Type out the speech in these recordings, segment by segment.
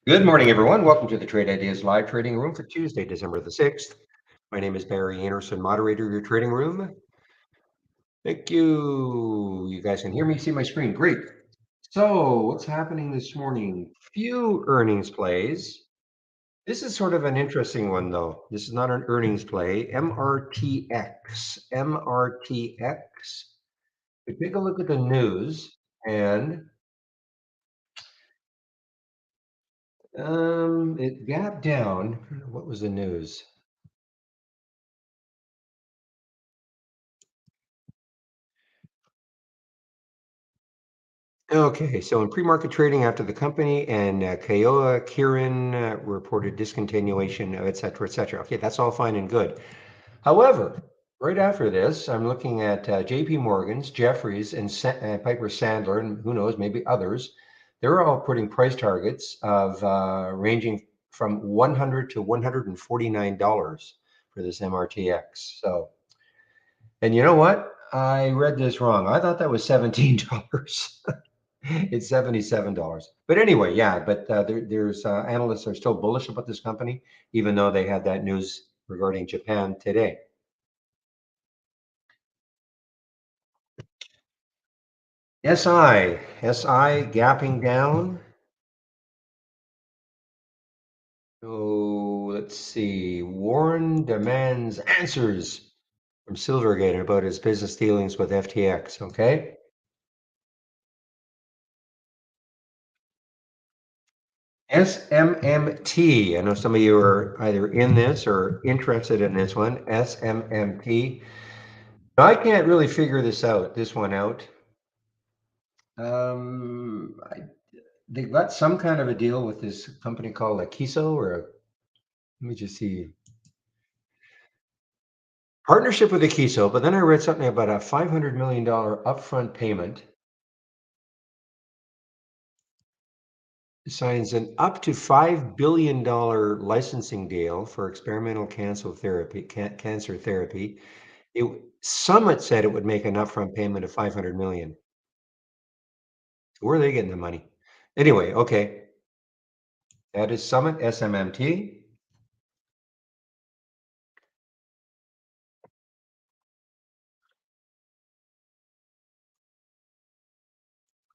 Good morning, everyone. Welcome to the Trade Ideas Live Trading Room for Tuesday, December the 6th. My name is Barry Anderson, moderator of your trading room. Thank you. You guys can hear me, see my screen. Great. So, what's happening this morning? Few earnings plays. This is sort of an interesting one, though. This is not an earnings play. MRTX. MRTX. We take a look at the news, and it gapped down. What was the news? Okay, so in pre-market trading after the company and Kiowa Kirin reported discontinuation, et cetera, et cetera. Okay, that's all fine and good. However, right after this, I'm looking at JP Morgan's, Jefferies, and Piper Sandler, and who knows, maybe others. They're all putting price targets of ranging from $100 to $149 for this MRTX. So, and you know what? I read this wrong. I thought that was $17. It's $77. But anyway, yeah, but there's analysts are still bullish about this company, even though they had that news regarding Japan today. SI gapping down. Oh, let's see. Warren demands answers from Silvergate about his business dealings with FTX. Okay. SMMT. I know some of you are either in this or interested in this one. SMMT. I can't really figure this one out. Um, I, they got some kind of a deal with this company called Akiso, let me just see, partnership with Akiso. But then I read something about a $500 million upfront payment, signs an up to $5 billion licensing deal for experimental cancer therapy. Summit said it would make an upfront payment of 500 million. Where are they getting the money? Anyway, okay. That is Summit, SMMT.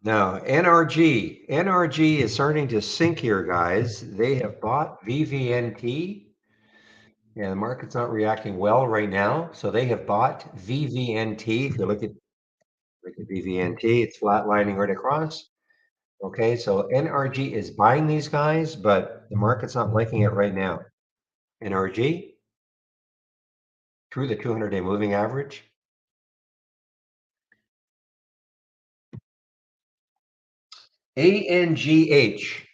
Now, NRG is starting to sink here, guys. They have bought VVNT. Yeah, the market's not reacting well right now. So they have bought VVNT. If you look at VVNT, it's flatlining right across. Okay, so NRG is buying these guys, but the market's not liking it right now. NRG through the 200-day moving average. ANGH.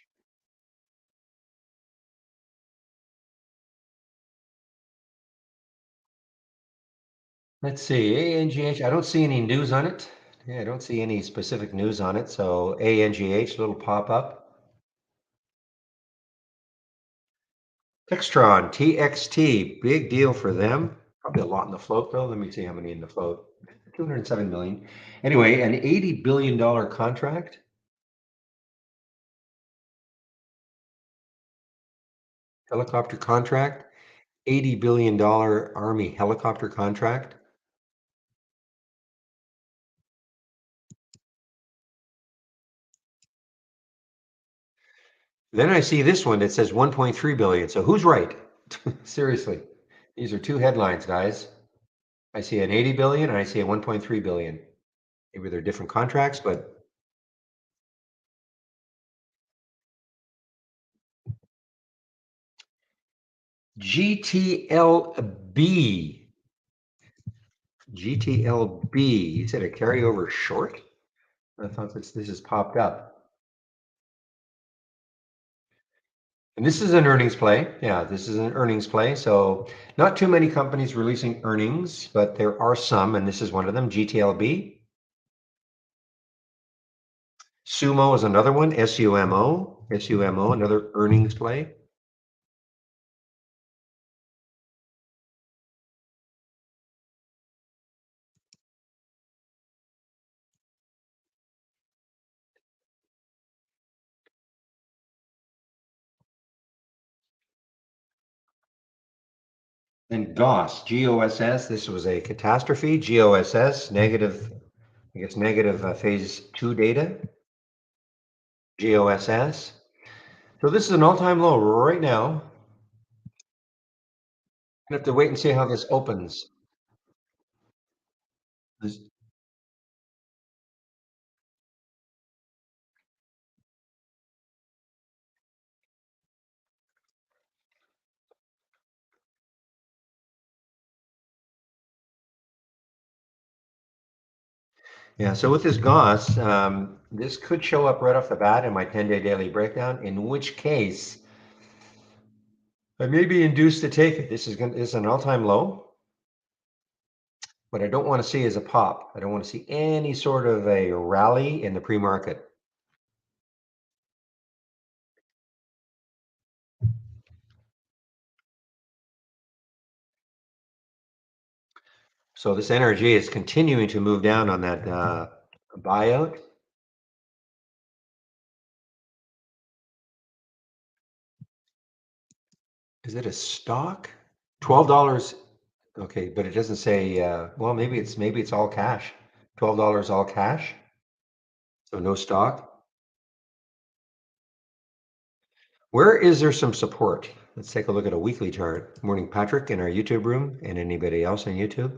Let's see, ANGH. I don't see any news on it. Yeah, I don't see any specific news on it. So ANGH, little pop up. Textron, TXT, big deal for them. Probably a lot in the float though. Let me see how many in the float. 207 million. Anyway, an $80 billion contract. Helicopter contract. $80 billion Army helicopter contract. Then I see this one that says 1.3 billion. So who's right? Seriously. These are two headlines, guys. I see an 80 billion and I see a 1.3 billion. Maybe they're different contracts, but GTLB. GTLB. You said a carryover short? I thought this has popped up. And this is an earnings play. Yeah, this is an earnings play. So not too many companies releasing earnings, but there are some, and this is one of them, GTLB. Sumo is another one, SUMO. SUMO, another earnings play. And GOS, GOSS, this was a catastrophe. GOSS, negative, I guess negative phase two data. GOSS. So this is an all-time low right now. We have to wait and see how this opens. This- Yeah, so with this GOS, this could show up right off the bat in my 10-day daily breakdown, in which case I may be induced to take it. This is an all-time low. What I don't want to see is a pop. I don't want to see any sort of a rally in the pre-market. So this NRG is continuing to move down on that buyout. Is it a stock? $12. Okay, but it doesn't say. Well, maybe it's all cash. $12 all cash. So no stock. Where is there some support? Let's take a look at a weekly chart. Morning, Patrick, in our YouTube room, and anybody else on YouTube.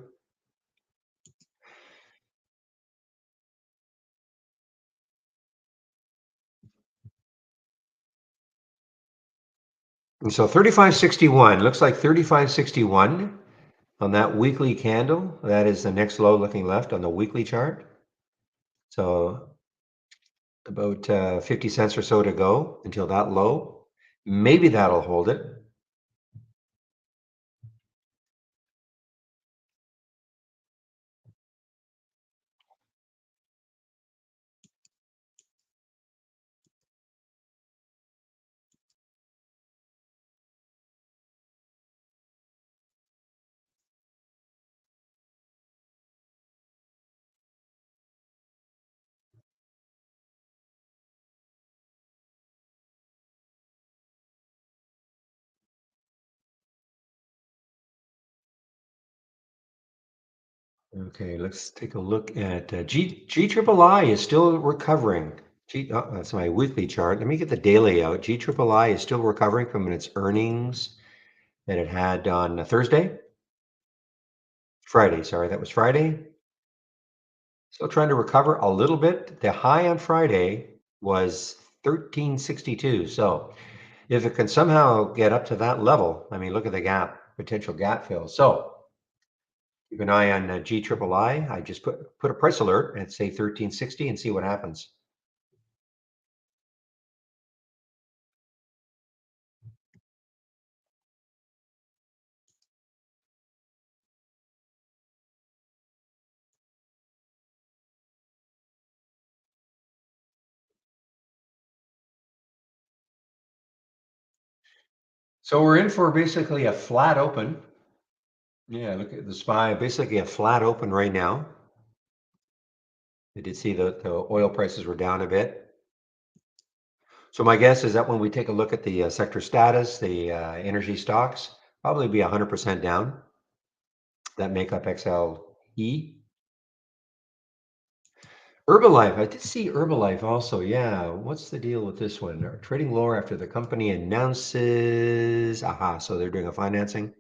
And so 35.61 looks like 35.61 on that weekly candle. That is the next low looking left on the weekly chart. So about 50 cents or so to go until that low. Maybe that'll hold it. Okay, let's take a look at G triple I is still recovering. That's my weekly chart. Let me get the daily out. G triple I is still recovering from its earnings that it had on Friday. Sorry, that was Friday. Still trying to recover a little bit. The high on Friday was 1362. So if it can somehow get up to that level, I mean, look at the gap, potential gap fill. So keep an eye on G triple I. I just put a price alert and say 1360 and see what happens. So we're in for basically a flat open. Yeah, look at the SPY, basically a flat open right now. I did see the oil prices were down a bit. So my guess is that when we take a look at the sector status, the energy stocks, probably be 100% down. That make up XLE. Herbalife, I did see Herbalife also. Yeah, what's the deal with this one? They're trading lower after the company announces. Aha, so they're doing a financing.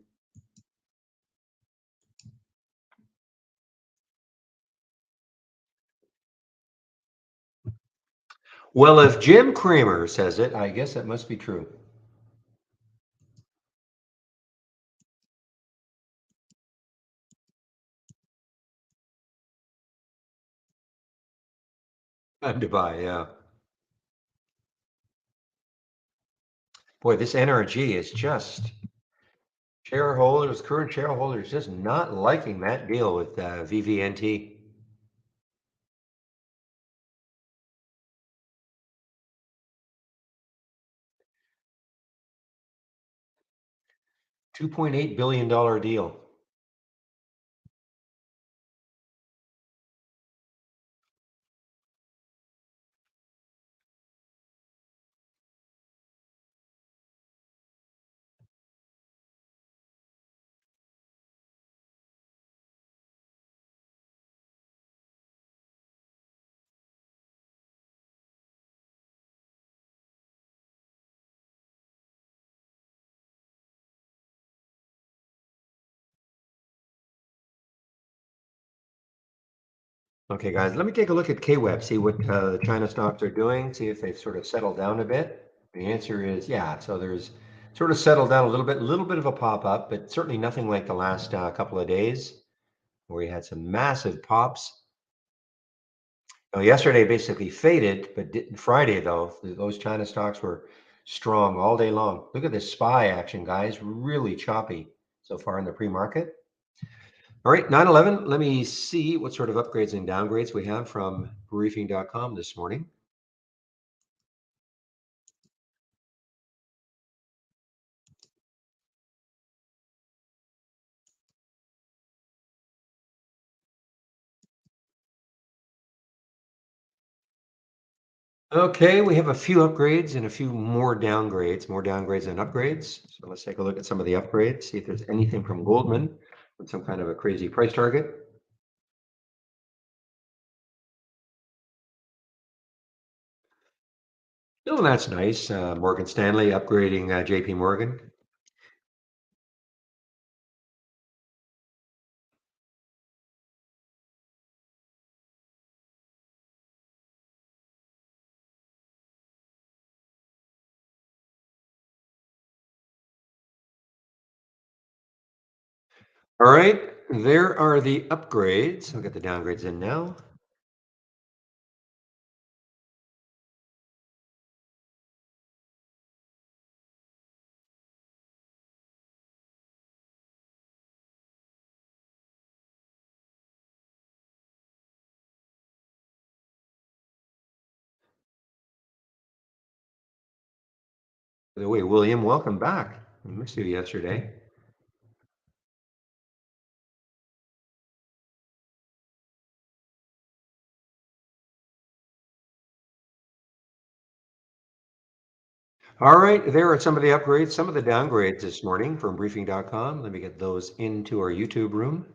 Well, if Jim Cramer says it, I guess that must be true. Time to buy, yeah. Boy, this NRG is just current shareholders, just not liking that deal with VVNT. 2.8 billion deal. Okay, guys, let me take a look at KWeb, see what the China stocks are doing, see if they've sort of settled down a bit. The answer is yeah. So there's sort of settled down a little bit of a pop up, but certainly nothing like the last couple of days where we had some massive pops. Now, yesterday basically faded, but Friday though, those China stocks were strong all day long. Look at this SPY action, guys, really choppy so far in the pre-market. All right, 9/11. Let me see what sort of upgrades and downgrades we have from briefing.com this morning. Okay, we have a few upgrades and a few more downgrades than upgrades. So let's take a look at some of the upgrades, see if there's anything from Goldman with some kind of a crazy price target. Oh, that's nice. Morgan Stanley upgrading JP Morgan. All right, there are the upgrades. I'll get the downgrades in now. By the way, William, welcome back. I missed you yesterday. All right, there are some of the upgrades, some of the downgrades this morning from briefing.com. Let me get those into our YouTube room.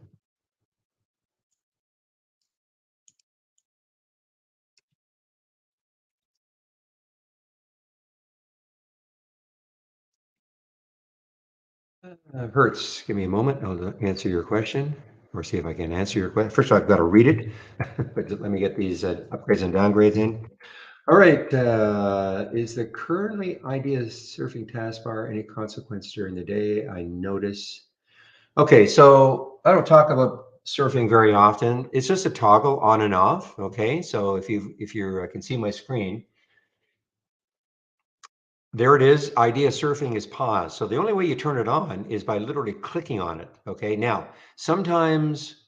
Hertz, give me a moment. I'll answer your question or see if I can answer your question. First of all, I've got to read it, but let me get these upgrades and downgrades in. All right. Is the currently ideas surfing taskbar any consequence during the day? I notice. Okay, so I don't talk about surfing very often. It's just a toggle on and off. Okay, so if you can see my screen, there it is. Idea surfing is paused. So the only way you turn it on is by literally clicking on it. Okay, now sometimes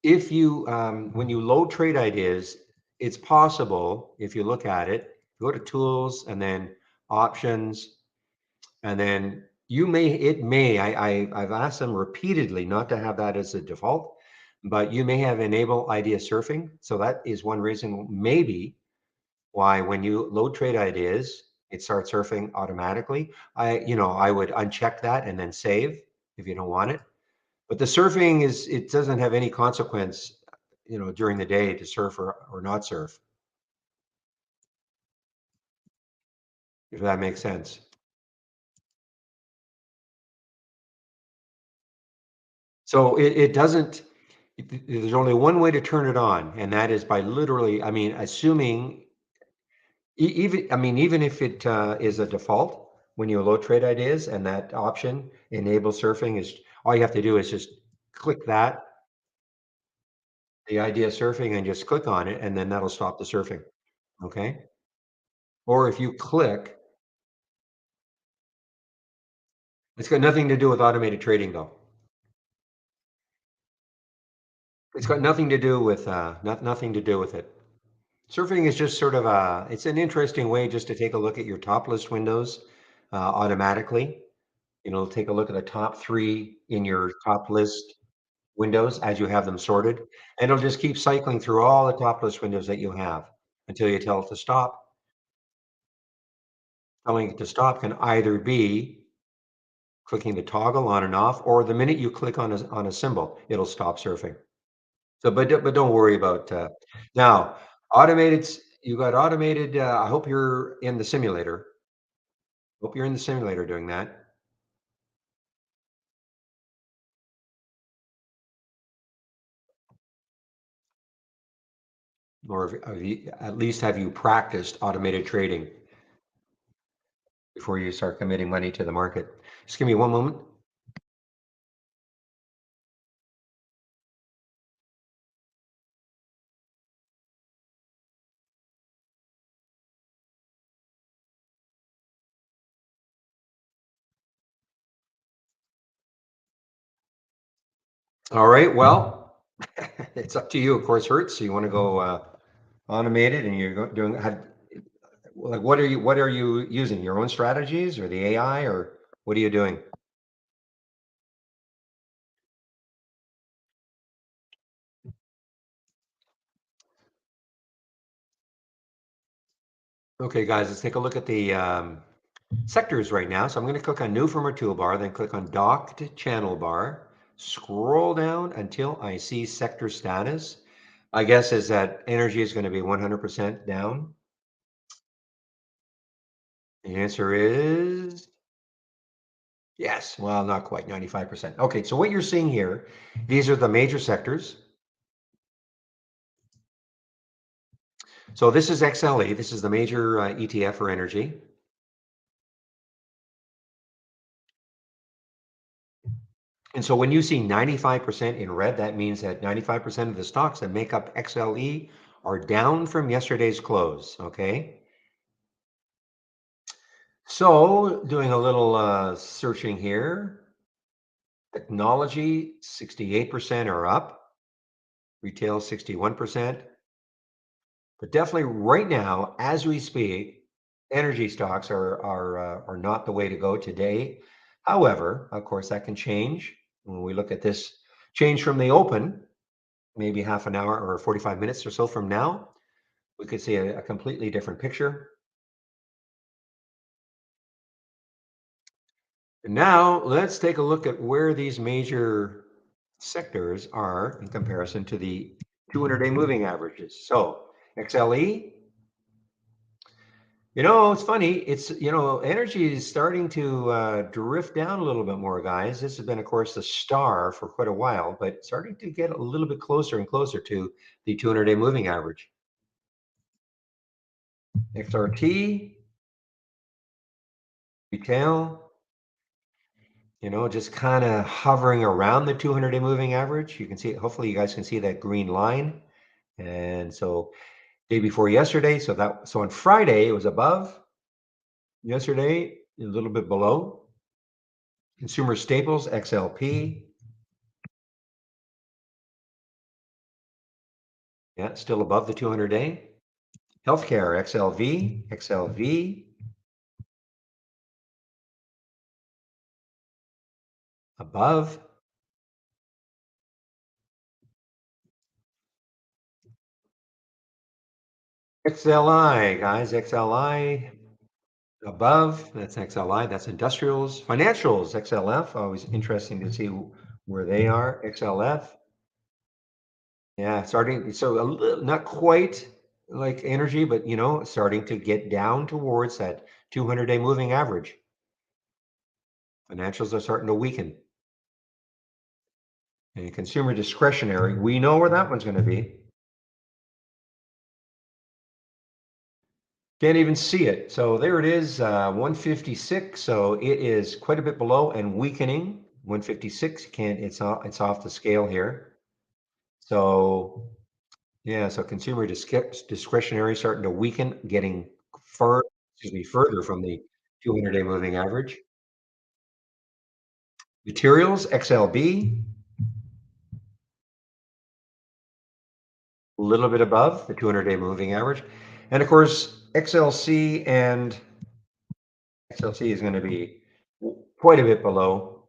if you when you load trade ideas, it's possible if you look at it, go to tools and then options, and then you may it may I've asked them repeatedly not to have that as a default, but you may have enable idea surfing. So that is one reason maybe why when you load trade ideas, it starts surfing automatically. I would uncheck that and then save if you don't want it. But the surfing is it doesn't have any consequence, during the day to surf or not surf, if that makes sense. So it doesn't, there's only one way to turn it on, and that is by literally, I mean, assuming, even if it is a default when you load trade ideas and that option enable surfing is, all you have to do is just click that, the idea surfing, and just click on it, and then that'll stop the surfing. Okay. Or if you click, it's got nothing to do with automated trading though. It's got nothing to do with nothing to do with it. Surfing is just sort of it's an interesting way just to take a look at your top list windows automatically. Take a look at the top three in your top list windows as you have them sorted, and it'll just keep cycling through all the top list windows that you have until you tell it to stop. Telling it to stop can either be clicking the toggle on and off, or the minute you click on a symbol, it'll stop surfing. So, but don't worry about now. Automated. You got automated. I hope you're in the simulator. Hope you're in the simulator doing that. Or at least have you practiced automated trading before you start committing money to the market? Just give me one moment. All right. Well, it's up to you. Of course, Hertz. So you want to go automated, and you're doing like what are you using? Your own strategies or the AI, or what are you doing? Okay, guys, let's take a look at the sectors right now. So I'm going to click on New from our toolbar, then click on Docked Channel Bar. Scroll down until I see sector status. I guess is that energy is going to be 100% down. The answer is yes. Well, not quite, 95%. Okay, so what you're seeing here, these are the major sectors. So this is XLE. This is the major ETF for energy. And so when you see 95% in red, that means that 95% of the stocks that make up XLE are down from yesterday's close, okay? So doing a little searching here, technology, 68% are up, retail, 61%. But definitely right now, as we speak, energy stocks are not the way to go today. However, of course, that can change when we look at this change from the open, maybe half an hour or 45 minutes or so from now. We could see a completely different picture. And now let's take a look at where these major sectors are in comparison to the 200-day moving averages. So XLE, it's funny. Energy is starting to drift down a little bit more, guys. This has been, of course, the star for quite a while, but starting to get a little bit closer and closer to the 200-day moving average. XRT, retail, just kind of hovering around the 200-day moving average. You can see, hopefully you guys can see that green line. And so day before yesterday, so on Friday it was above. Yesterday, a little bit below. Consumer staples, XLP. Yeah, still above the 200-day. Healthcare, XLV, above. XLI, guys, XLI, above. That's XLI, that's industrials. Financials, XLF, always interesting to see where they are. XLF, yeah, starting, so a little, not quite like energy, but starting to get down towards that 200-day moving average. Financials are starting to weaken. And consumer discretionary, we know where that one's going to be. Can't even see it. So there it is, 156. So it is quite a bit below and weakening. 156. Can't. It's off the scale here. So yeah. So consumer discretionary starting to weaken, getting further from the 200-day moving average. Materials, XLB, a little bit above the 200-day moving average. And of course, XLC is going to be quite a bit below.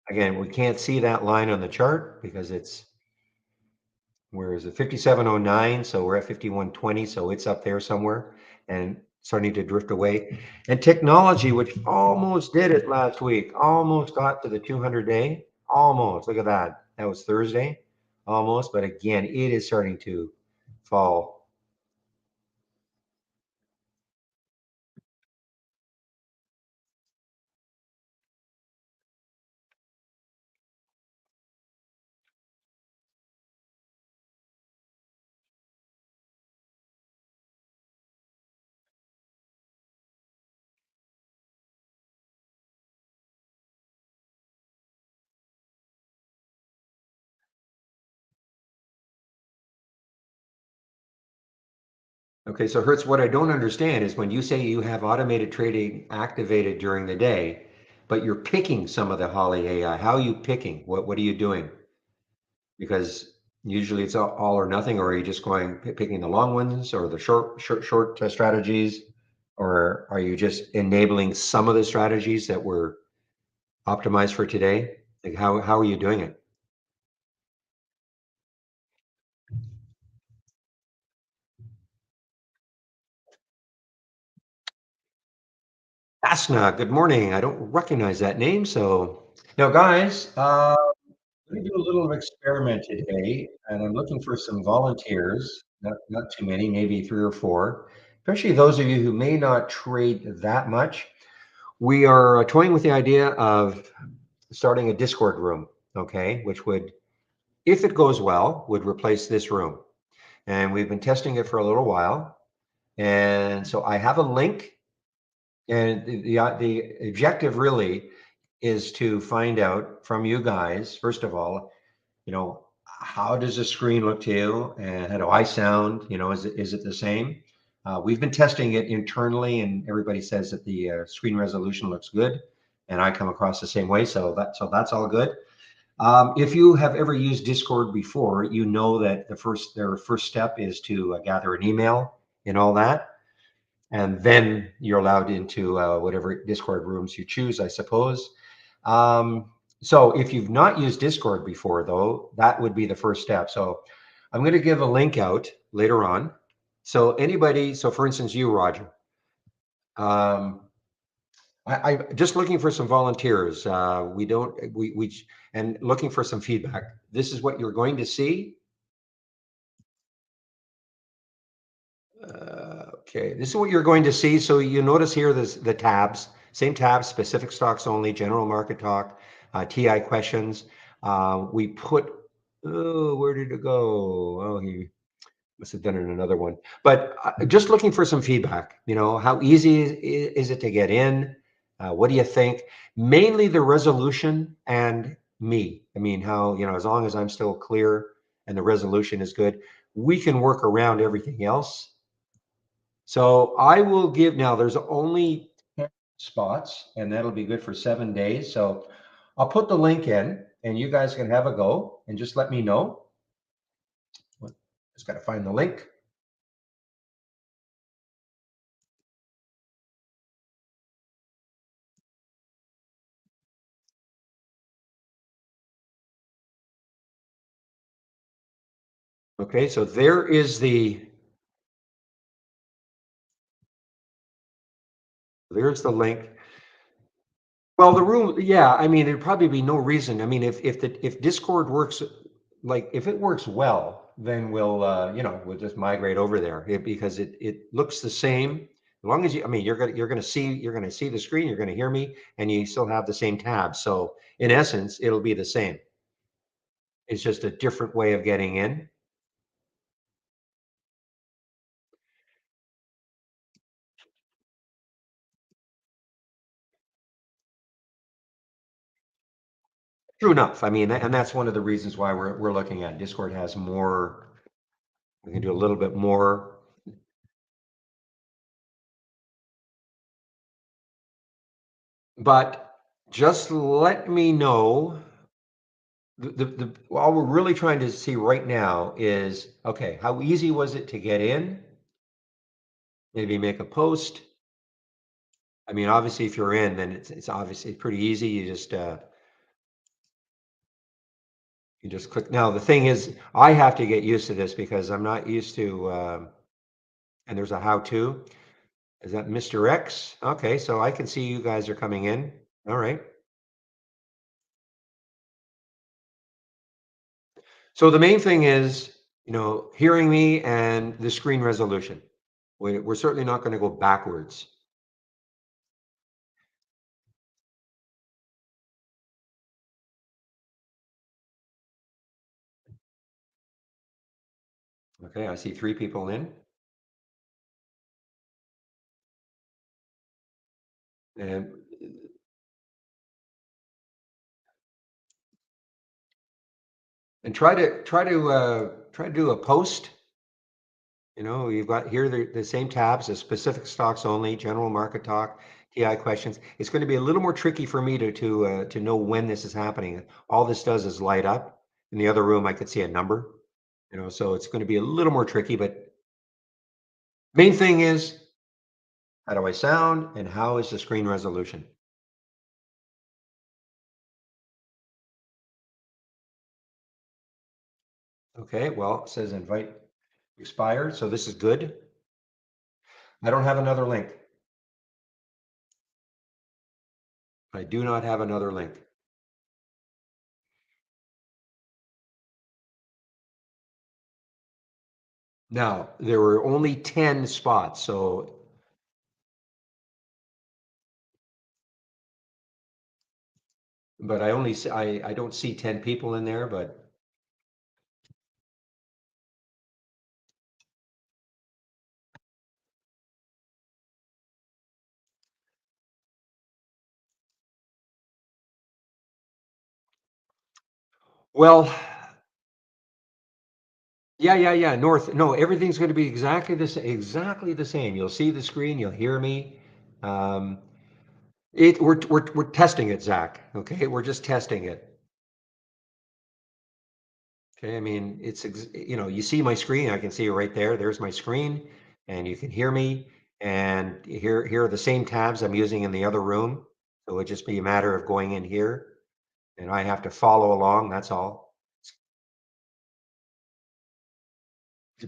Again, we can't see that line on the chart because where is it? 5709. So we're at 5120. So it's up there somewhere and starting to drift away. And technology, which almost did it last week, almost got to the 200-day. Almost. Look at that. That was Thursday. Almost. But again, it is starting to fall. Okay, so Hertz, what I don't understand is when you say you have automated trading activated during the day, but you're picking some of the Holly AI. How are you picking? What are you doing? Because usually it's all or nothing, or are you just going picking the long ones or the short strategies, or are you just enabling some of the strategies that were optimized for today? Like how are you doing it? Asna, good morning. I don't recognize that name, so now guys, let me do a little experiment today, and I'm looking for some volunteers. Not too many, maybe three or four, especially those of you who may not trade that much. We are toying with the idea of starting a Discord room, okay, which would, if it goes well, would replace this room. And we've been testing it for a little while. And so I have a link, and the objective really is to find out from you guys, first of all, how does the screen look to you, and how do I sound? Is it the same? We've been testing it internally, and everybody says that the screen resolution looks good, and I come across the same way. So that's all good. If you have ever used Discord before, you know that their first step is to gather an email and all that, and then you're allowed into whatever Discord rooms you choose, I suppose. So if you've not used Discord before, though, that would be the first step. So I'm going to give a link out later on. So anybody, so for instance, you, Roger, um, I just looking for some volunteers. We don't, and looking for some feedback. This is what you're going to see. Okay, this is what you're going to see. So you notice here, there's the tabs, same tabs, specific stocks only, general market talk, TI questions. We put, oh, where did it go? Oh, he must have done it in another one. But just looking for some feedback. How easy is it to get in? What do you think? Mainly the resolution and me. I mean, how, as long as I'm still clear and the resolution is good, we can work around everything else. So I will give, now there's only 10 spots, and that'll be good for 7 days. So I'll put the link in, and you guys can have a go and just let me know. Just got to find the link. Okay, so there's the link. Well, the room, yeah, I mean, there'd probably be no reason. I mean, if Discord works, like if it works well, then we'll just migrate over there, because it looks the same. As long as I mean, you're gonna see the screen, you're gonna hear me, and you still have the same tabs. So in essence, it'll be the same. It's just a different way of getting in. True enough. I mean, and that's one of the reasons why we're looking at Discord has more. We can do a little bit more, but just let me know. All we're really trying to see right now is, okay, how easy was it to get in? Maybe make a post. I mean, obviously, if you're in, then it's obviously pretty easy. You just click. Now the thing is, I have to get used to this because I'm not used to. And there's a how-to. Is that Mr. X? Okay, so I can see you guys are coming in. All right. So the main thing is, hearing me and the screen resolution. We're certainly not going to go backwards. Okay, I see three people in, and try to do a post. You know, you've got here the same tabs as specific stocks only, general market talk, TI questions. It's going to be a little more tricky for me to know when this is happening. All this does is light up. In the other room, I could see a number. You know, so it's going to be a little more tricky. But main thing is, how do I sound, and how is the screen resolution? Okay, well, it says invite expired, so this is good. I don't have another link. I do not have another link. Now, there were only 10 spots, so, but I only see, I don't see 10 people in there, but well, yeah, North. No, everything's going to be exactly the same. You'll see the screen, you'll hear me. Um, we're testing it, Zach. Okay, we're just testing it. Okay, I mean, you know, you see my screen, I can see it right there. There's my screen, and you can hear me. And here are the same tabs I'm using in the other room. So it would just be a matter of going in here, and I have to follow along. That's all.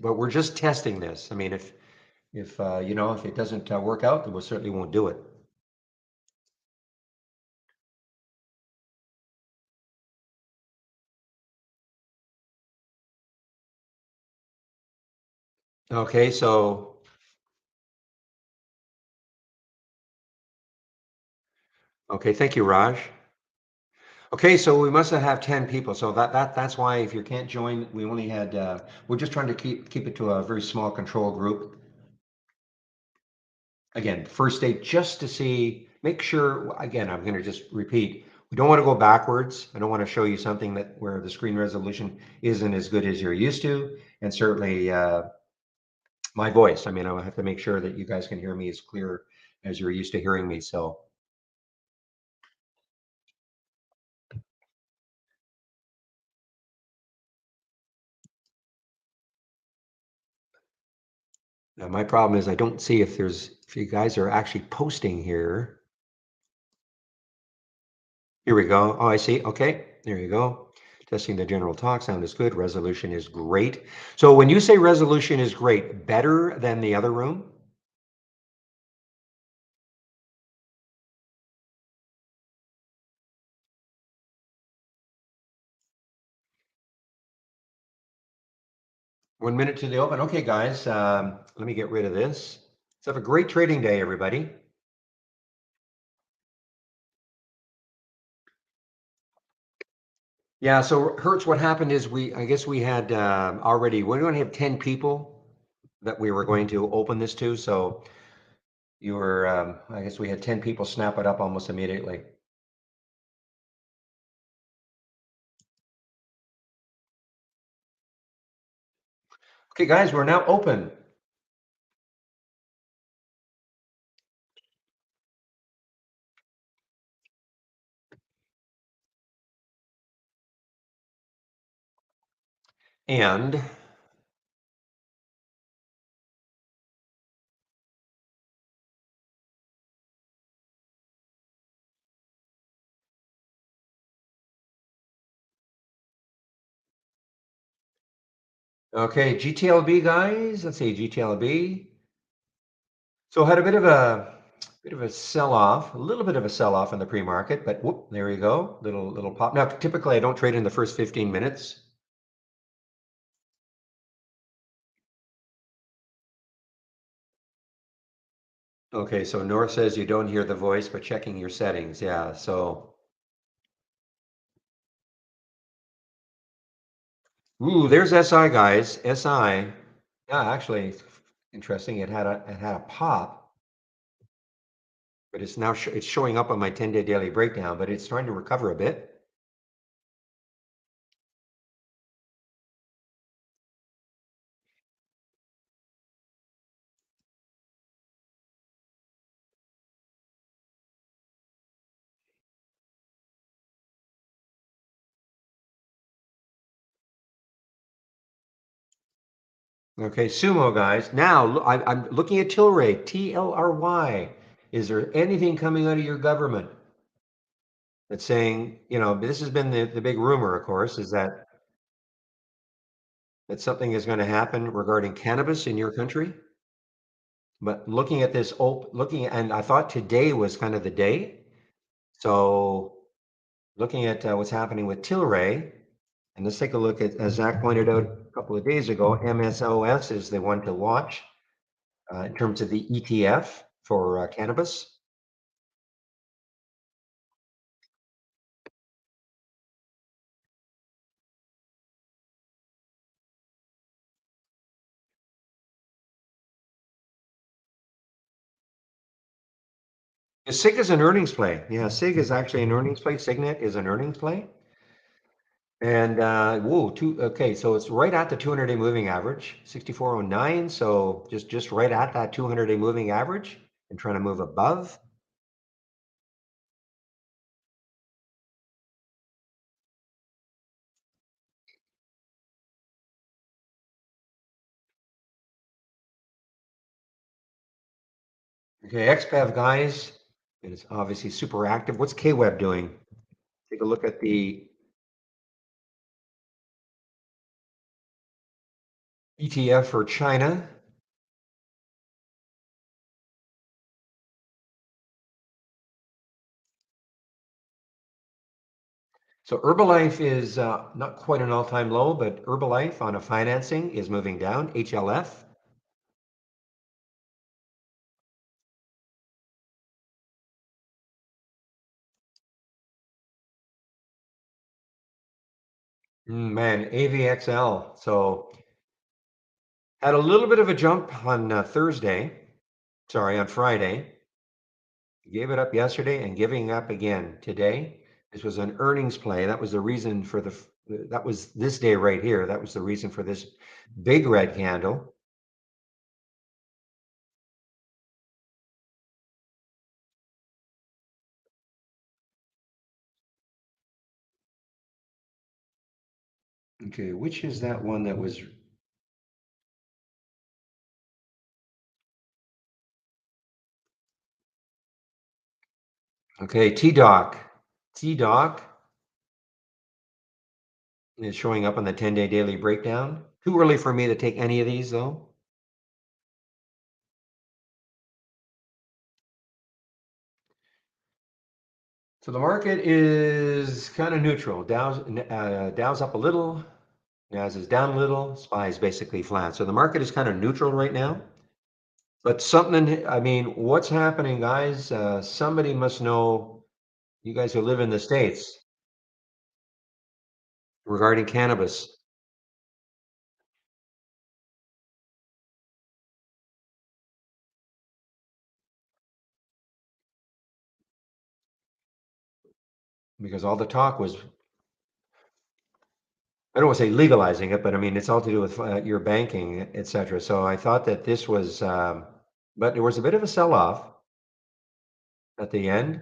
But we're just testing this. I mean, if you know, if it doesn't work out, then we certainly won't do it. Okay, so okay, thank you, Raj. Okay, so we must have 10 people. So that's why if you can't join, we only had we're just trying to keep it to a very small control group. Again, first date just to see, make sure, again, I'm going to just repeat, we don't want to go backwards. I don't want to show you something that where the screen resolution isn't as good as you're used to. And certainly my voice. I mean, I have to make sure that you guys can hear me as clear as you're used to hearing me. So my problem is I don't see if you guys are actually posting here. Here we go. Oh, I see. Okay, there you go. Testing the general talk sound is good. Resolution is great. So when you say resolution is great, better than the other room? 1 minute to the open. Okay, guys, let me get rid of this. Let's have a great trading day, everybody. Yeah, so Hertz, what happened is I guess we had already, we only have 10 people that we were going to open this to. So I guess we had 10 people snap it up almost immediately. Okay, guys, we're now open. And okay, GTLB guys, let's see, GTLB. So had a bit of a sell-off, a little bit of a sell-off in the pre-market, but whoop, there you go, little pop. Now, typically I don't trade in the first 15 minutes. Okay, so North says you don't hear the voice, but checking your settings. Yeah, so ooh, there's SI guys. SI. Yeah, actually, interesting. It had a pop, but it's now it's showing up on my 10-day daily breakdown, but it's trying to recover a bit. Okay, sumo guys. Now I'm looking at Tilray, TLRY. Is there anything coming out of your government that's saying, this has been the big rumor, of course, is that something is going to happen regarding cannabis in your country? But looking at this, and I thought today was kind of the day. So looking at what's happening with Tilray, and let's take a look at, as Zach pointed out a couple of days ago, MSOS is the one to watch in terms of the ETF for cannabis. SIG is an earnings play. Yeah, SIG is actually an earnings play. Signet is an earnings play. And okay, so it's right at the 200-day moving average, 64.09. So just right at that 200-day moving average and trying to move above. Okay, XBEV guys, it is obviously super active. What's KWeb doing? Take a look at the ETF for China. So Herbalife is not quite an all-time low, but Herbalife on a financing is moving down. HLF. Man, AVXL. So had a little bit of a jump on on Friday. Gave it up yesterday and giving up again today. This was an earnings play. That was the reason for that was this day right here. That was the reason for this big red candle. Okay, which is that one that was okay? T-Doc. T-Doc is showing up on the 10-day daily breakdown. Too early for me to take any of these though. So the market is kind of neutral. Dow's up a little, Nas is down a little, SPY is basically flat. So the market is kind of neutral right now. But something, I mean, what's happening, guys? Somebody must know, you guys who live in the States, regarding cannabis, because all the talk was, I don't want to say legalizing it, but I mean, it's all to do with your banking, et cetera. So I thought that this was, but there was a bit of a sell-off at the end.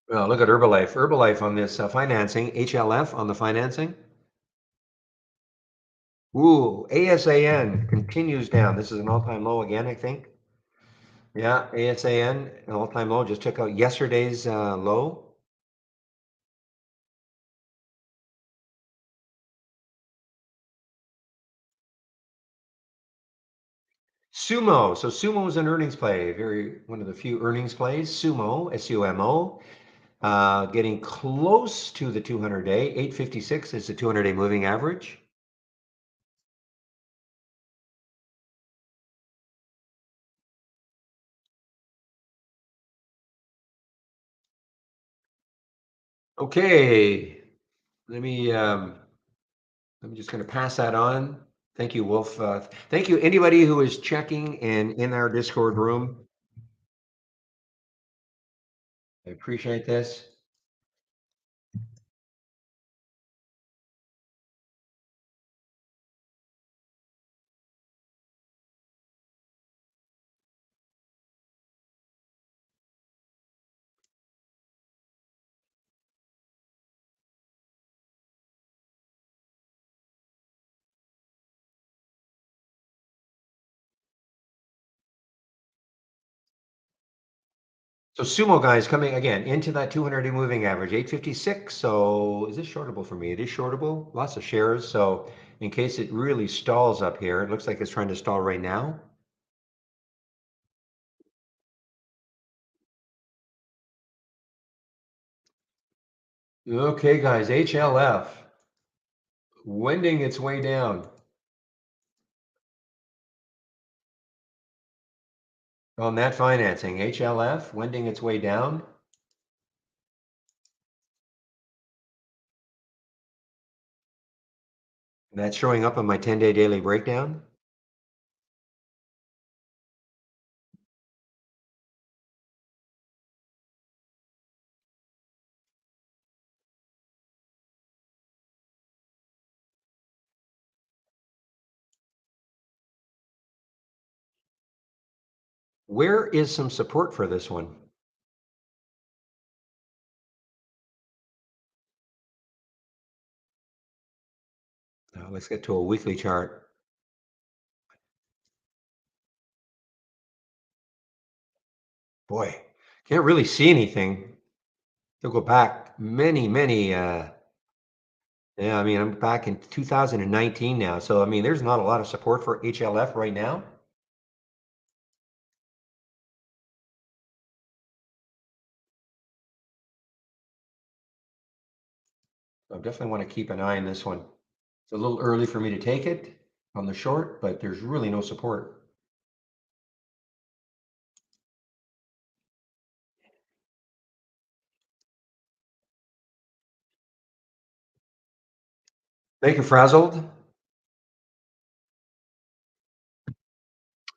Well, look at Herbalife. Herbalife on this financing, HLF on the financing. Ooh, ASAN continues down. This is an all-time low again, I think. Yeah, ASAN, an all-time low, just took out yesterday's low. Sumo. So Sumo is an earnings play, very one of the few earnings plays. Sumo, SUMO, getting close to the 200-day. 856 is the 200-day moving average. Okay, let me I'm just going to pass that on. Thank you, Wolf. Thank you, anybody who is checking and in our Discord room. I appreciate this. So Sumo guys coming again into that 200-day moving average, 856. So is this shortable for me? It is shortable. Lots of shares. So in case it really stalls up here, it looks like it's trying to stall right now. Okay, guys, HLF wending its way down on that financing. HLF wending its way down. That's showing up on my 10-day daily breakdown. Where is some support for this one? Let's get to a weekly chart. Boy, can't really see anything. They'll go back many, yeah, I mean, I'm back in 2019 now. So, I mean, there's not a lot of support for HLF right now. I definitely want to keep an eye on this one. It's a little early for me to take it on the short, but there's really no support. Thank you, Frazzled.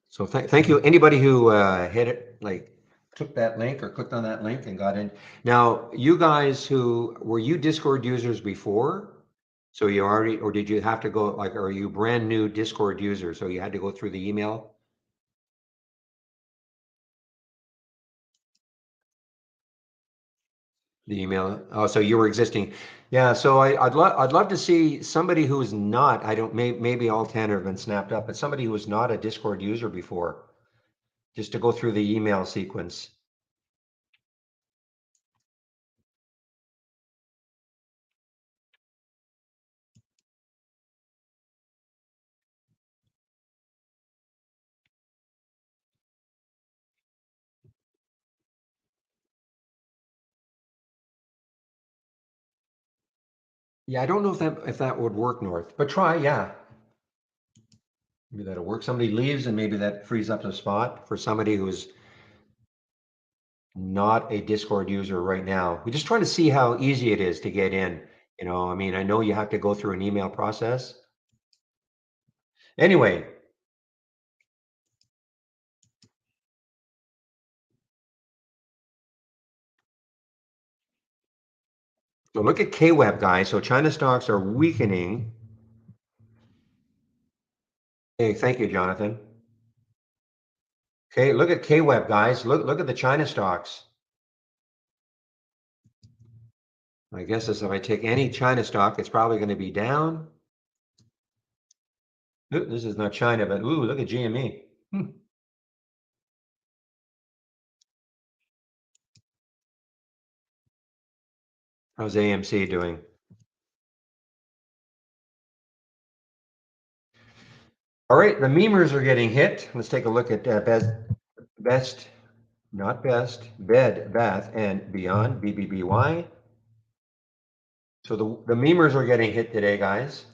So thank you. Anybody who hit it, like took that link or clicked on that link and got in. Now, you guys who were you Discord users before? So you already, or did you have to go like, are you brand new Discord user? So you had to go through the email? The email. Oh, so you were existing. Yeah. So I'd love to see somebody who's not. I don't. Maybe all 10 have been snapped up, but somebody who was not a Discord user before, just to go through the email sequence. Yeah, I don't know if that would work, North, but try. Yeah, maybe that'll work. Somebody leaves, and maybe that frees up a spot for somebody who's not a Discord user right now. We're just trying to see how easy it is to get in. I mean, I know you have to go through an email process. Anyway, so look at KWEB, guys. So China stocks are weakening. Hey, thank you, Jonathan. Okay, look at KWEB, guys. Look at the China stocks. I guess as if I take any China stock, it's probably going to be down. Ooh, this is not China, but ooh, look at GME. How's AMC doing? All right, the memers are getting hit. Let's take a look at best, not best, Bed Bath and Beyond, BBBY. So the memers are getting hit today, guys.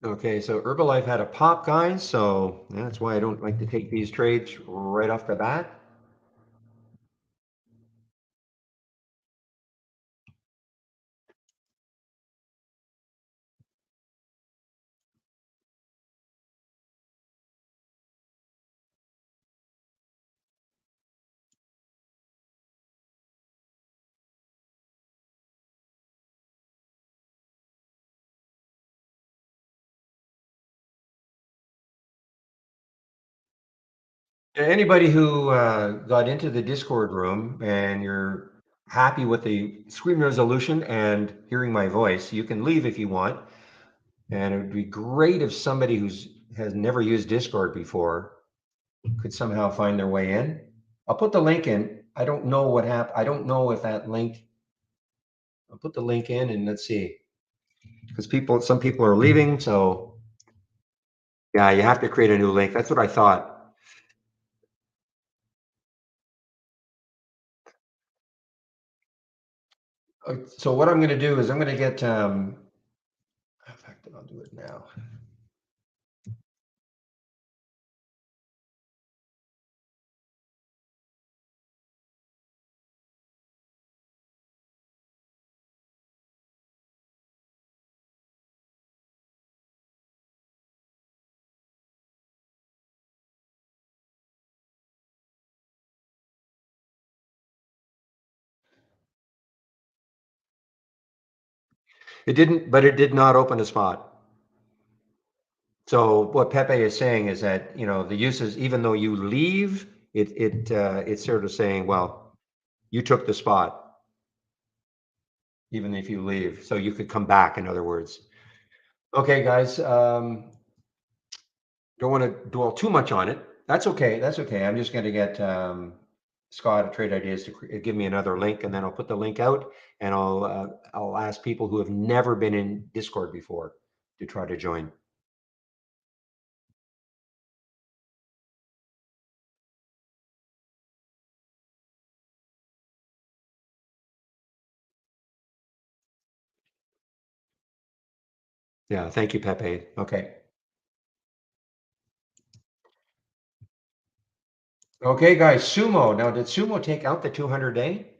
Okay, so Herbalife had a pop, guys. So that's why I don't like to take these trades right off the bat. Anybody who got into the Discord room and you're happy with the screen resolution and hearing my voice, you can leave if you want. And it would be great if somebody who's has never used Discord before could somehow find their way in. I'll put the link in. I don't know what happened. I don't know if that link. I'll put the link in and let's see. Because some people are leaving, so yeah, you have to create a new link. That's what I thought. So what I'm going to do is I'm going to get. In fact, I'll do it now. It didn't, but it did not open a spot. So what Pepe is saying is that, the uses, even though you leave, it's sort of saying, well, you took the spot, even if you leave. So you could come back, in other words. Okay, guys, don't want to dwell too much on it. That's okay. That's okay. I'm just going to get Scott at Trade Ideas to give me another link, and then I'll put the link out, and I'll ask people who have never been in Discord before to try to join. Yeah, thank you, Pepe. Okay. Okay, guys, Sumo. Now, did Sumo take out the 200 day?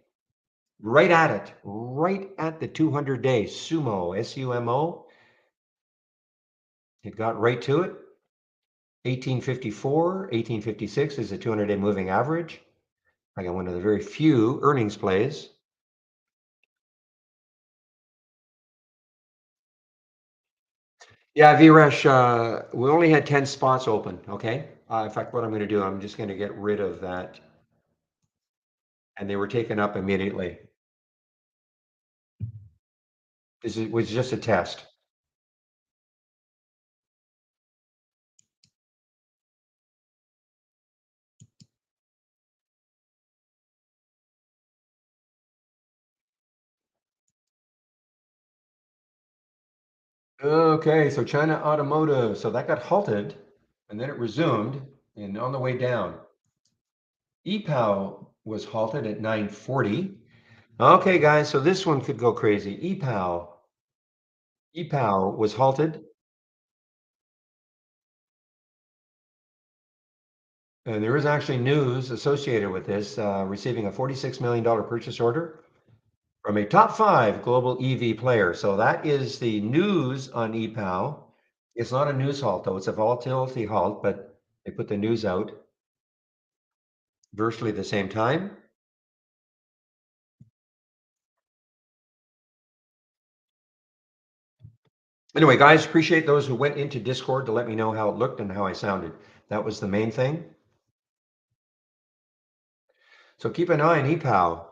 Right at it. Right at the 200 day. Sumo, SUMO. It got right to it. 1854, 1856 is the 200 day moving average. I got one of the very few earnings plays. Yeah, Viresh, we only had 10 spots open, okay? In fact, what I'm going to do, I'm just going to get rid of that. And they were taken up immediately. This was just a test. Okay, so China Automotive. So that got halted and then it resumed and on the way down. EPOW was halted at 940. Okay, guys, so this one could go crazy. EPOW was halted, and there is actually news associated with this, receiving a $46 million purchase order from a top 5 global EV player. So that is the news on EPOW. It's not a news halt, though. It's a volatility halt, but they put the news out virtually at the same time. Anyway, guys, appreciate those who went into Discord to let me know how it looked and how I sounded. That was the main thing. So keep an eye on EPOW.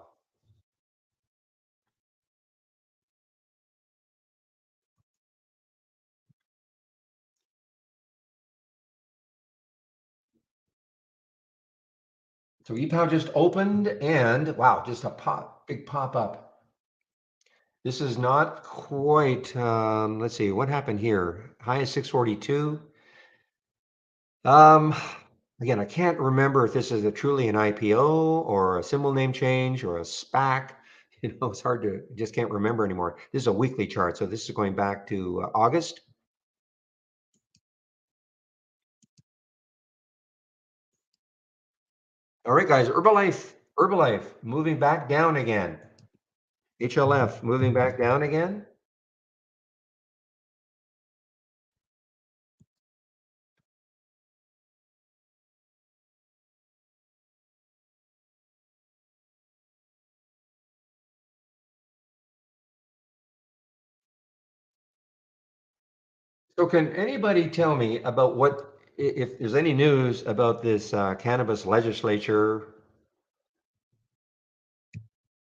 So EPOW just opened and wow, just a big pop up. This is not quite, let's see, what happened here? High is 642. Um, Again, I can't remember if this is truly an IPO or a symbol name change or a SPAC. It's hard to, just can't remember anymore. This is a weekly chart. So this is going back to August. All right, guys, Herbalife moving back down again. HLF moving back down again. So can anybody tell me about what if there's any news about this cannabis legislature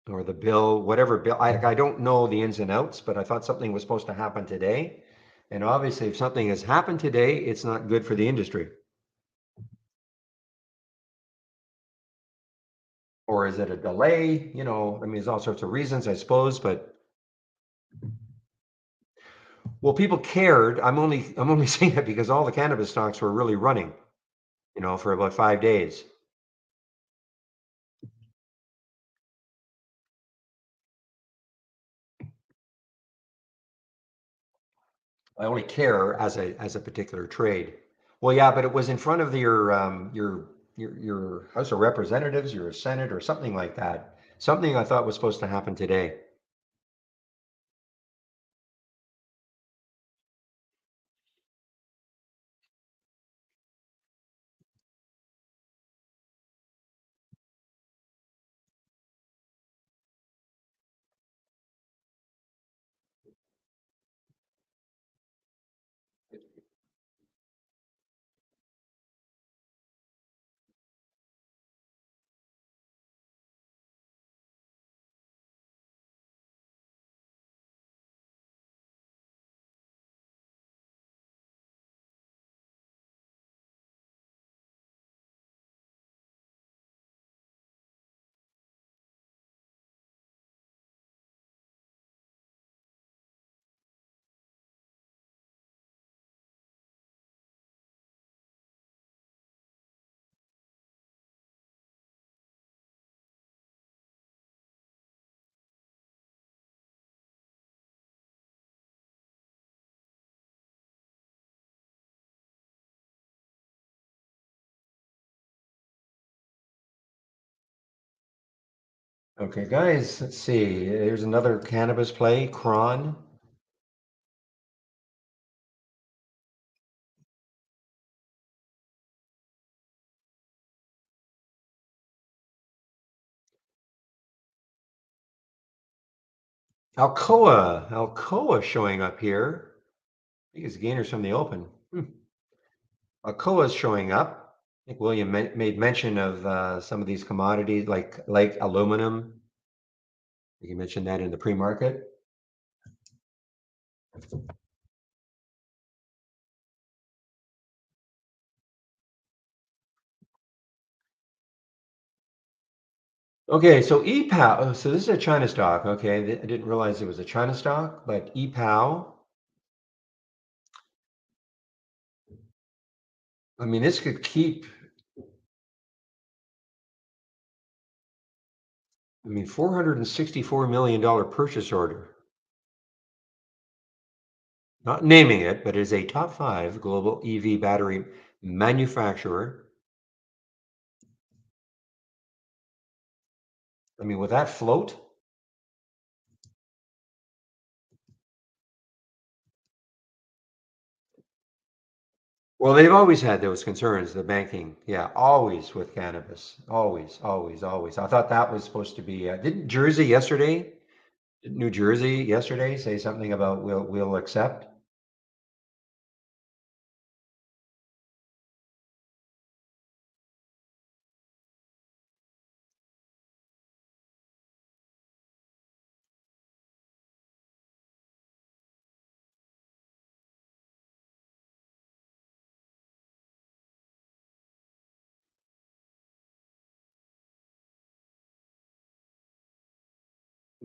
or the bill, whatever bill, I don't know the ins and outs, but I thought something was supposed to happen today. And obviously, if something has happened today, it's not good for the industry. Or is it a delay? I mean, there's all sorts of reasons, I suppose, but well, people cared. I'm only saying that because all the cannabis stocks were really running, for about 5 days. I only care as a particular trade. Well, yeah, but it was in front of your House of Representatives, your Senate, or something like that. Something I thought was supposed to happen today. Okay, guys, let's see. Here's another cannabis play, Cron. Alcoa showing up here. I think it's gainers from the open. Alcoa's showing up. I think William made mention of some of these commodities like aluminum. You mentioned that in the pre-market. Okay, so EPOW. So this is a China stock. Okay, I didn't realize it was a China stock, but EPOW. I mean, this could keep. I mean, $464 million purchase order. Not naming it, but it is a top five global EV battery manufacturer. I mean, with that float, well, they've always had those concerns, the banking. Yeah, always with cannabis. Always, always, always. I thought that was supposed to be, did New Jersey yesterday say something about we'll accept?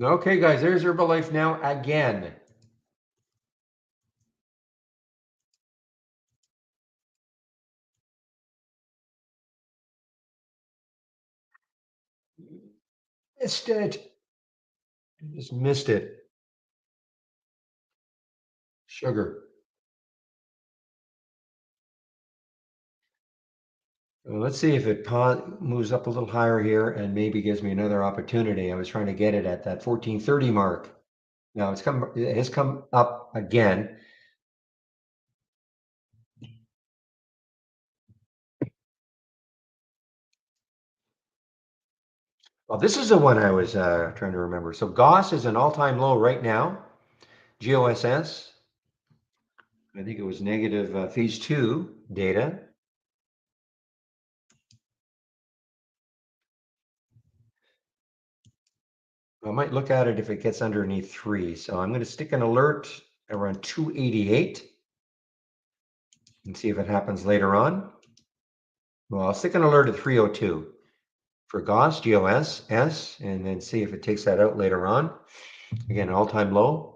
Okay, guys, there's Herbalife now again. Missed it. Just missed it. Sugar. Well, let's see if it moves up a little higher here and maybe gives me another opportunity. I was trying to get it at that 1430 mark. Now it has come up again. Well, this is the one I was trying to remember. So Goss is an all-time low right now. GOSS, I think it was negative phase two data. I might look at it if it gets underneath 3. So I'm going to stick an alert around 288 and see if it happens later on. Well, I'll stick an alert at 302 for GOS, GOS, S, and then see if it takes that out later on. Again, all-time low.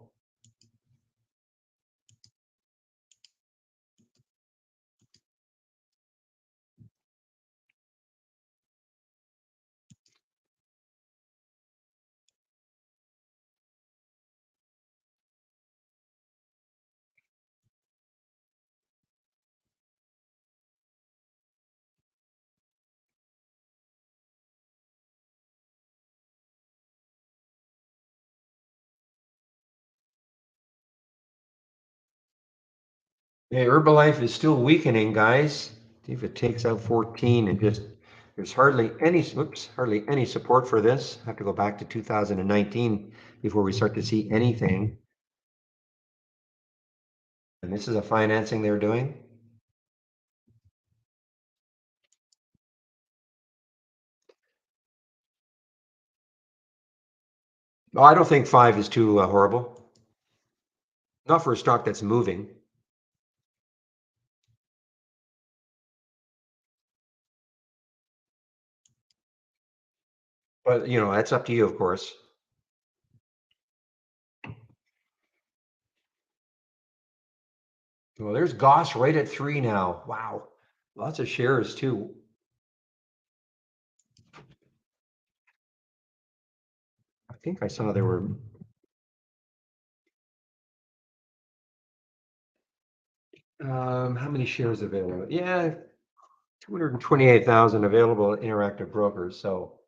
Hey, Herbalife is still weakening, guys. See if it takes out 14 and just there's hardly any support for this. Have to go back to 2019 before we start to see anything. And this is a financing they're doing. Oh, I don't think 5 is too horrible. Not for a stock that's moving. But that's up to you, of course. Well, there's Goss right at 3 now. Wow. Lots of shares too. I think I saw there were how many shares available? Yeah, 228,000 available at Interactive Brokers. So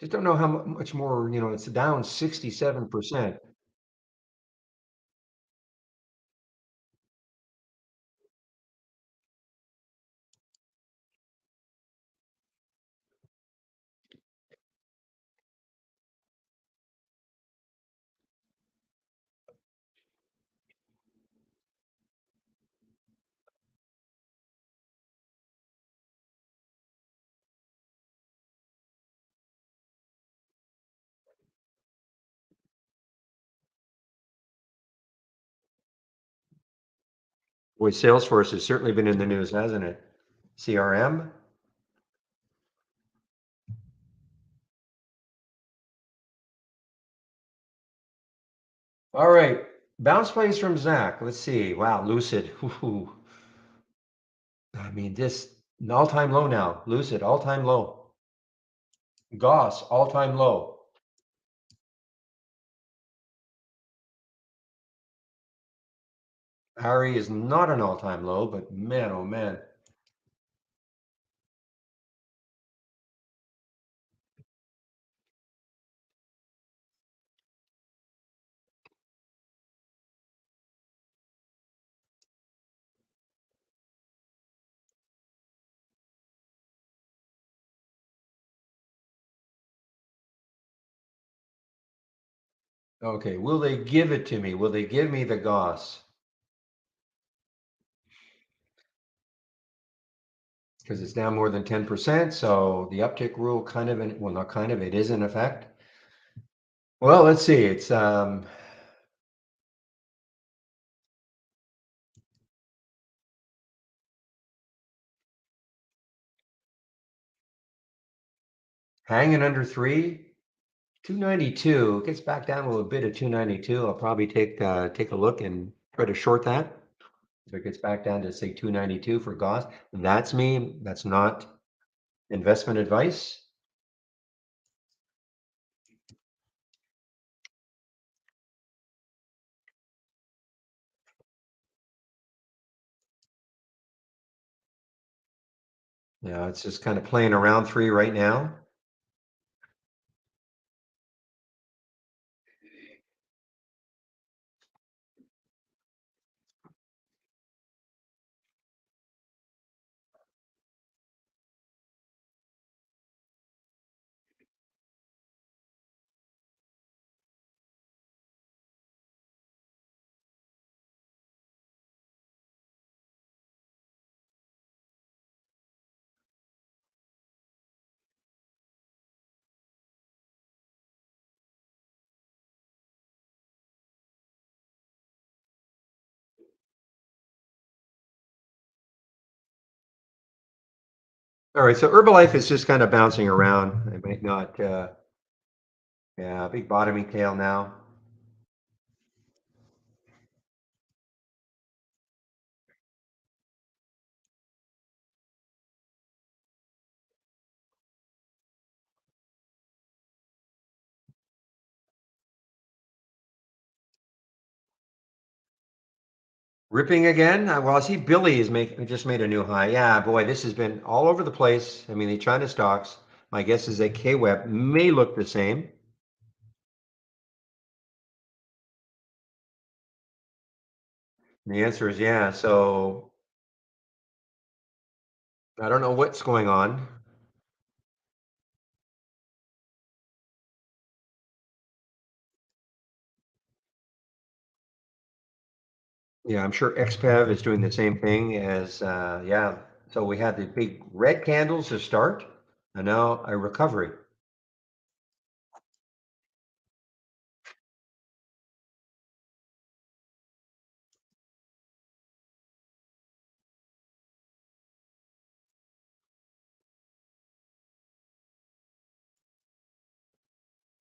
just don't know how much more, it's down 67%. Boy, Salesforce has certainly been in the news, hasn't it? CRM. All right. Bounce plays from Zach. Let's see. Wow, Lucid. Ooh. I mean, this an all-time low now. Lucid, all-time low. Goss, all-time low. Harry is not an all-time low, but man, oh man. Okay, will they give it to me? Will they give me the Goss? Because it's down more than 10%. So the uptick rule well, not kind of, it is in effect. Well, let's see. It's hanging under 3. 292 gets back down a little bit at 292. I'll probably take a look and try to short that. If it gets back down to say 292 for Goss, that's me. That's not investment advice. Yeah, it's just kind of playing around 3 right now. All right, so Herbalife is just kind of bouncing around. It might not, yeah, big bottoming tail now. Ripping again? Well, I see Billy is just made a new high. Yeah, boy, this has been all over the place. I mean, the China stocks, my guess is that KWEB may look the same. And the answer is yeah. So I don't know what's going on. Yeah, I'm sure XPEV is doing the same thing as, yeah. So we had the big red candles to start, and now a recovery.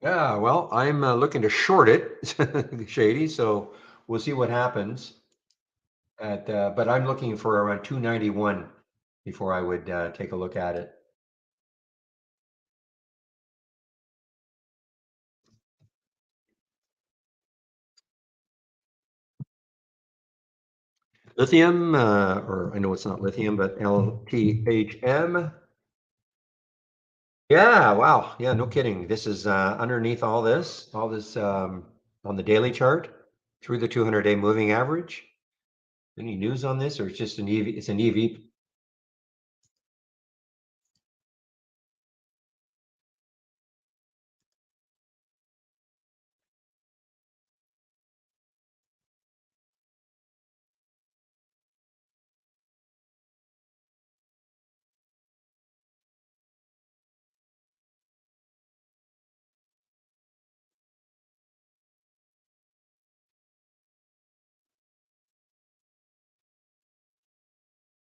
Yeah, well, I'm looking to short it, Shady. So we'll see what happens. But I'm looking for around 291 before I would take a look at it. Lithium, or I know it's not lithium, but LTHM. Yeah, wow. Yeah, no kidding. This is underneath all this on the daily chart through the 200-day moving average. Any news on this, or it's just an EV? It's an EV.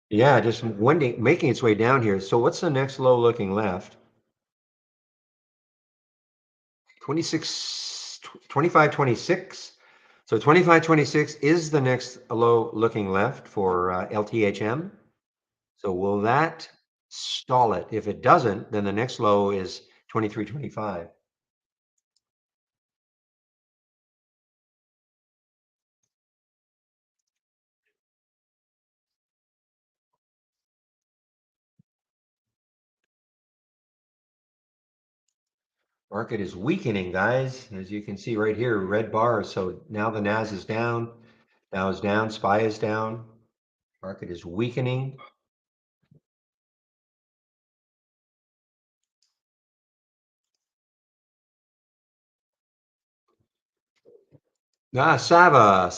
Yeah, just wending, making its way down here. So what's the next low looking left? 26, 25, 26. So 25, 26 is the next low looking left for LTHM. So will that stall it? If it doesn't, then the next low is 23, 25. Market is weakening, guys. As you can see right here, red bars. So now the NAS is down, Dow is down, SPY is down. Market is weakening. Ah, Sava.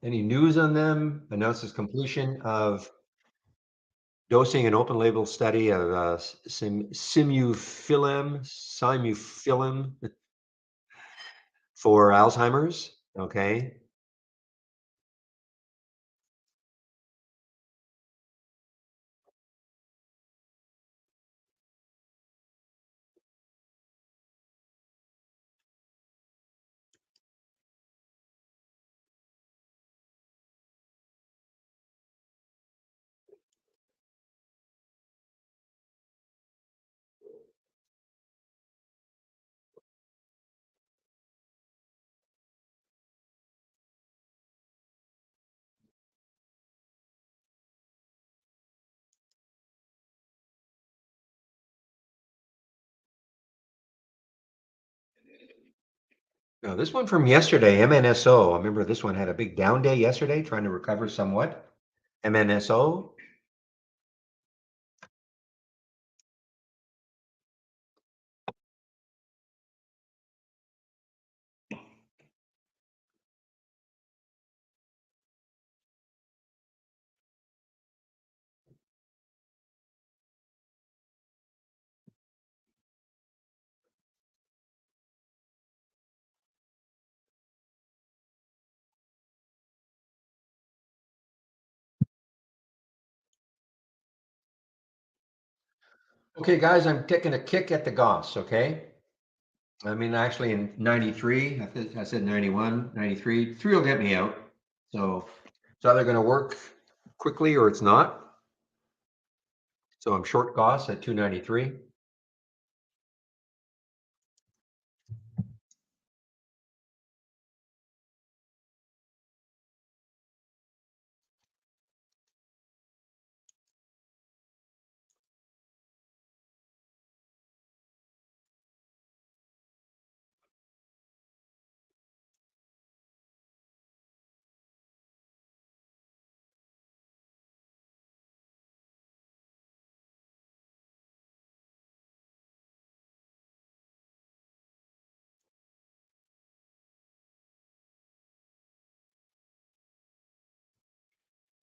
Any news on them? Announces completion of dosing an open label study of simufilm for Alzheimer's. Okay. Now, this one from yesterday, MNSO. I remember this one had a big down day yesterday, trying to recover somewhat. MNSO. Okay, guys, I'm taking a kick at the Goss, okay? I mean, actually in 93, I said 91, 93, three will get me out. So it's either going to work quickly or it's not. So I'm short Goss at 293.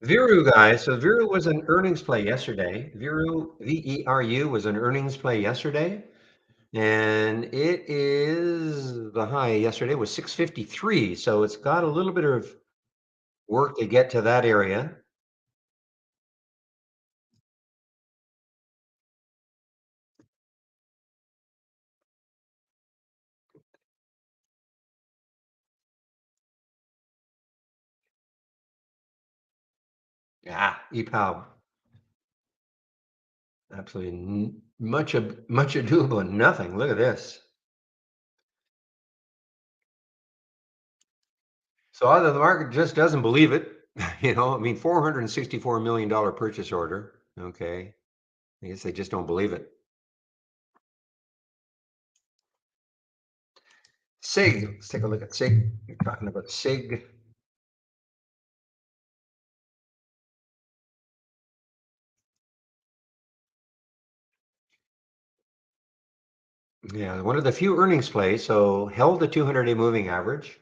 Viru, guys. So Viru was an earnings play yesterday. Viru, VERU was an earnings play yesterday. And it is the high yesterday was 653. So it's got a little bit of work to get to that area. Yeah, EPOW. Absolutely much ado about nothing. Look at this. So either the market just doesn't believe it, I mean, $464 million purchase order. Okay. I guess they just don't believe it. SIG, let's take a look at SIG. We're talking about SIG. Yeah, one of the few earnings plays. So held the 200-day moving average.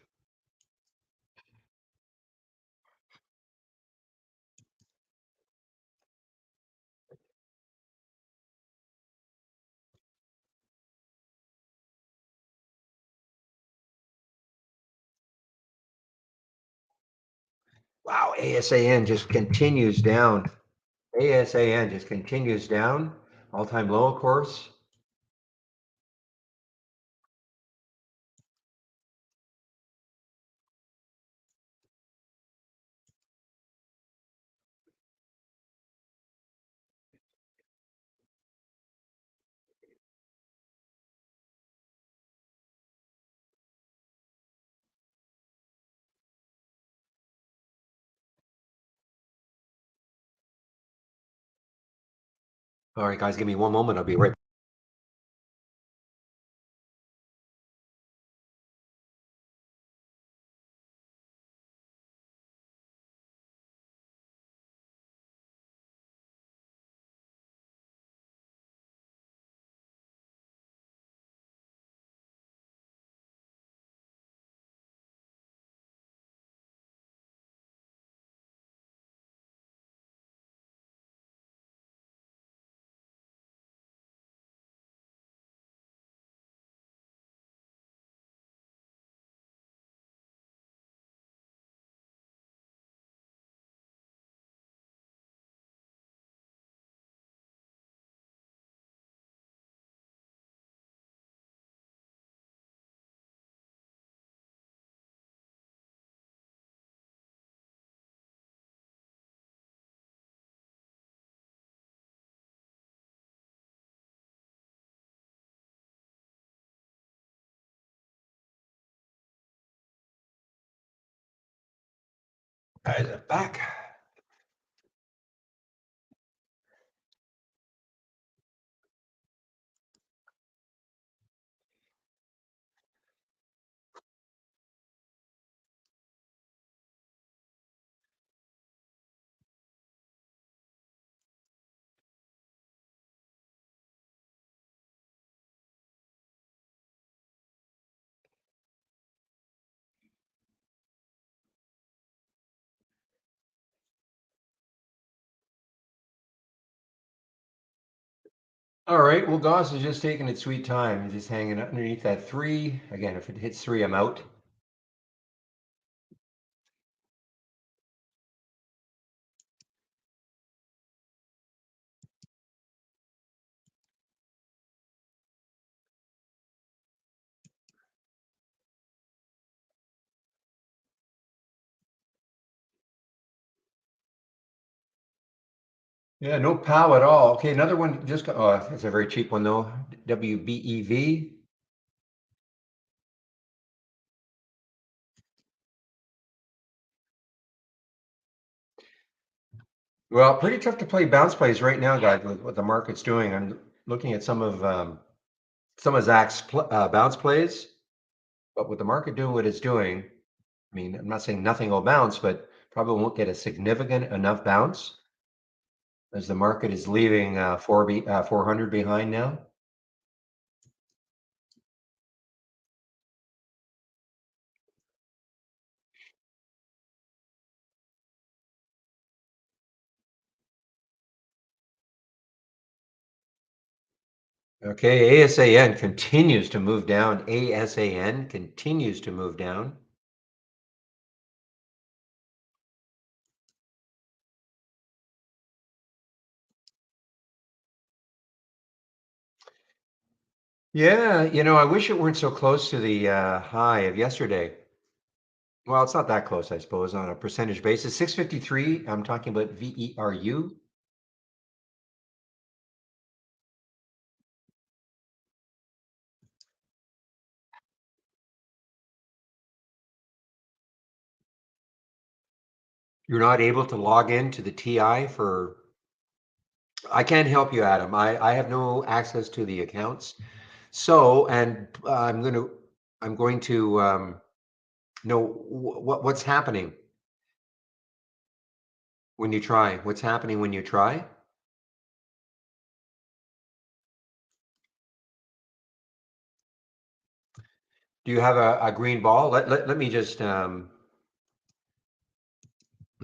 Wow, ASAN just continues down. ASAN just continues down. All-time low, of course. All right, guys, give me one moment. I'll be right. Guys, I'm back. All right. Well, Goss is just taking its sweet time. He's just hanging underneath that three. Again, if it hits three, I'm out. Yeah, no pow at all. Okay, another one just got, oh, it's a very cheap one though. WBEV. Well, pretty tough to play bounce plays right now, guys, with what the market's doing. I'm looking at some of Zach's bounce plays, but with the market doing what it's doing, I mean, I'm not saying nothing will bounce, but probably won't get a significant enough bounce as the market is leaving 400 behind now. Okay, ASAN continues to move down. ASAN continues to move down. Yeah, I wish it weren't so close to the high of yesterday. Well, it's not that close, I suppose, on a percentage basis. 653, I'm talking about VERU. You're not able to log into the TI for, I can't help you, Adam. I have no access to the accounts. So, and I'm going to know what's happening when you try. What's happening when you try? Do you have a green ball? Let me just let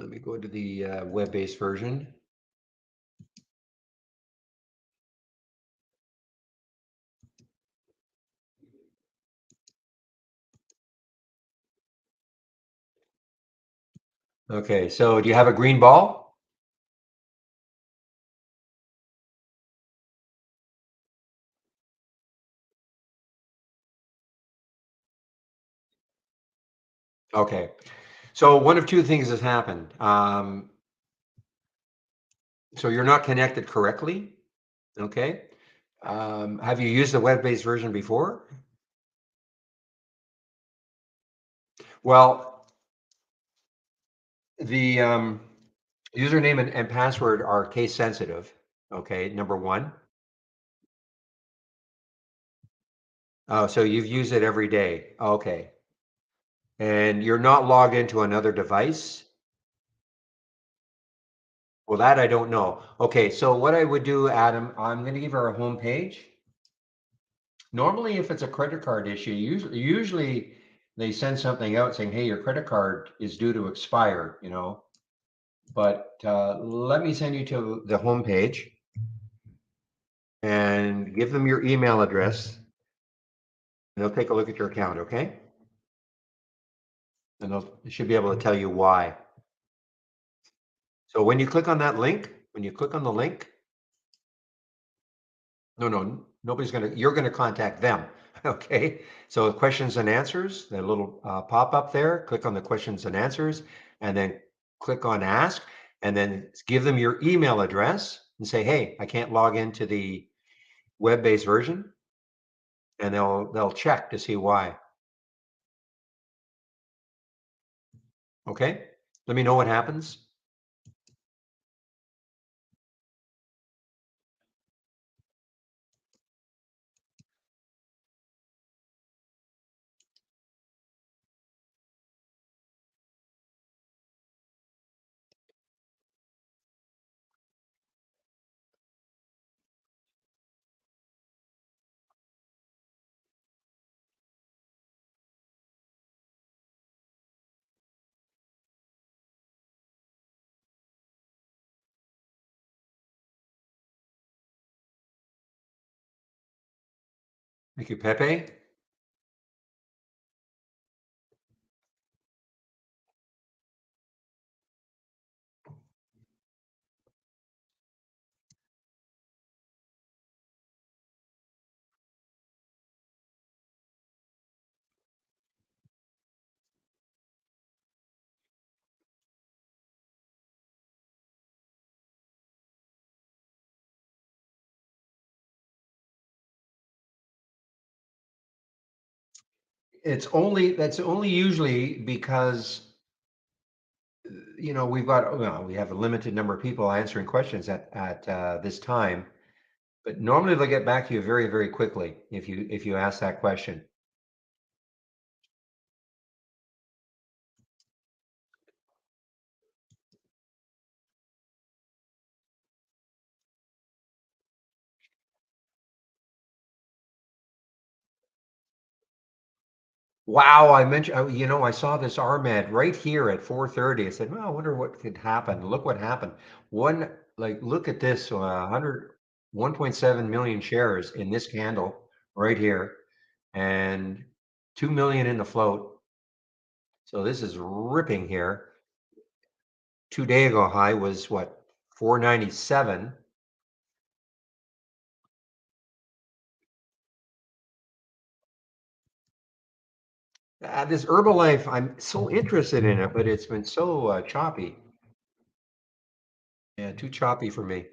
me go to the web-based version. Okay, so do you have a green ball? Okay, so one of two things has happened. So you're not connected correctly. Okay. Have you used the web-based version before? Well, the username and password are case sensitive. Okay, number one. Oh, so you've used it every day. Okay. And you're not logged into another device? Well, that I don't know. Okay, so what I would do, Adam, I'm going to give her a home page. Normally, if it's a credit card issue, usually they send something out saying, "Hey, your credit card is due to expire." But let me send you to the home page and give them your email address, and they'll take a look at your account, okay? And they should be able to tell you why. So when you click on that link, when you click on the link, no, nobody's you're gonna contact them, okay? So questions and answers, that little pop up there, click on the questions and answers, and then click on ask, and then give them your email address and say, hey, I can't log into the web-based version, and they'll check to see why. Okay, let me know what happens. Thank you, Pepe. That's only usually because we've got well, we have a limited number of people answering questions at this time, but normally they'll get back to you very, very quickly if you ask that question. Wow, I mentioned, I saw this RMAD right here at 4:30. I said, well, I wonder what could happen. Look what happened. Look at this, 1.7 million shares in this candle right here, and 2 million in the float. So this is ripping here. 2 day ago high was what, 497. This Herbalife, I'm so interested in it, but it's been so choppy. Yeah, too choppy for me.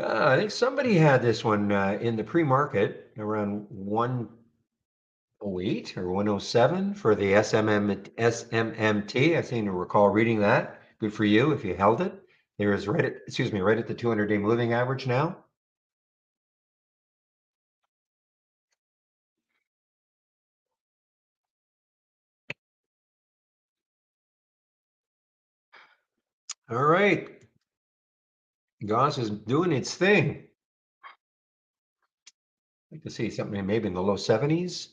I think somebody had this one in the pre-market around 108 or 107 for the SMMT. I seem to recall reading that. Good for you if you held it. There is right at the 200-day moving average now. All right. Goss is doing its thing. I'd like to see something maybe in the low 70s.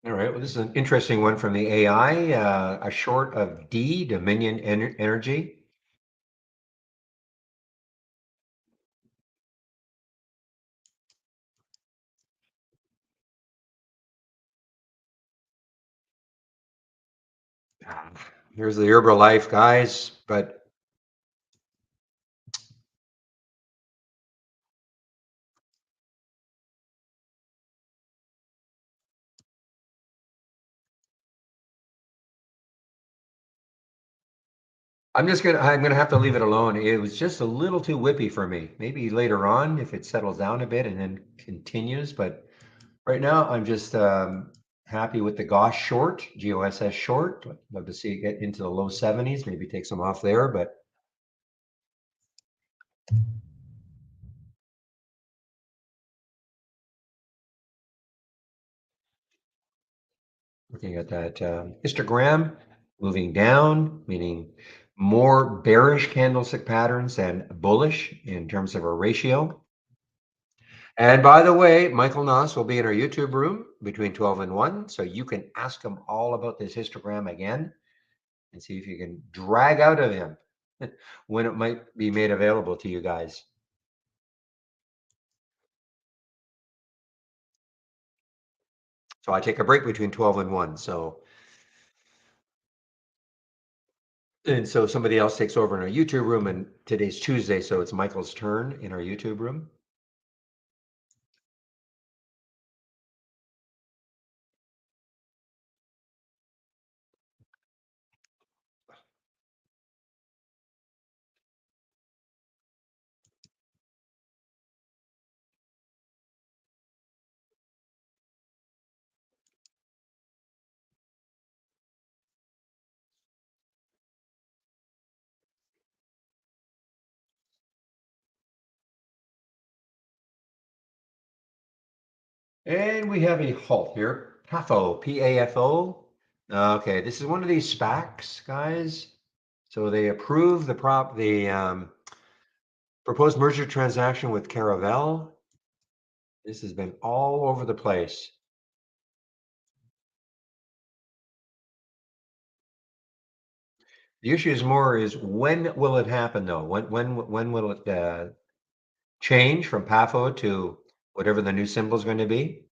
All right. Well, this is an interesting one from the AI. A short of D, Dominion Energy. Ah, Here's the Herbalife, guys. But I'm gonna have to leave it alone. It was just a little too whippy for me. Maybe later on, if it settles down a bit and then continues. But right now, I'm just happy with the GOSS short. Love to see it get into the low 70s, maybe take some off there. But looking at that histogram, moving down, meaning more bearish candlestick patterns than bullish in terms of a ratio. And by the way, Michael Noss will be in our YouTube room between 12 and 1. So you can ask him all about this histogram again and see if you can drag out of him when it might be made available to you guys. So I take a break between 12 and 1. So somebody else takes over in our YouTube room, and today's Tuesday, so it's Michael's turn in our YouTube room. And we have a halt here. PAFO, P-A-F-O. Okay, this is one of these SPACs, guys. So they approve the proposed merger transaction with Caravel. This has been all over the place. The issue is when will it happen though? When will it change from PAFO to whatever the new symbol is going to be?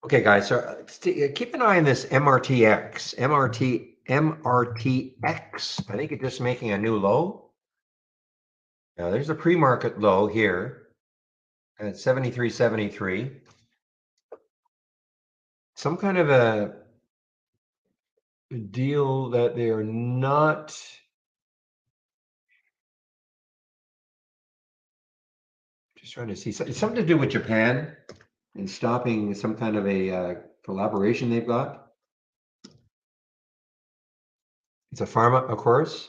Okay, guys, so keep an eye on this MRTX, MRTX. I think it's just making a new low. Now, there's a pre-market low here at 73.73. Some kind of a deal that they are not. Just trying to see. It's something to do with Japan and stopping some kind of a collaboration they've got. It's a pharma, of course.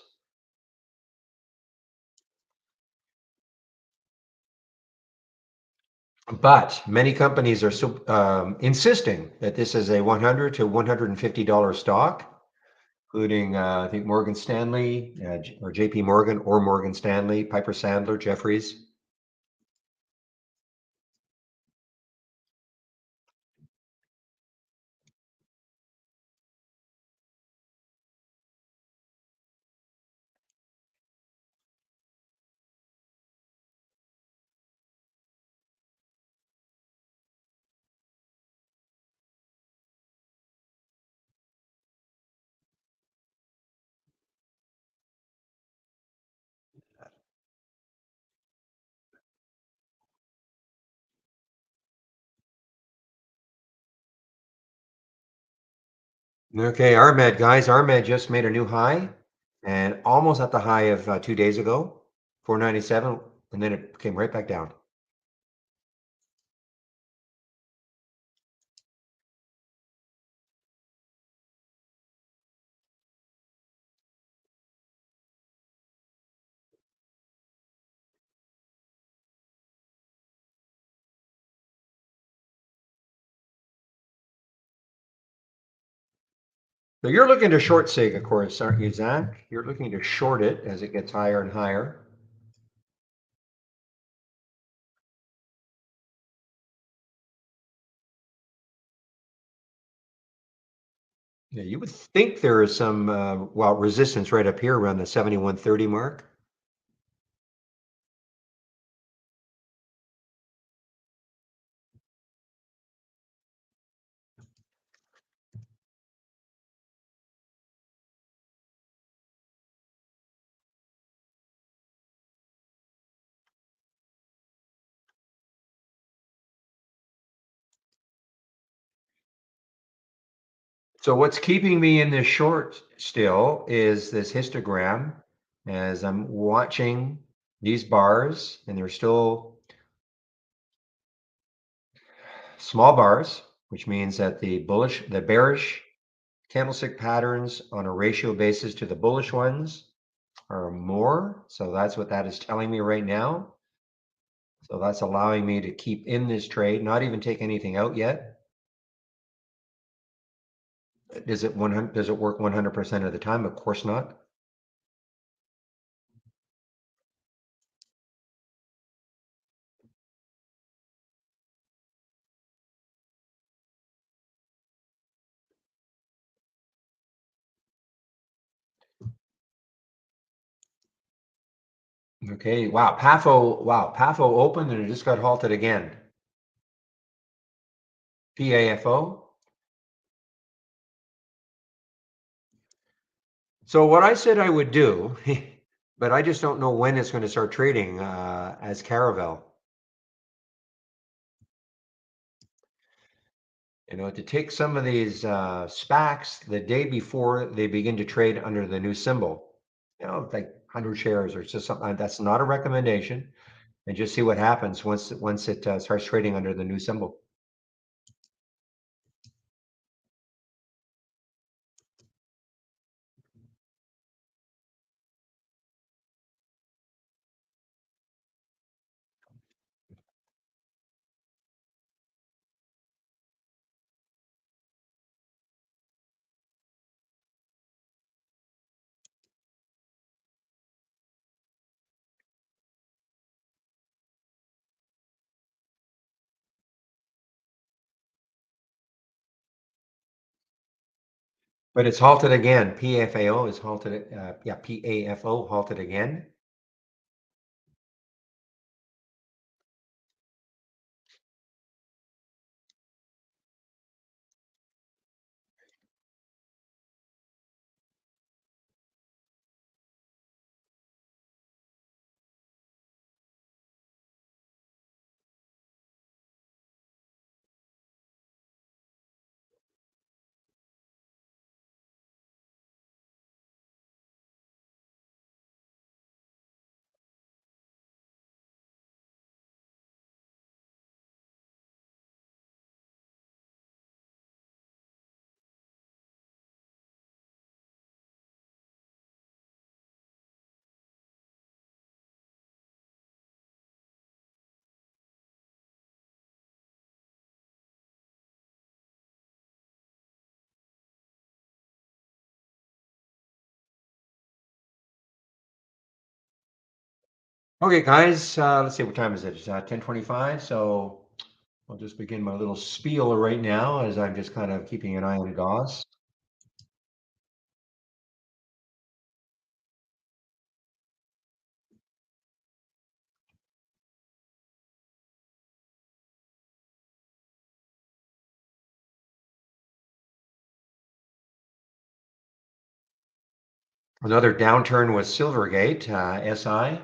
But many companies are so insisting that this is a $100 to $150 stock, including I think Morgan Stanley or JP Morgan or Morgan Stanley, Piper Sandler, Jeffries. Okay, RMED guys, RMED just made a new high and almost at the high of 2 days ago, 497, and then it came right back down. So you're looking to short SIG, of course, aren't you, Zach? You're looking to short it as it gets higher and higher. Yeah, you would think there is some, well, resistance right up here around the 71.30 mark. So what's keeping me in this short still is this histogram as I'm watching these bars, and they're still small bars, which means that the bearish candlestick patterns on a ratio basis to the bullish ones are more. So that's what that is telling me right now. So that's allowing me to keep in this trade, not even take anything out yet. Does it work 100% of the time? Of course not. Okay. Wow. PAFO. Wow. PAFO opened and it just got halted again. PAFO. So what I said I would do, but I just don't know when it's going to start trading as Caravel. You know, to take some of these SPACs the day before they begin to trade under the new symbol, you know, like 100 shares or just something. That's not a recommendation, and just see what happens once it starts trading under the new symbol. But it's halted again. PFAO is halted. Yeah, PAFO halted again. Okay, guys, let's see what time is it. It's 10:25. So I'll just begin my little spiel right now as I'm just kind of keeping an eye on DOS. Another downturn was Silvergate, SI.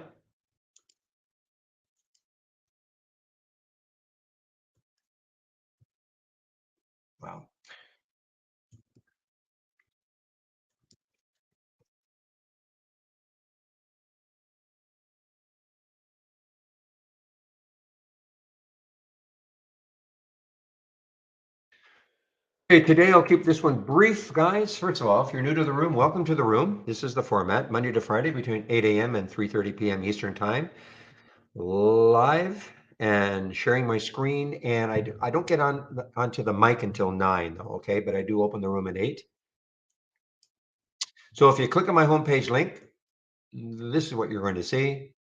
Wow. Okay, today I'll keep this one brief, guys. First of all, if you're new to the room, welcome to the room. This is the format, Monday to Friday between 8 a.m. and 3:30 p.m. Eastern Time, live and sharing my screen. And I don't get onto the mic until 9, though, okay? But I do open the room at 8. So if you click on my homepage link, this is what you're going to see.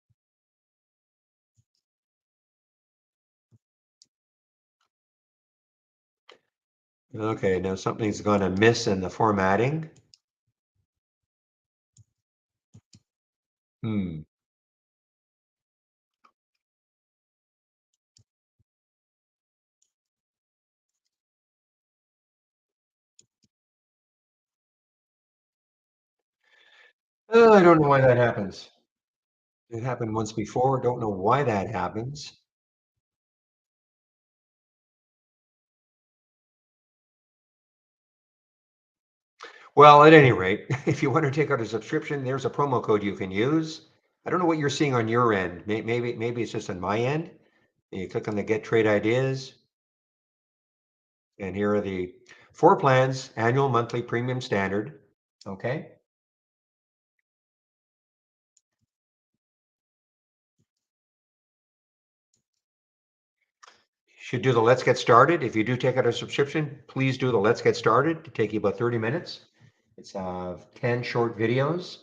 Okay, now something's going to miss in the formatting. Hmm. I don't know why that happens. It happened once before. Don't know why that happens. Well, at any rate, if you want to take out a subscription, there's a promo code you can use. I don't know what you're seeing on your end. Maybe it's just on my end. And you click on the Get Trade Ideas, and here are the 4 plans: annual, monthly, premium, standard. Okay. Should do the Let's Get Started. If you do take out a subscription, please do the Let's Get Started. It'll take you about 30 minutes. It's 10 short videos.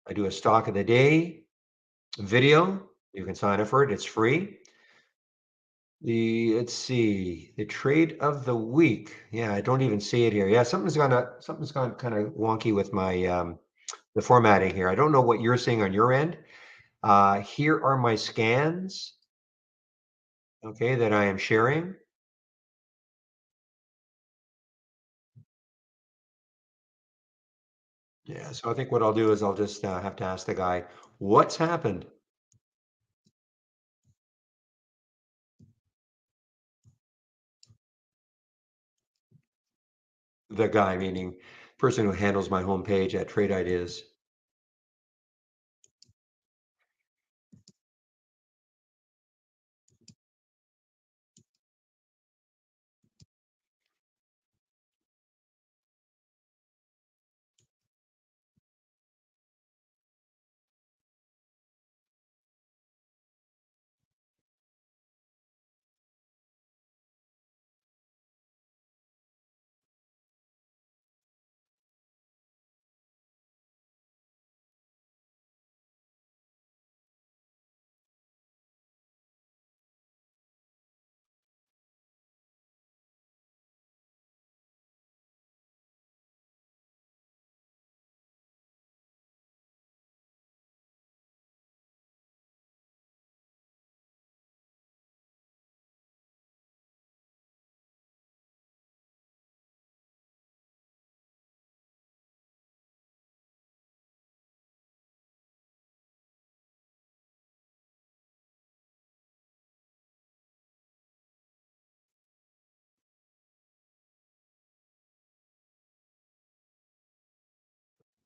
I do a stock of the day video. You can sign up for it. It's free. Let's see, the trade of the week. Yeah, I don't even see it here. Yeah, something's gone kind of wonky with the formatting here. I don't know what you're seeing on your end. Here are my scans, okay, that I am sharing. Yeah, so I think what I'll do is I'll just have to ask the guy, what's happened? The guy, meaning person who handles my homepage at Trade Ideas.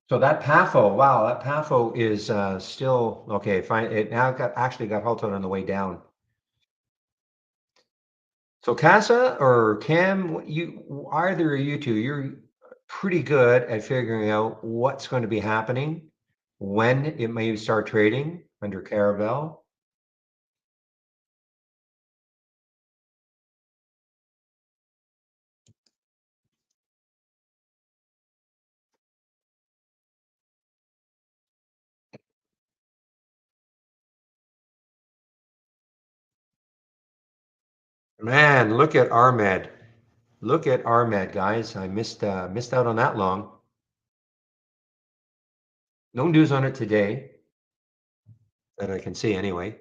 So that PAFO, wow, that PAFO is still okay. Fine, it now got actually got halted on the way down. So Casa or Cam, you either of you two, you're pretty good at figuring out what's going to be happening, when it may start trading under Caravel. Man, look at Armed. Look at Armed, guys. I missed out on that long. No news on it today that I can see anyway.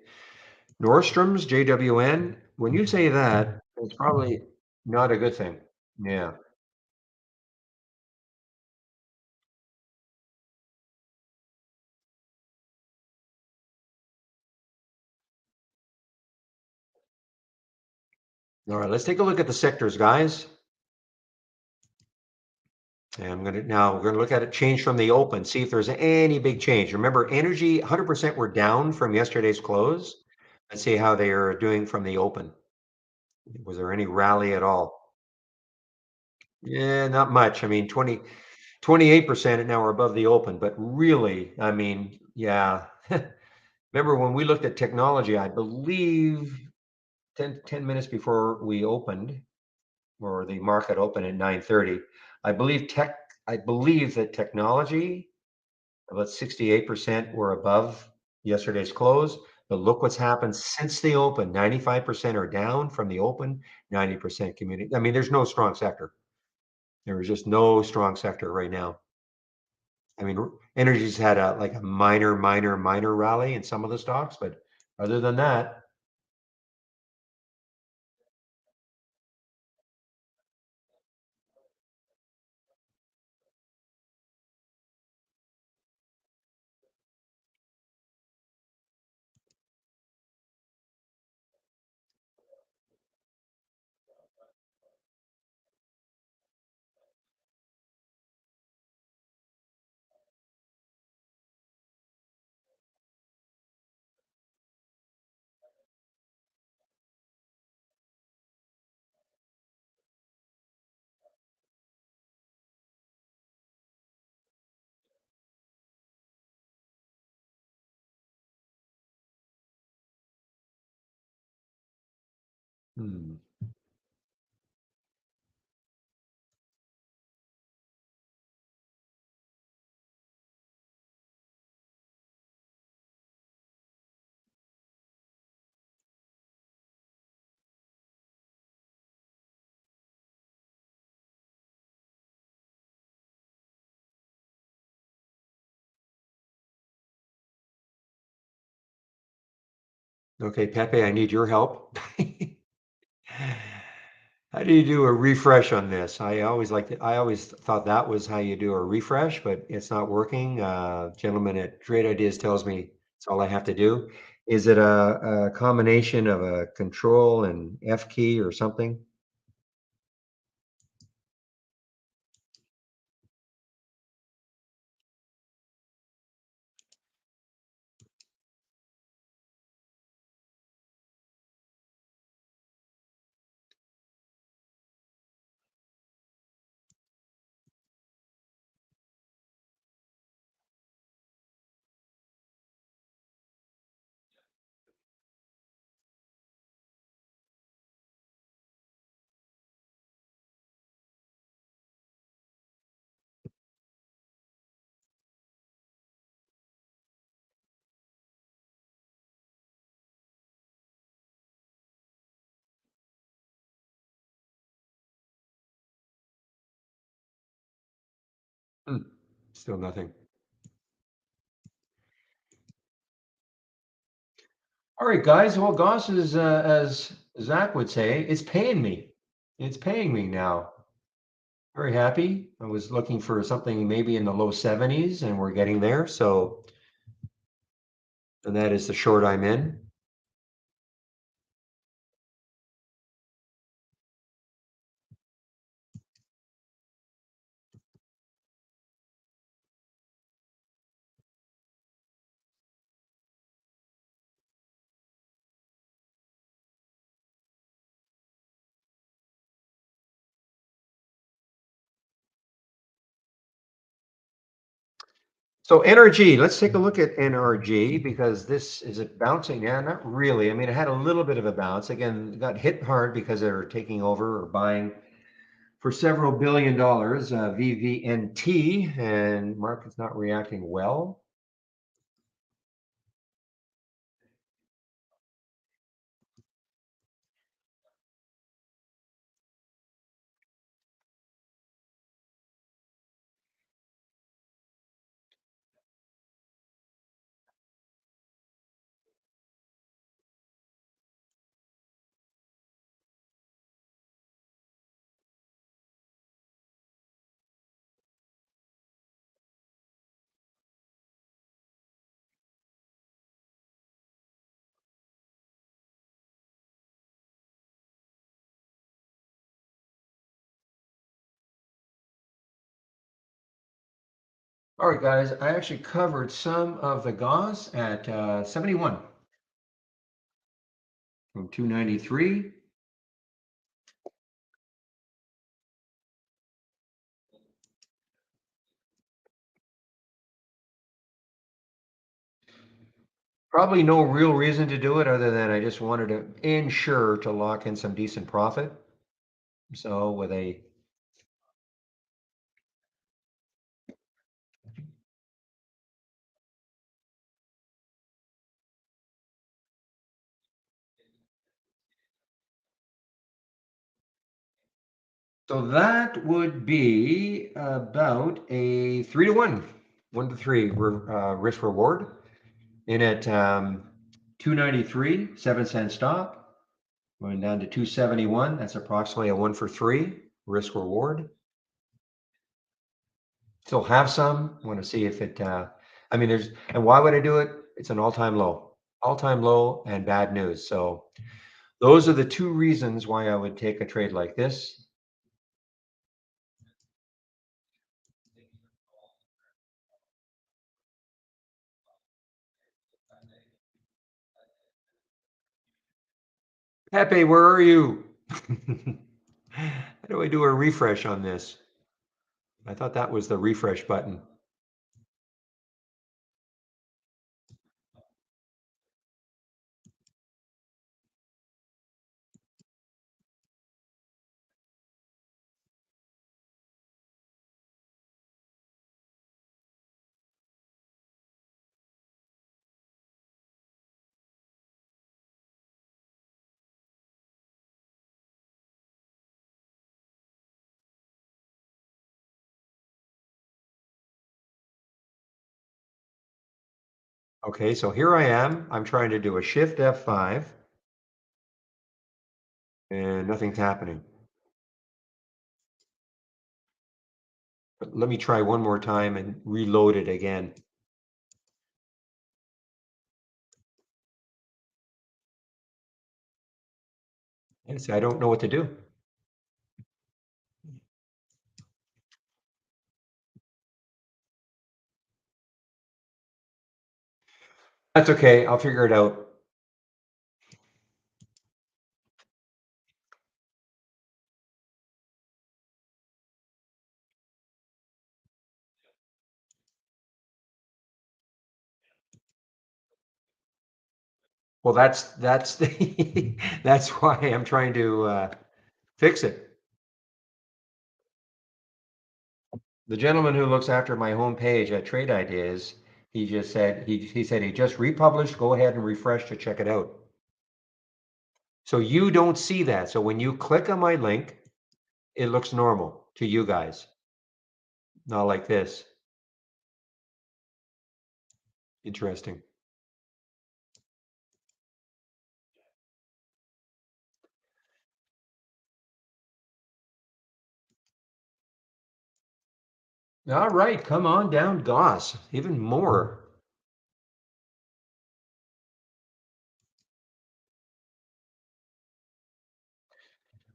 Nordstrom's, JWN. When you say that, it's probably not a good thing. Yeah. All right, let's take a look at the sectors, guys. And we're gonna look at it change from the open, see if there's any big change. Remember, energy 100% were down from yesterday's close. Let's see how they are doing from the open. Was there any rally at all? Yeah, not much. I mean, 28% and now we're above the open, but really, I mean, yeah. Remember when we looked at technology, I believe 10 minutes before we opened, or the market opened at 9:30, I believe that technology about 68% were above yesterday's close. But look what's happened since the open. 95% are down from the open, 90% community. I mean, there's no strong sector. There is just no strong sector right now. I mean, energy's had a like a minor rally in some of the stocks, but other than that, hmm. Okay, Pepe, I need your help. How do you do a refresh on this? I always thought that was how you do a refresh, but it's not working. Gentleman at Trade Ideas tells me it's all I have to do. Is it a combination of a control and F key or something? Hmm, still nothing. All right, guys. Well, Goss is, as Zach would say, it's paying me. It's paying me now. Very happy. I was looking for something maybe in the low 70s, and we're getting there. So, and that is the short I'm in. So NRG, let's take a look at NRG because this is it bouncing. Yeah, not really. I mean, it had a little bit of a bounce. Again, it got hit hard because they're taking over or buying for several billion dollars, VVNT, and market's not reacting well. All right, guys, I actually covered some of the gauze at 71 from 293. Probably no real reason to do it other than I just wanted to ensure to lock in some decent profit. So with a So that would be about a 3 to 1, 1 to 3 risk reward in at 293, 7-cent stop, going down to 271. That's approximately a 1 for 3 risk reward. Still have some. Want to see if it, I mean, and why would I do it? It's an all time low and bad news. So those are the two reasons why I would take a trade like this. Pepe, where are you? How do I do a refresh on this? I thought that was the refresh button. Okay, so here I am. I'm trying to do a shift F5 and nothing's happening. But let me try one more time and reload it again. And see, I don't know what to do. That's okay. I'll figure it out. Well, that's the that's why I'm trying to fix it. The gentleman who looks after my homepage at Trade Ideas, he just said he said he just republished. Go ahead and refresh to check it out. So you don't see that. So when you click on my link, it looks normal to you guys, not like this. Interesting. All right, come on down, Goss. Even more.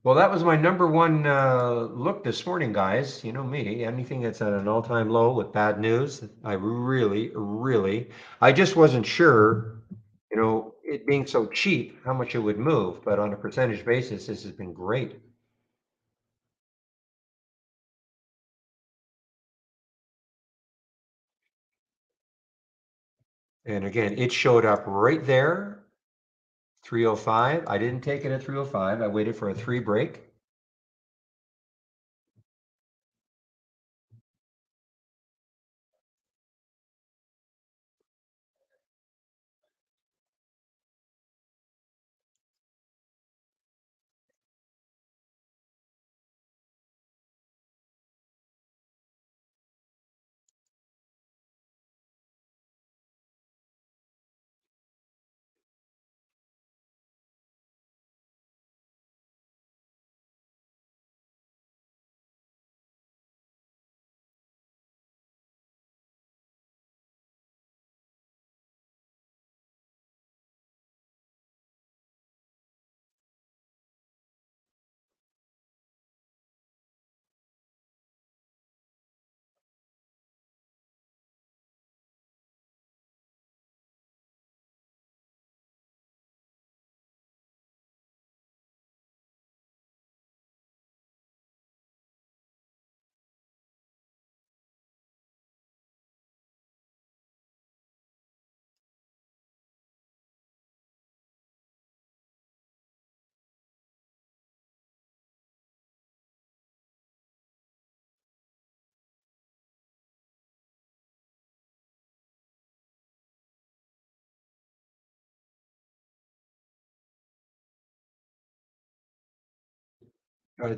Well, that was my number one look this morning, guys. You know me, anything that's at an all-time low with bad news, I really, I just wasn't sure, it being so cheap, how much it would move. But on a percentage basis, this has been great. And again, it showed up right there, 305. I didn't take it at 305. I waited for a three break.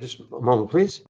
Just a moment, please.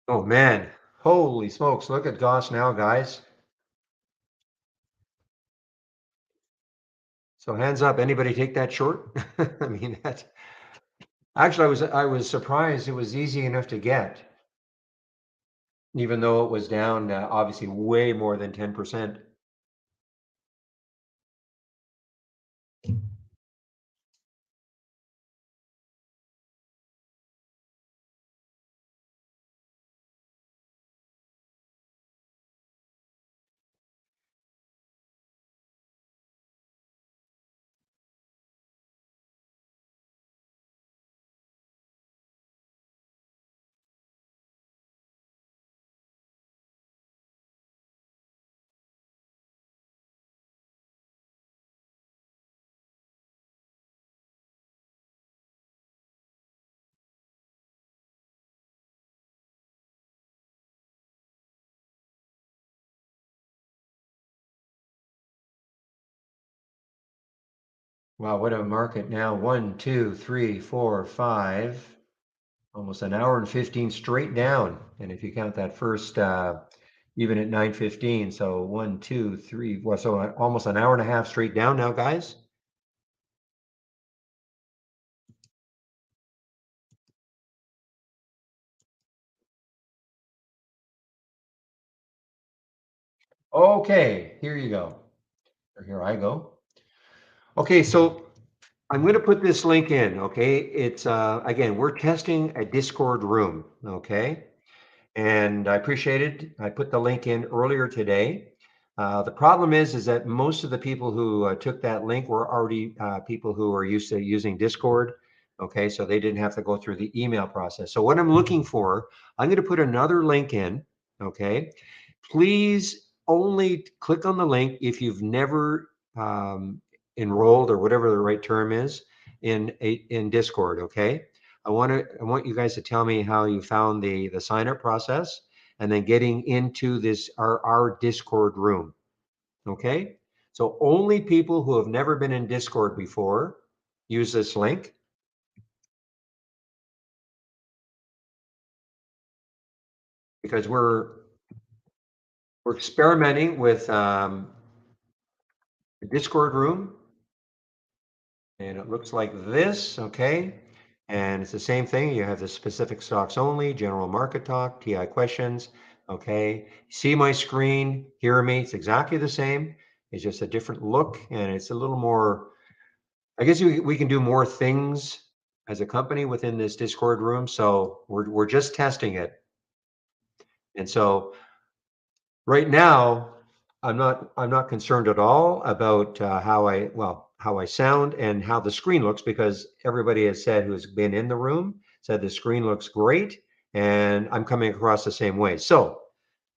Oh man, holy smokes! Look at Goss now, guys. So hands up, anybody take that short? I mean, that actually, I was surprised it was easy enough to get, even though it was down obviously way more than 10%. Wow, what a market now. One, two, three, four, five, almost an hour and 15 straight down. And if you count that first, even at 9:15, so one, two, three, well, so almost an hour and a half straight down now, guys. Okay, here you go. Or here I go. Okay, so I'm going to put this link in. Okay, it's again, we're testing a Discord room. Okay, and I appreciate it. I put the link in earlier today. The problem is that most of the people who took that link were already people who are used to using Discord. Okay, so they didn't have to go through the email process. So what I'm looking for, I'm going to put another link in. Okay, please only click on the link if you've never enrolled, or whatever the right term is, in Discord. Okay, I want you guys to tell me how you found the sign up process, and then getting into this our Discord room. Okay, so only people who have never been in Discord before use this link, because we're experimenting with the Discord room. And it looks like this, okay? And it's the same thing. You have the specific stocks only, general market talk, TI questions, okay? See my screen, hear me. It's exactly the same. It's just a different look, and it's a little more, I guess we can do more things as a company within this Discord room. So we're just testing it. And so right now, I'm not concerned at all about how I sound and how the screen looks, because everybody has said, who's been in the room, said the screen looks great, and I'm coming across the same way. So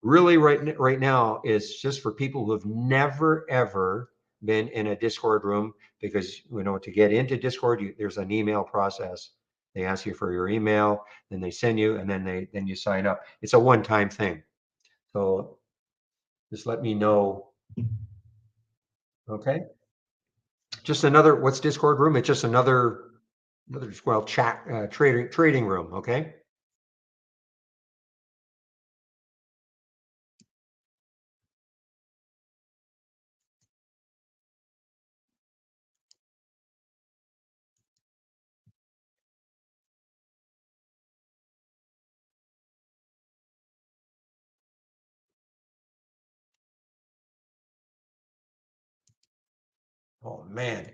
really, right now is just for people who have never ever been in a Discord room, because to get into Discord, there's an email process. They ask you for your email, then they send you, and then you sign up. It's a one-time thing. So just let me know. Okay. Just another, what's Discord room? It's just another well, chat, trading room. Okay. Oh man,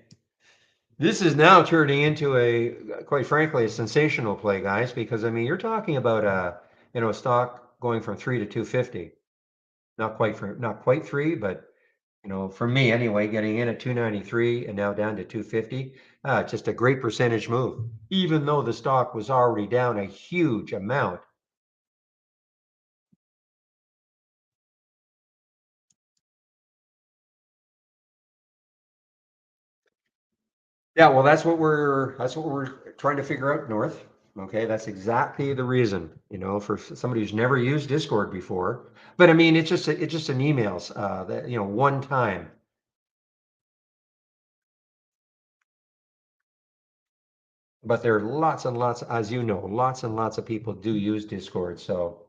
this is now turning into quite frankly, a sensational play, guys. Because I mean, you're talking about a stock going from 3 to 250. Not quite three, but for me anyway, getting in at 293 and now down to 250. Just a great percentage move, even though the stock was already down a huge amount. Yeah, well, that's what we're trying to figure out, North. Okay, that's exactly the reason, for somebody who's never used Discord before. But I mean, it's just an emails, that one time. But there are lots and lots, as you know, lots and lots of people do use Discord. So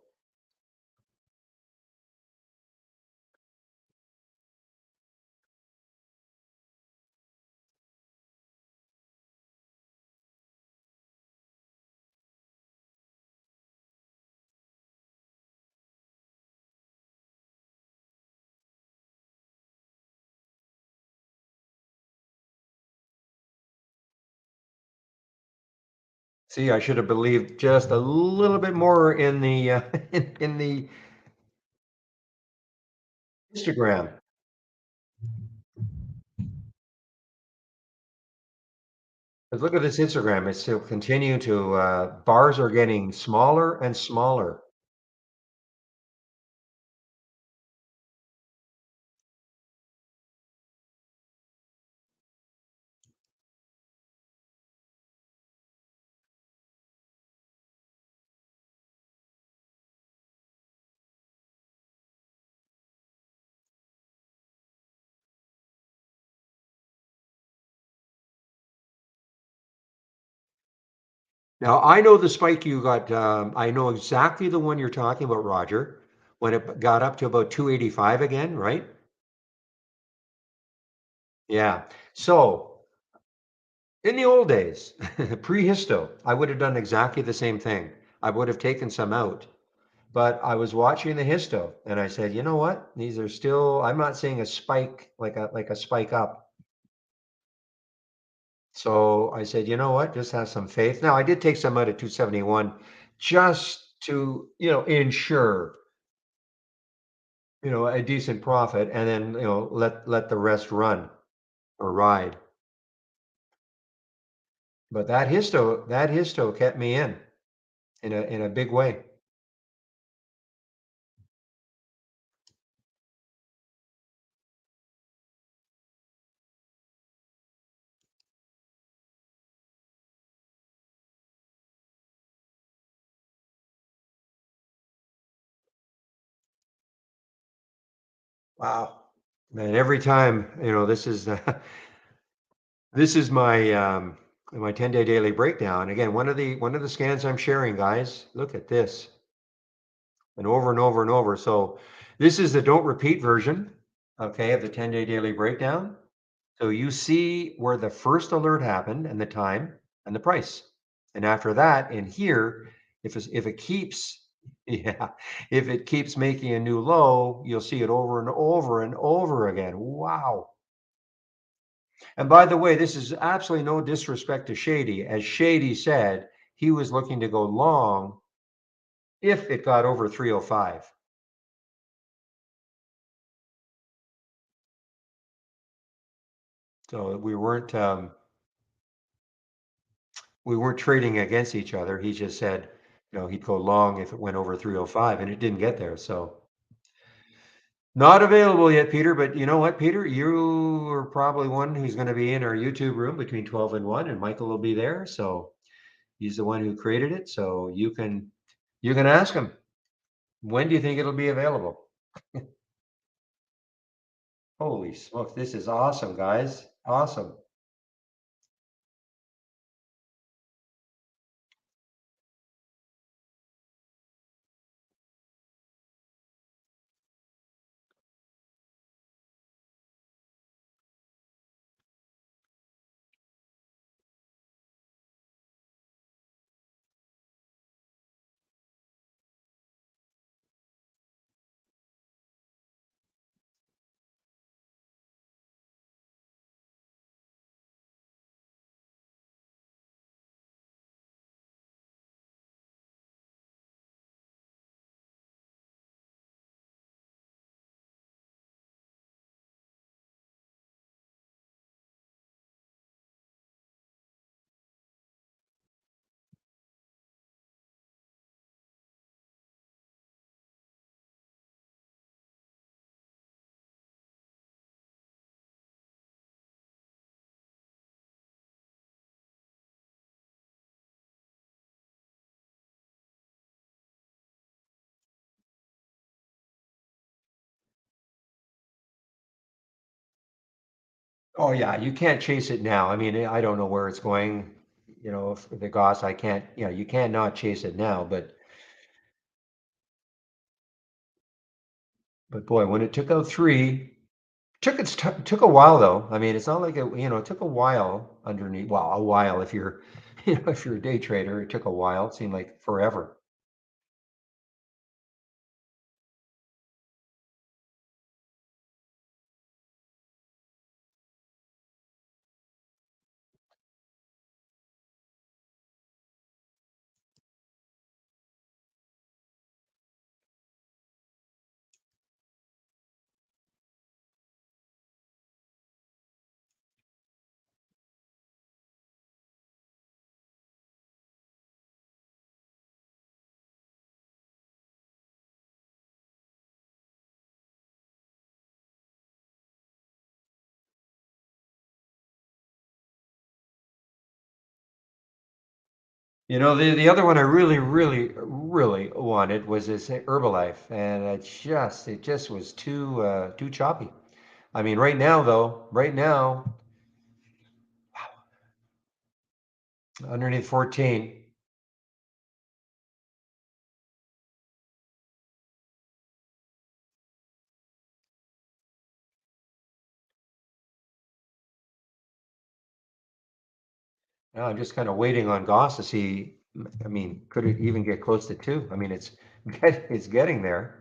see, I should have believed just a little bit more in the in the Instagram. 'Cause look at this Instagram; it's still continuing to bars are getting smaller and smaller. Now I know the spike you got. I know exactly the one you're talking about, Roger. When it got up to about 285 again, right? Yeah. So in the old days, prehisto, I would have done exactly the same thing. I would have taken some out, but I was watching the histo and I said, you know what? These are still, I'm not seeing a spike like a spike up. So I said, you know what? Just have some faith. Now I did take some out at 271 just to, ensure, a decent profit and then, let the rest run or ride. But that histo kept me in a big way. Wow. Man, every time, this is my 10-day daily breakdown. Again, one of the scans I'm sharing, guys. Look at this. And over and over and over. So this is the don't repeat version, okay, of the 10-day daily breakdown. So you see where the first alert happened and the time and the price. And after that, in here, if it keeps, yeah, if it keeps making a new low, you'll see it over and over and over again. Wow. And by the way, this is absolutely no disrespect to Shady. As Shady said, he was looking to go long if it got over 305. So we weren't trading against each other. He just said, he'd go long if it went over 305, and it didn't get there. So not available yet, Peter. But you know what, Peter? You are probably one who's going to be in our YouTube room between 12 and 1, and Michael will be there. So he's the one who created it. So you can ask him, when do you think it'll be available? Holy smokes, this is awesome, guys. Awesome. Oh yeah, you can't chase it now. I mean, I don't know where it's going. If the Goss, I can't. You cannot chase it now. But boy, when it took out three, took a while though. I mean, it's not like it took a while underneath. Well, a while if you're, if you're a day trader, it took a while. It seemed like forever. The other one I really, really, really wanted was this Herbalife, and it just was too choppy. I mean, right now though, right now underneath 14. Now I'm just kind of waiting on Goss to see. I mean, could it even get close to two? I mean, it's getting there.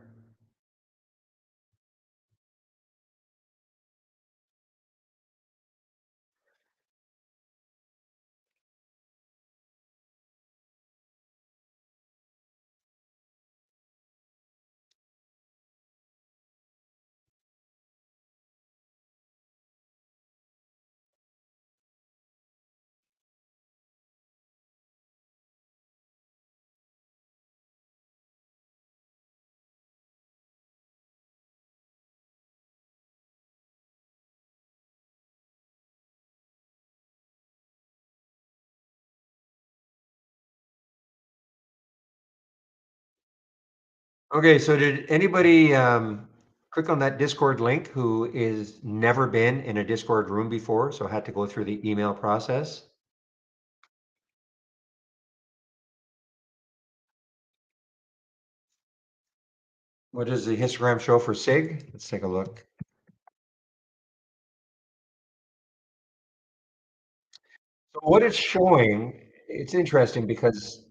Okay, so did anybody click on that Discord link who is never been in a Discord room before, so had to go through the email process? What does the histogram show for SIG? Let's take a look. So what it's showing, it's interesting because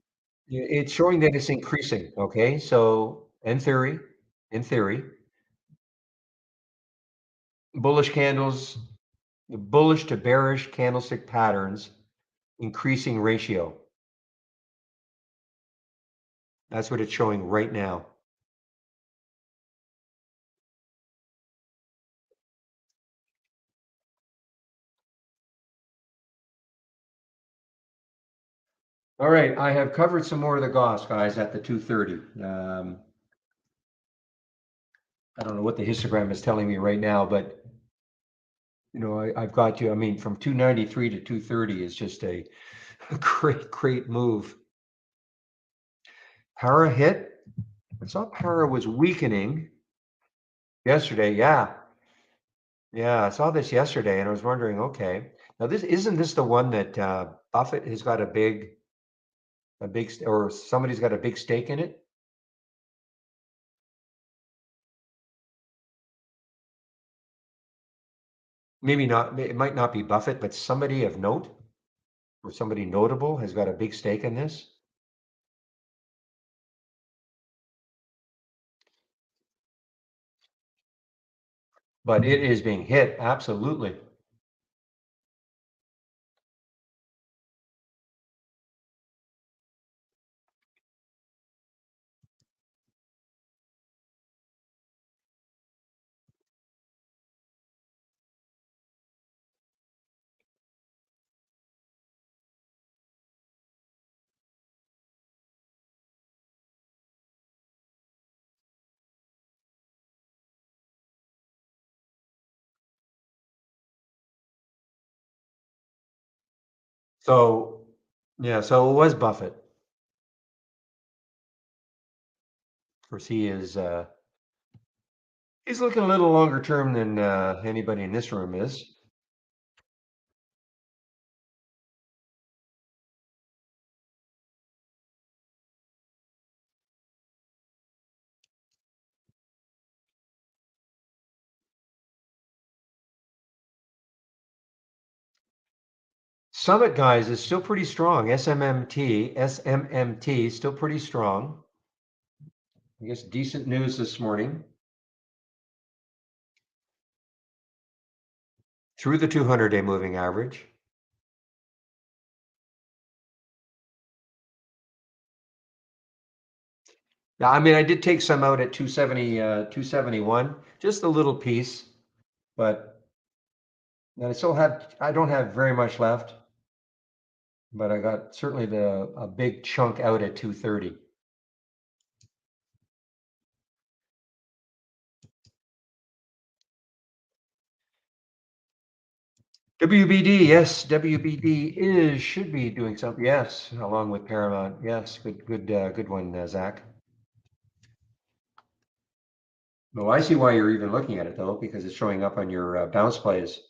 it's showing that it's increasing. Okay, so in theory, bullish candles, bullish to bearish candlestick patterns, increasing ratio. That's what it's showing right now. All right, I have covered some more of the Goss guys at the 230. I don't know what the histogram is telling me right now, but I've got you. I mean, from 293 to 230 is just a great move. Para hit. I saw Para was weakening yesterday. Yeah, I saw this yesterday, and I was wondering, okay, now this isn't this the one that Buffett has got or somebody's got a big stake in it? Maybe not. It might not be Buffett, but somebody of note or somebody notable has got a big stake in this. But it is being hit absolutely. So yeah, so it was Buffett. Of course, he's looking a little longer term than anybody in this room is. Summit guys is still pretty strong. SMMT still pretty strong. I guess decent news this morning through the 200-day moving average. Now, I mean, I did take some out at 270, 271, just a little piece, but I don't have very much left, but I got certainly a big chunk out at 230. WBD, yes, WBD should be doing something. Yes, along with Paramount. Yes, good one, Zach. Well, I see why you're even looking at it though, because it's showing up on your bounce plays.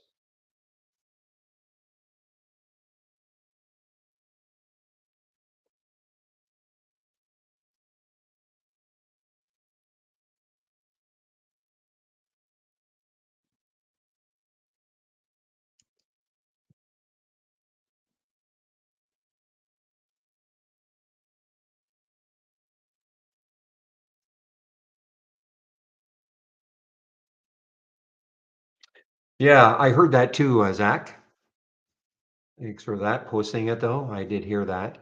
Yeah, I heard that too, Zach. Thanks for that, posting it though. I did hear that.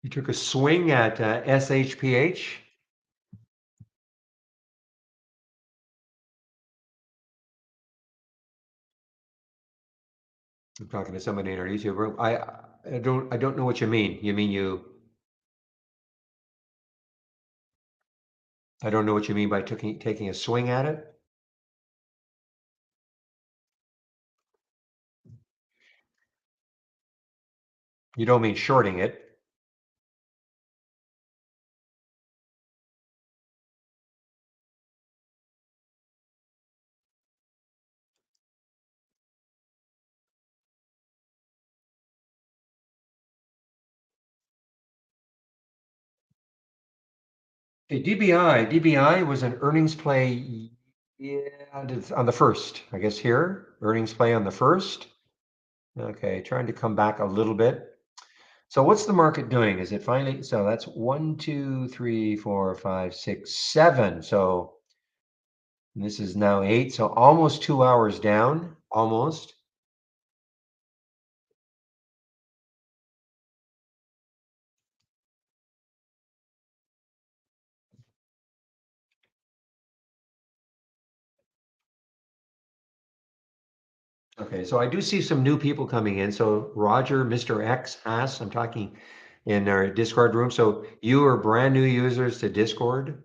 You took a swing at SHPH. I'm talking to somebody in our YouTube room. I don't know what you mean. You mean you? I don't know what you mean by taking a swing at it. You don't mean shorting it. Okay, DBI was an earnings play. Yeah, it's on the first. I guess here earnings play on the first. Okay, trying to come back a little bit. So what's the market doing? Is it finally? So that's one, two, three, four, five, six, seven. So this is now eight. So almost 2 hours down. Almost. Okay, so I do see some new people coming in. So Roger, Mr. X, Haas, I'm talking in our Discord room. So you are brand new users to Discord.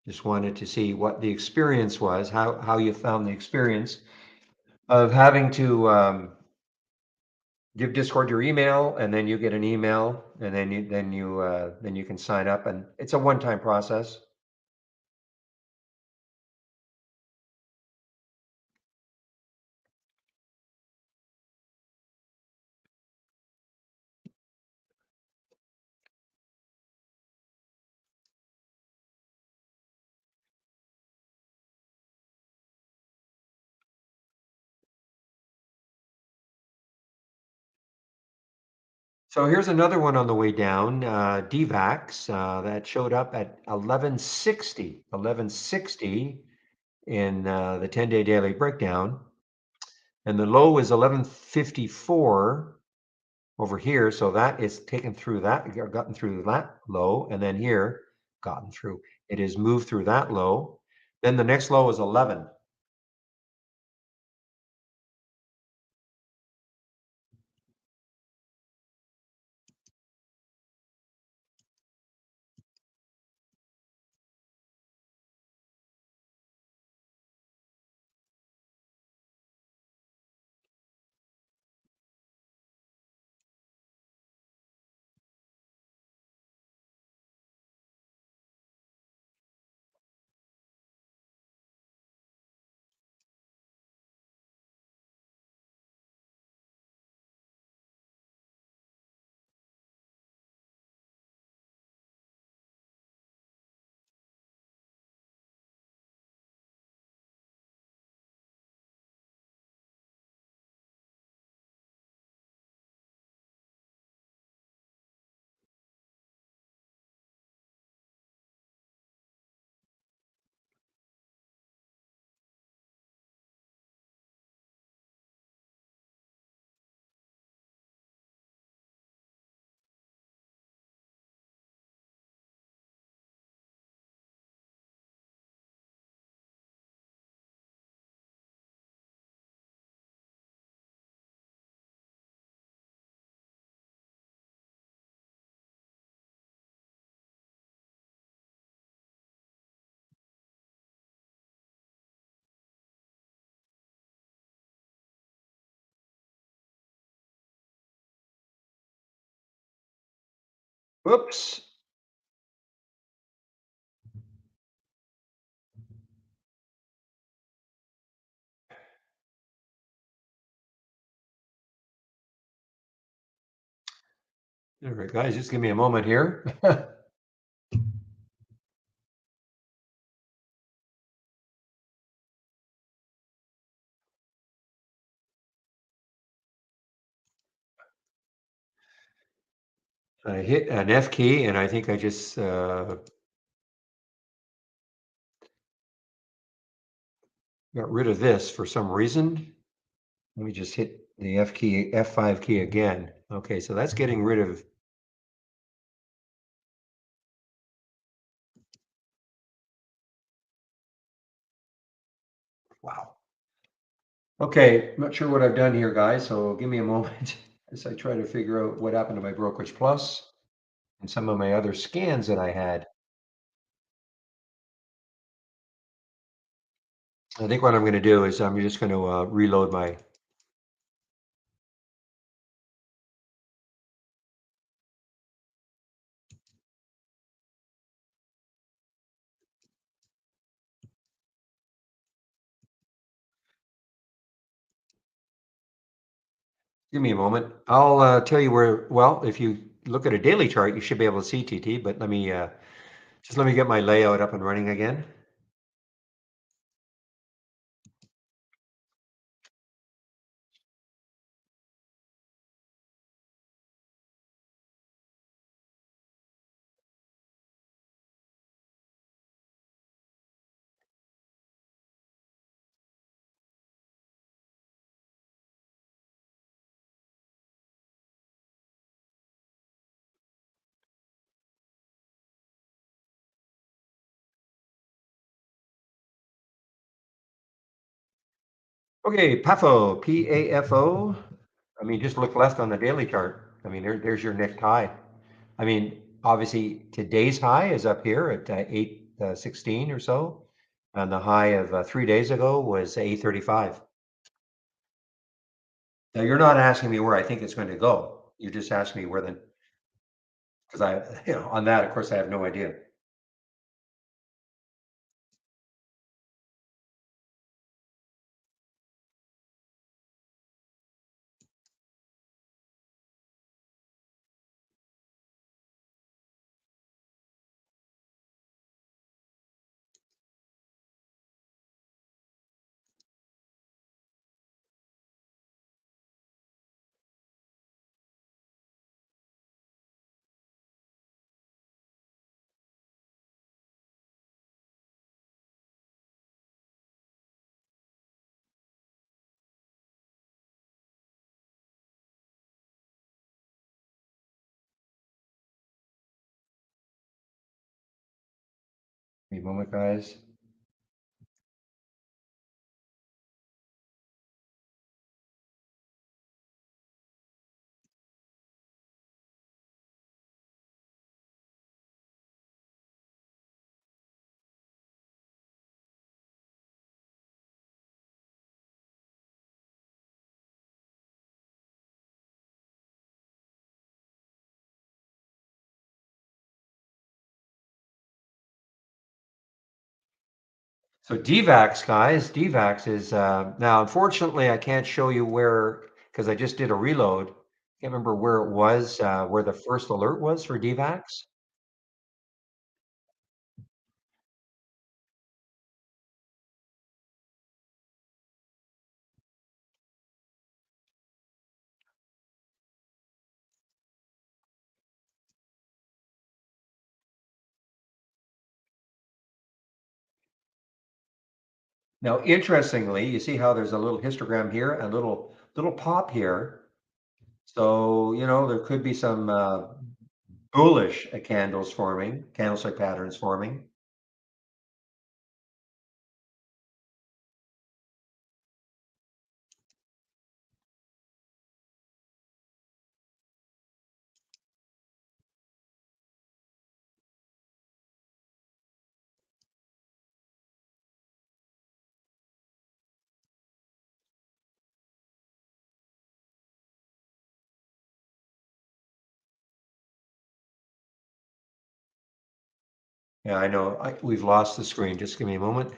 Just wanted to see what the experience was, how you found the experience of having to give Discord your email, and then you get an email, and then you can sign up, and it's a one-time process. So here's another one on the way down, DVAX, that showed up at 1160 in the 10-day daily breakdown, and the low is 1154 over here. So that is taken through that, gotten through that low, and then here, gotten through. It has moved through that low. Then the next low is 11. Whoops. All right, guys, just give me a moment here. I hit an F key and I think I just got rid of this for some reason. Let me just hit the F key, F5 key again. Okay, so that's getting rid of, wow. Okay, I'm not sure what I've done here, guys, so give me a moment as I try to figure out what happened to my Brokerage Plus and some of my other scans that I had. I think what I'm going to do is I'm just going to reload my. Give me a moment. I'll tell you where. Well, if you look at a daily chart, you should be able to see TT. But let me just let me get my layout up and running again. Okay, PAFO, PAFO. I mean, just look left on the daily chart. I mean, there's your next high. I mean, obviously today's high is up here at 816 or so, and the high of 3 days ago was 835. Now you're not asking me where I think it's going to go. You just asked me where the because I on that of course I have no idea. Wait a moment, guys. So DVAX, guys, DVAX is now unfortunately I can't show you where because I just did a reload. Can't remember where it was, where the first alert was for DVAX. Now, interestingly, you see how there's a little histogram here, a little pop here. So, there could be some bullish candles forming, candlestick patterns forming. Yeah, I know. We've lost the screen. Just give me a moment.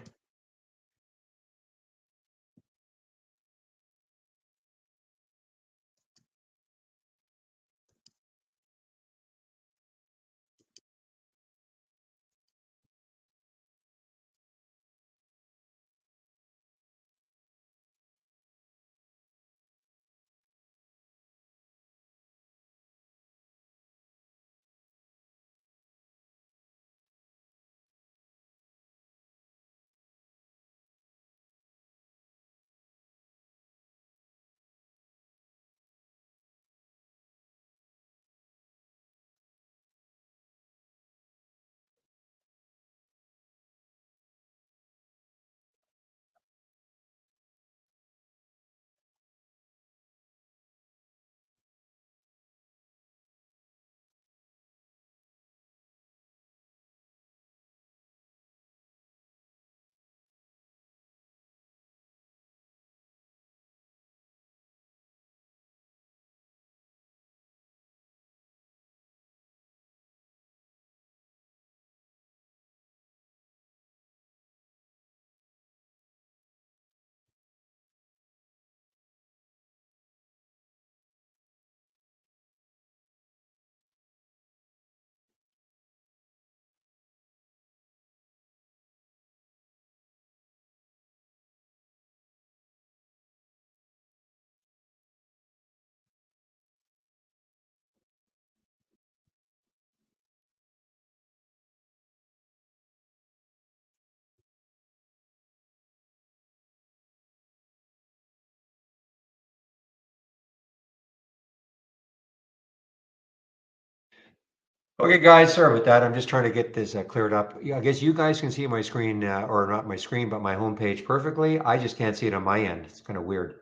Okay, guys, sorry about that. I'm just trying to get this cleared up. Yeah, I guess you guys can see my screen, or not my screen, but my homepage perfectly. I just can't see it on my end. It's kind of weird.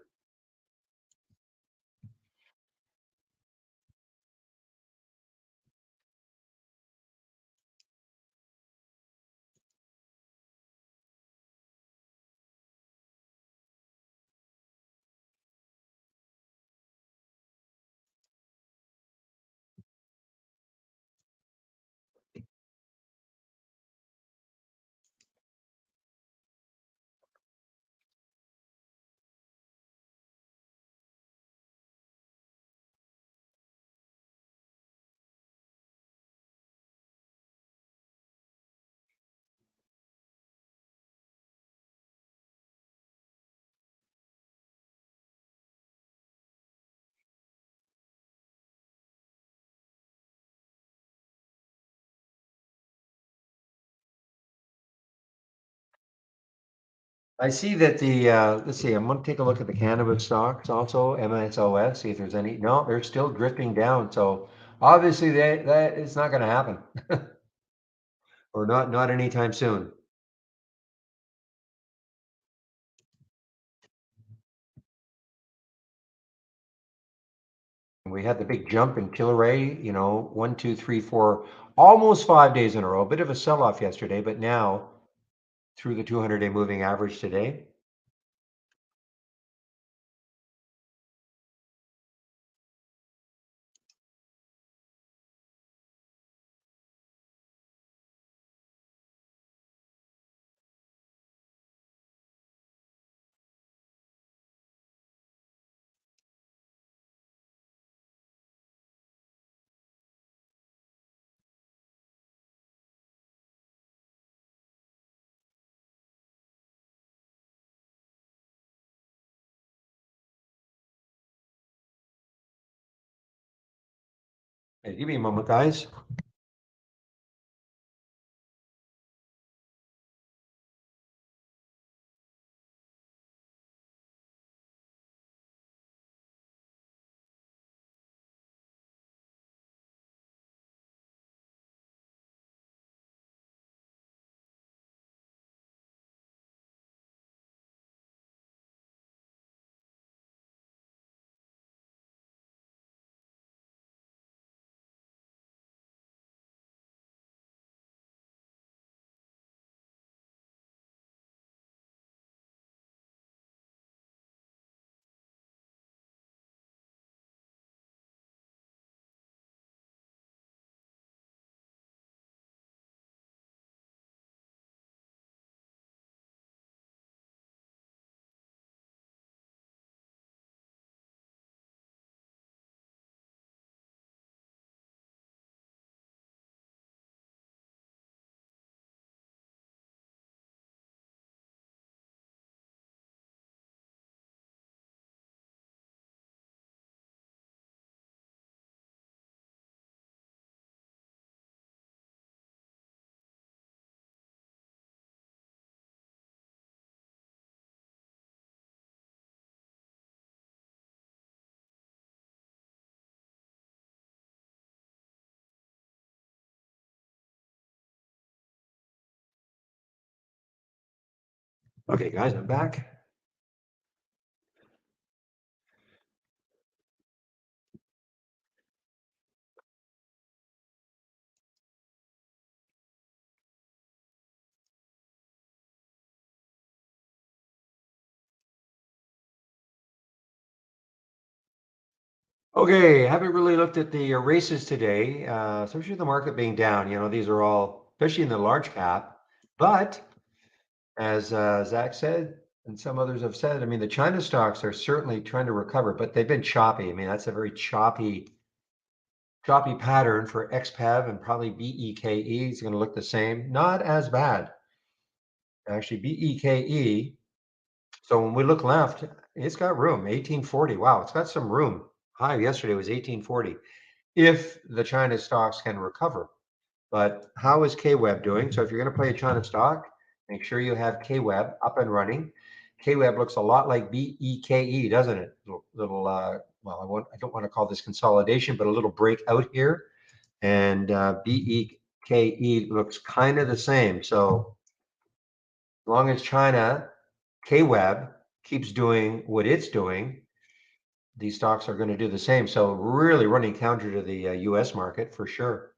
I see that let's see, I'm going to take a look at the cannabis stocks also, MSOS, see if there's any. No, they're still drifting down. So obviously that it's not going to happen, or not anytime soon. We had the big jump in Kilray, 1, 2, 3, 4, almost 5 days in a row. Bit of a sell-off yesterday, but now through the 200-day moving average today. Hey, give me a moment, guys. Okay, guys, I'm back. Okay, haven't really looked at the races today, especially the market being down. These are all, especially in the large cap. But as Zach said, and some others have said, I mean, the China stocks are certainly trying to recover, but they've been choppy. I mean, that's a very choppy pattern for XPEV and probably BEKE is going to look the same. Not as bad, actually. BEKE. So when we look left, it's got room. 1840. Wow, it's got some room. High yesterday was 1840. If the China stocks can recover. But how is KWeb doing? So if you're going to play a China stock, make sure you have KWeb up and running. KWeb looks a lot like BEKE, doesn't it? Little well, I don't want to call this consolidation, but a little breakout here. and BEKE looks kind of the same. So as long as China, KWEB, keeps doing what it's doing, these stocks are going to do the same. So really running counter to the US market for sure.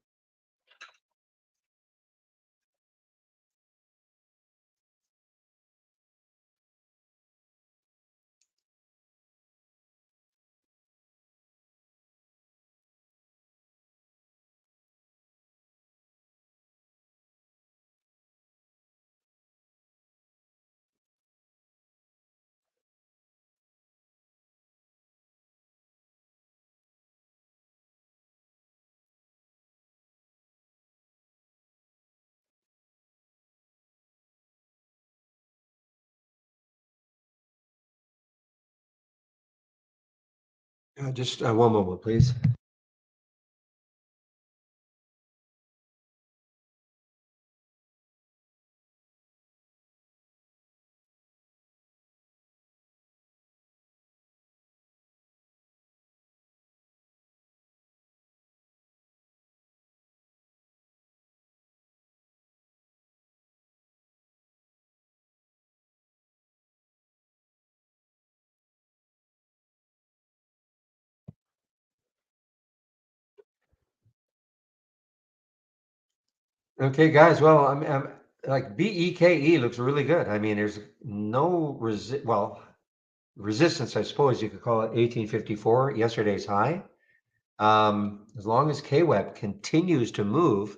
Just one moment, please. Okay, guys. Well, I'm like BEKE looks really good. I mean, there's no resistance, I suppose you could call it 1854, yesterday's high. As long as KWEB continues to move,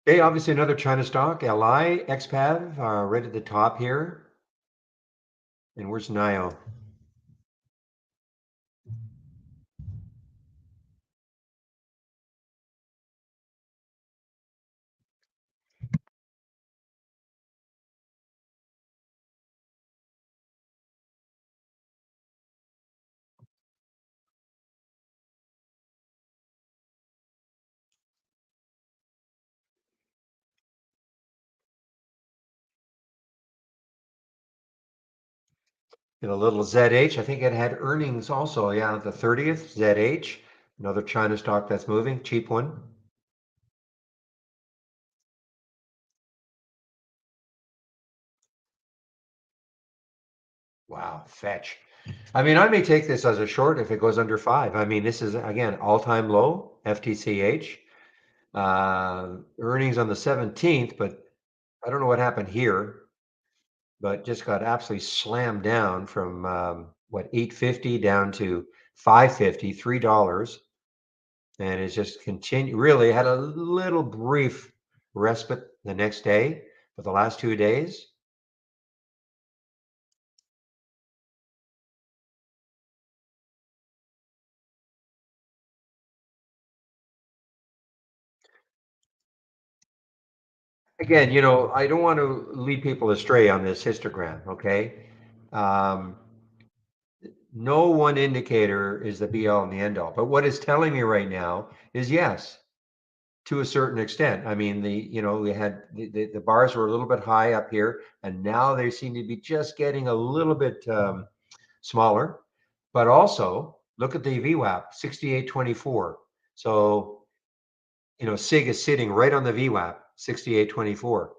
okay, obviously another China stock, LI, XPAV, right at the top here. And where's NIO? And a little ZH. I think it had earnings also. Yeah, the 30th, ZH, another China stock that's moving, cheap one. Wow, fetch. I mean, I may take this as a short if it goes under 5. I mean, this is again all-time low, FTCH. Earnings on the 17th, but I don't know what happened here, but just got absolutely slammed down from what 850 down to 550, $3, and it's just continued. Really had a little brief respite the next day, but the last 2 days. Again, I don't want to lead people astray on this histogram, okay? Um, no one indicator is the be all and the end all, but what it's telling me right now is yes, to a certain extent. I mean, we had the bars were a little bit high up here, and now they seem to be just getting a little bit smaller. But also, look at the VWAP, 68.24. So, SIG is sitting right on the VWAP, 68.24.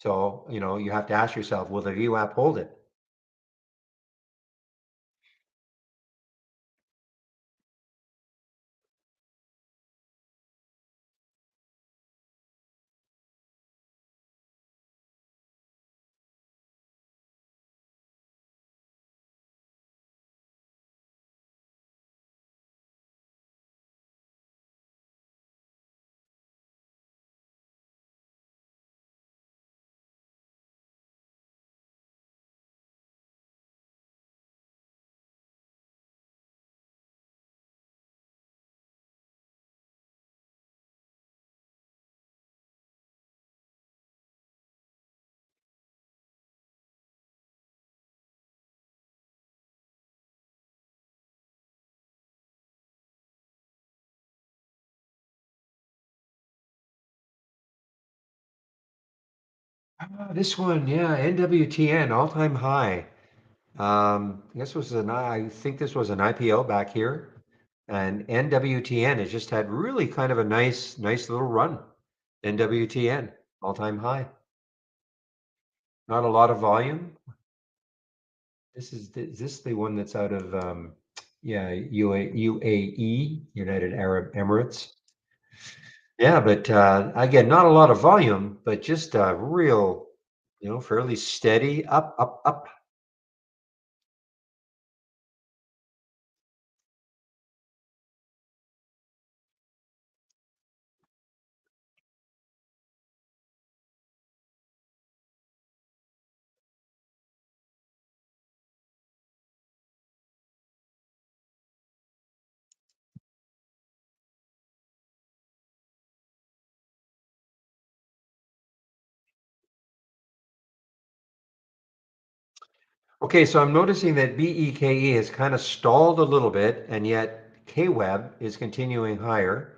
So, you have to ask yourself, will the VWAP hold it? This one, yeah, NWTN all-time high. This was I think this was an IPO back here, and NWTN has just had really kind of a nice little run. NWTN all-time high. Not a lot of volume. Is this the one that's out of yeah, UAE, United Arab Emirates? Yeah, but again, not a lot of volume, but just a real, fairly steady up, up, up. Okay, so I'm noticing that BEKE has kind of stalled a little bit, and yet KWEB is continuing higher.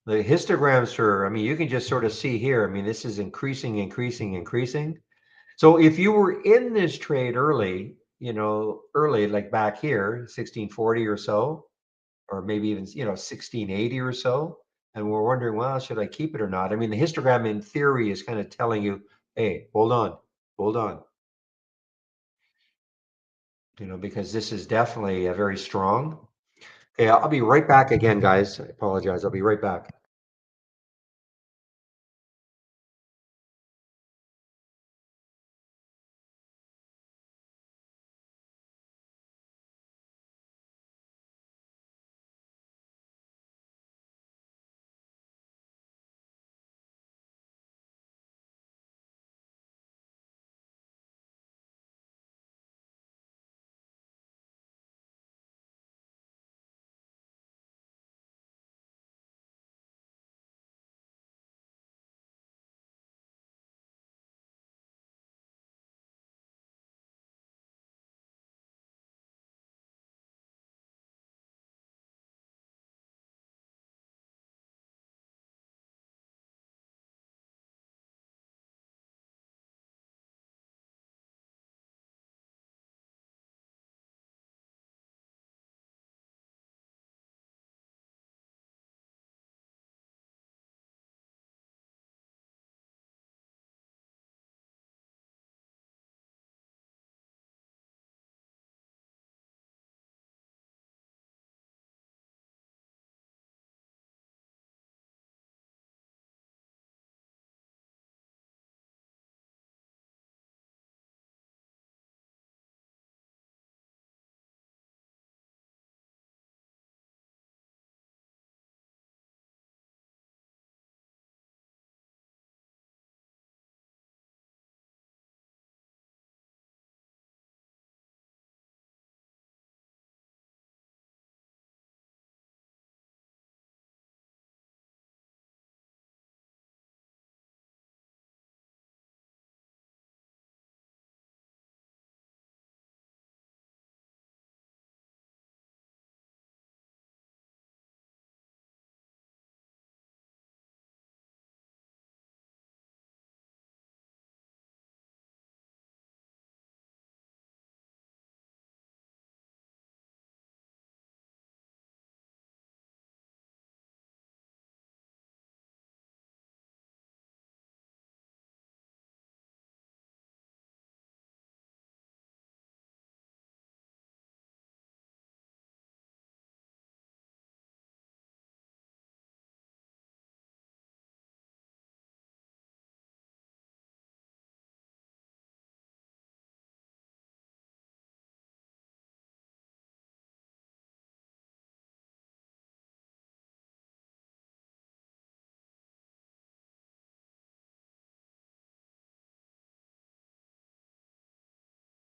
The histograms I mean, you can just sort of see here. I mean, this is increasing, increasing, increasing. So if you were in this trade early, early like back here, 1640 or so, or maybe even 1680 or so, and we're wondering, well, should I keep it or not? I mean, the histogram in theory is kind of telling you, hey, hold on, because this is definitely a very strong. Okay, I'll be right back again, guys. I apologize. I'll be right back.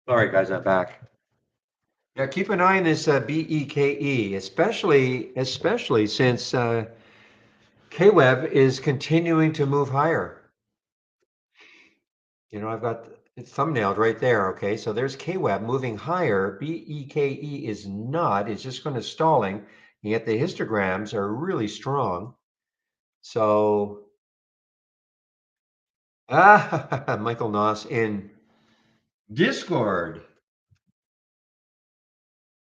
All right, guys, I'm back. Yeah, keep an eye on this BEKE, especially since KWeb is continuing to move higher. I've got it thumbnailed right there. Okay, so there's KWeb moving higher. BEKE is not. It's just going to stalling. And yet the histograms are really strong. So, Michael Noss in Discord.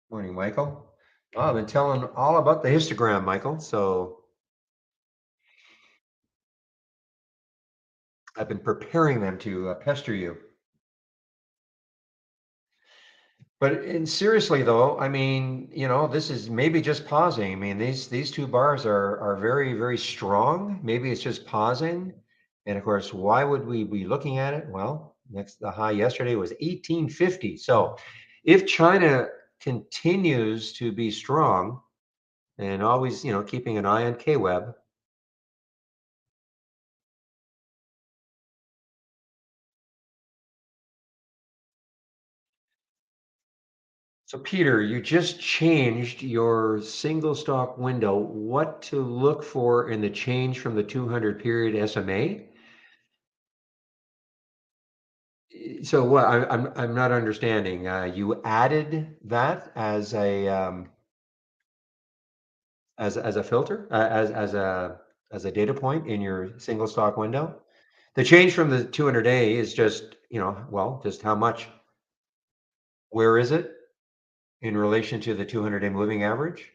Morning, Michael. Oh, I've been telling all about the histogram, Michael. So I've been preparing them to pester you. But seriously though, I mean, this is maybe just pausing. I mean, these two bars are very, very strong. Maybe it's just pausing. And of course, why would we be looking at it? Well, the high yesterday was 1850. So if China continues to be strong and always, keeping an eye on KWeb. So Peter, you just changed your single stock window. What to look for in the change from the 200 period SMA? So what? I'm not understanding. You added that as a filter, as a data point in your single stock window. The change from the 200-day is just, well, just how much? Where is it in relation to the 200-day moving average?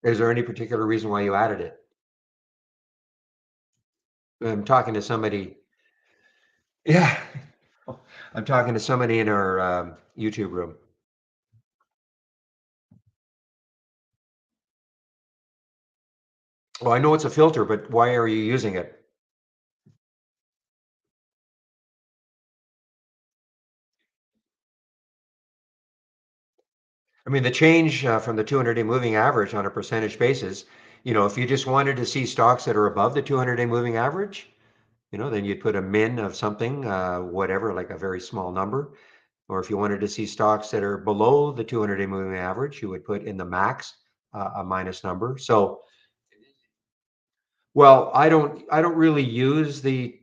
Is there any particular reason why you added it? I'm talking to somebody. Yeah, I'm talking to somebody in our YouTube room. Well, I know it's a filter, but why are you using it? I mean, the change from the 200-day moving average on a percentage basis, if you just wanted to see stocks that are above the 200-day moving average, then you'd put a min of something, whatever, like a very small number. Or if you wanted to see stocks that are below the 200-day moving average, you would put in the max a minus number. So, well, I don't really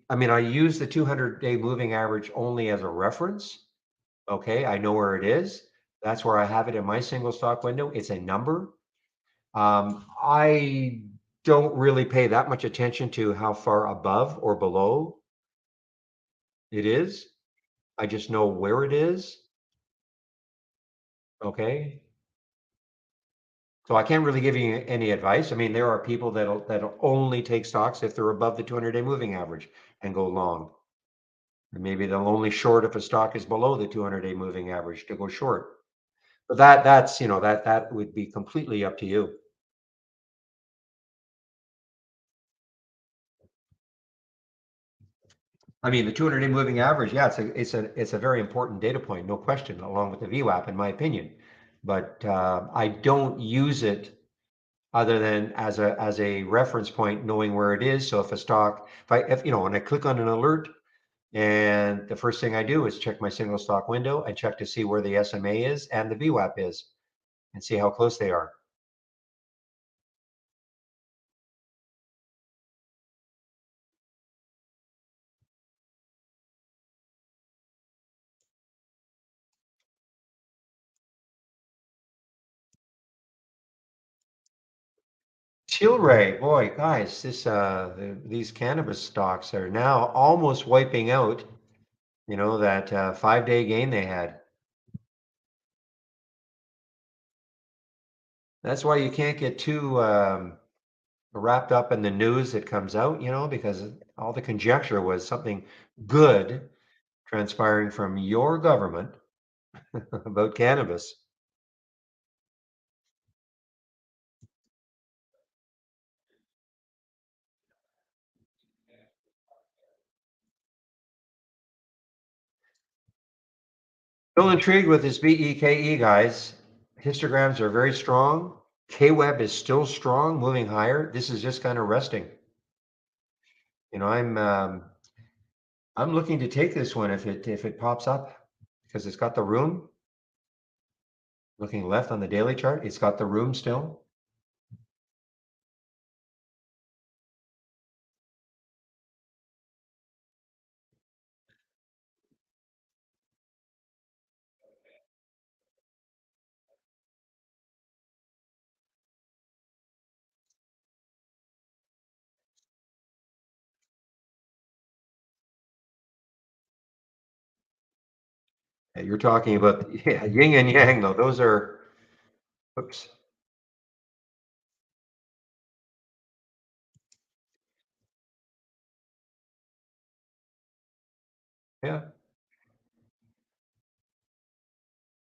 I mean, I use the 200-day moving average only as a reference. Okay, I know where it is. That's where I have it in my single stock window. It's a number. I don't really pay that much attention to how far above or below it is. I just know where it is. Okay. So I can't really give you any advice. I mean, there are people that'll only take stocks if they're above the 200-day moving average and go long. And maybe they'll only short if a stock is below the 200-day moving average to go short. But that would be completely up to you. I mean, the 200-day moving average, yeah, it's a very important data point, no question, along with the VWAP, in my opinion. But I don't use it other than as a reference point, knowing where it is. So if a stock, if when I click on an alert, and the first thing I do is check my single stock window. I check to see where the SMA is and the VWAP is, and see how close they are. Tilray, boy, guys, these cannabis stocks are now almost wiping out, that 5-day gain they had. That's why you can't get too wrapped up in the news that comes out, because all the conjecture was something good transpiring from your government about cannabis. Still intrigued with this BEKE, guys. Histograms are very strong. KWeb is still strong, moving higher. This is just kind of resting. I'm I'm looking to take this one if it pops up because it's got the room. Looking left on the daily chart, it's got the room still. Yeah, you're talking about yeah, yin and yang though. Those are oops. Yeah.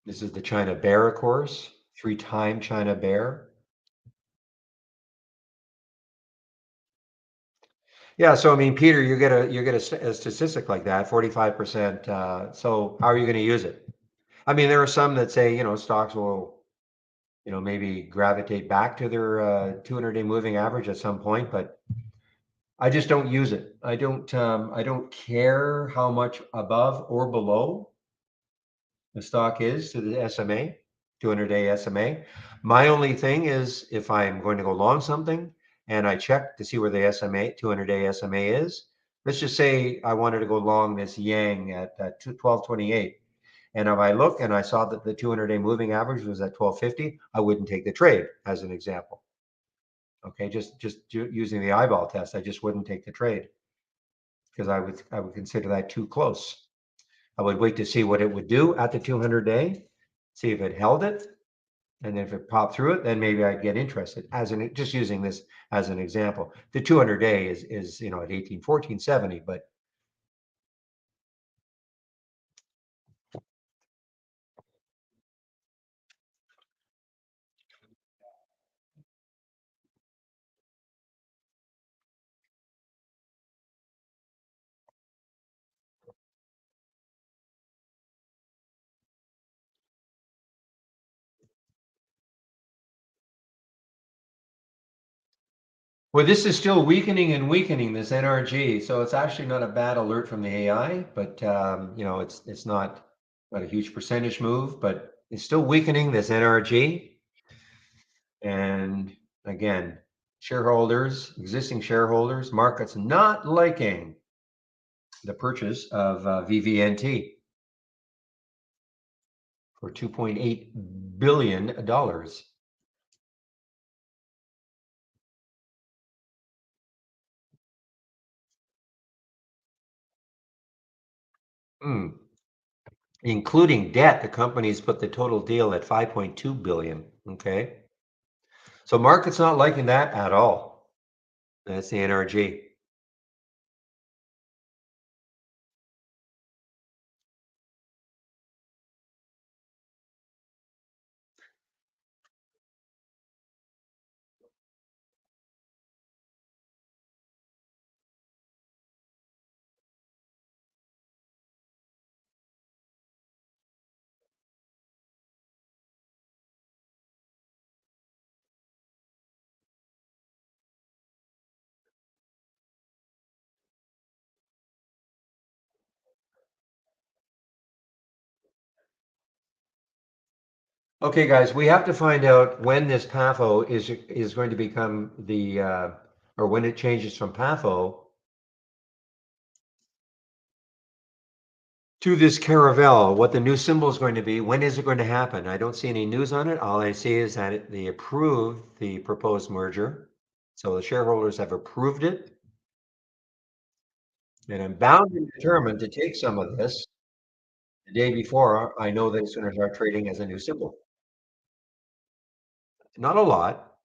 This is the China bear, of course. 3-time China bear. Yeah, so I mean, Peter, you get a statistic like that, 45%. So how are you going to use it? I mean, there are some that say, stocks will, maybe gravitate back to their 200-day moving average at some point, but I just don't use it. I don't care how much above or below the stock is to the SMA, 200-day SMA. My only thing is if I'm going to go long something and I check to see where the SMA, 200-day SMA is, let's just say I wanted to go long this Yang at 1228. And if I look and I saw that the 200-day moving average was at 1250, I wouldn't take the trade as an example. Okay, just using the eyeball test, I just wouldn't take the trade because I would consider that too close. I would wait to see what it would do at the 200-day, see if it held it, and if it popped through it, then maybe I'd get interested. Just using this as an example, the 200-day is at 1814.70, but well, this is still weakening and weakening this NRG, so it's actually not a bad alert from the AI, but it's not a huge percentage move, but it's still weakening this NRG. And again, existing shareholders, markets not liking the purchase of VVNT for $2.8 billion. Hmm. Including debt, the companies put the total deal at 5.2 billion. Okay. So market's not liking that at all. That's the NRG. Okay, guys, we have to find out when this PAFO is going to become or when it changes from PAFO to this Caravel, what the new symbol is going to be. When is it going to happen? I don't see any news on it. All I see is that they approved the proposed merger. So the shareholders have approved it. And I'm bound and determined to take some of this the day before I know that it's going to start trading as a new symbol. Not a lot.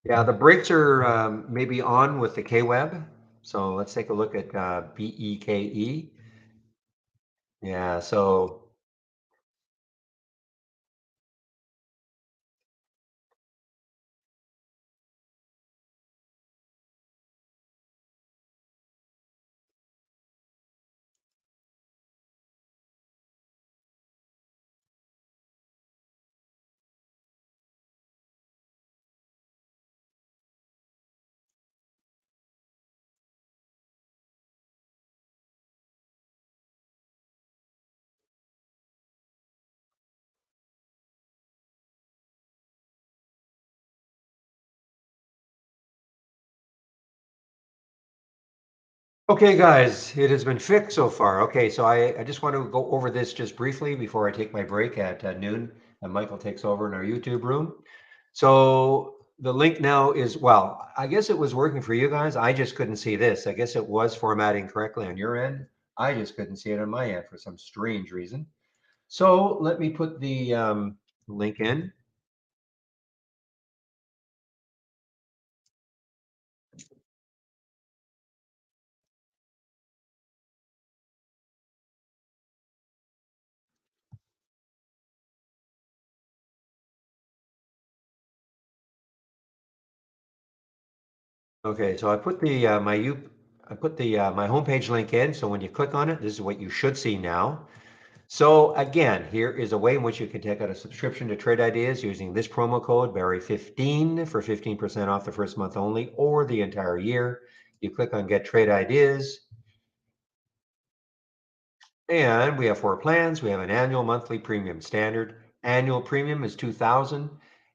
Yeah, the brakes are maybe on with the K-Web. So let's take a look at BEKE. Yeah, so Okay, guys, it has been fixed so far. Okay, so I just want to go over this just briefly before I take my break at noon and Michael takes over in our YouTube room. So the link now is, well, I guess it was working for you guys. I just couldn't see this. I guess it was formatting correctly on your end. I just couldn't see it on my end for some strange reason. So let me put the link in. Okay, so I put the I put the my homepage link in. So when you click on it, this is what you should see now. So again, here is a way in which you can take out a subscription to Trade Ideas using this promo code Barry15 for 15% off the first month only or the entire year. You click on Get Trade Ideas, and we have 4 plans. We have an annual, monthly, premium, standard. Annual premium is 2,000.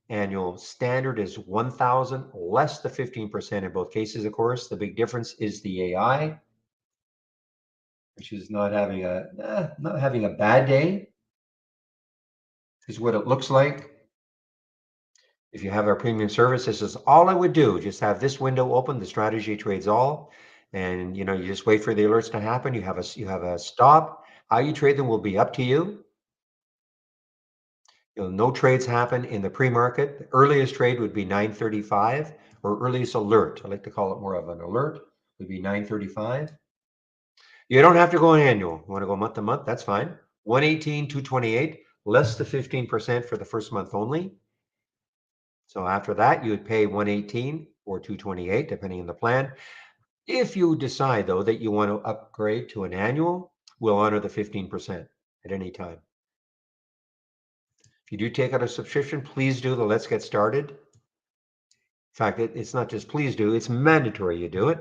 Annual standard is 1,000, less the 15% in both cases, of course. The big difference is the AI, which is not having a bad day, is what it looks like. If you have our premium service, this is all I would do. Just have this window open, the strategy trades all, and you just wait for the alerts to happen. You have a stop. How you trade them will be up to you. No trades happen in the pre-market. The earliest trade would be 9:35, or earliest alert. I like to call it more of an alert, would be 9:35. You don't have to go annual. You want to go month to month, that's fine. 118, 228, less the 15% for the first month only. So after that, you would pay 118 or 228, depending on the plan. If you decide, though, that you want to upgrade to an annual, we'll honor the 15% at any time. If you do take out a subscription, please do the Let's Get Started. In fact, it's not just please do, it's mandatory you do it.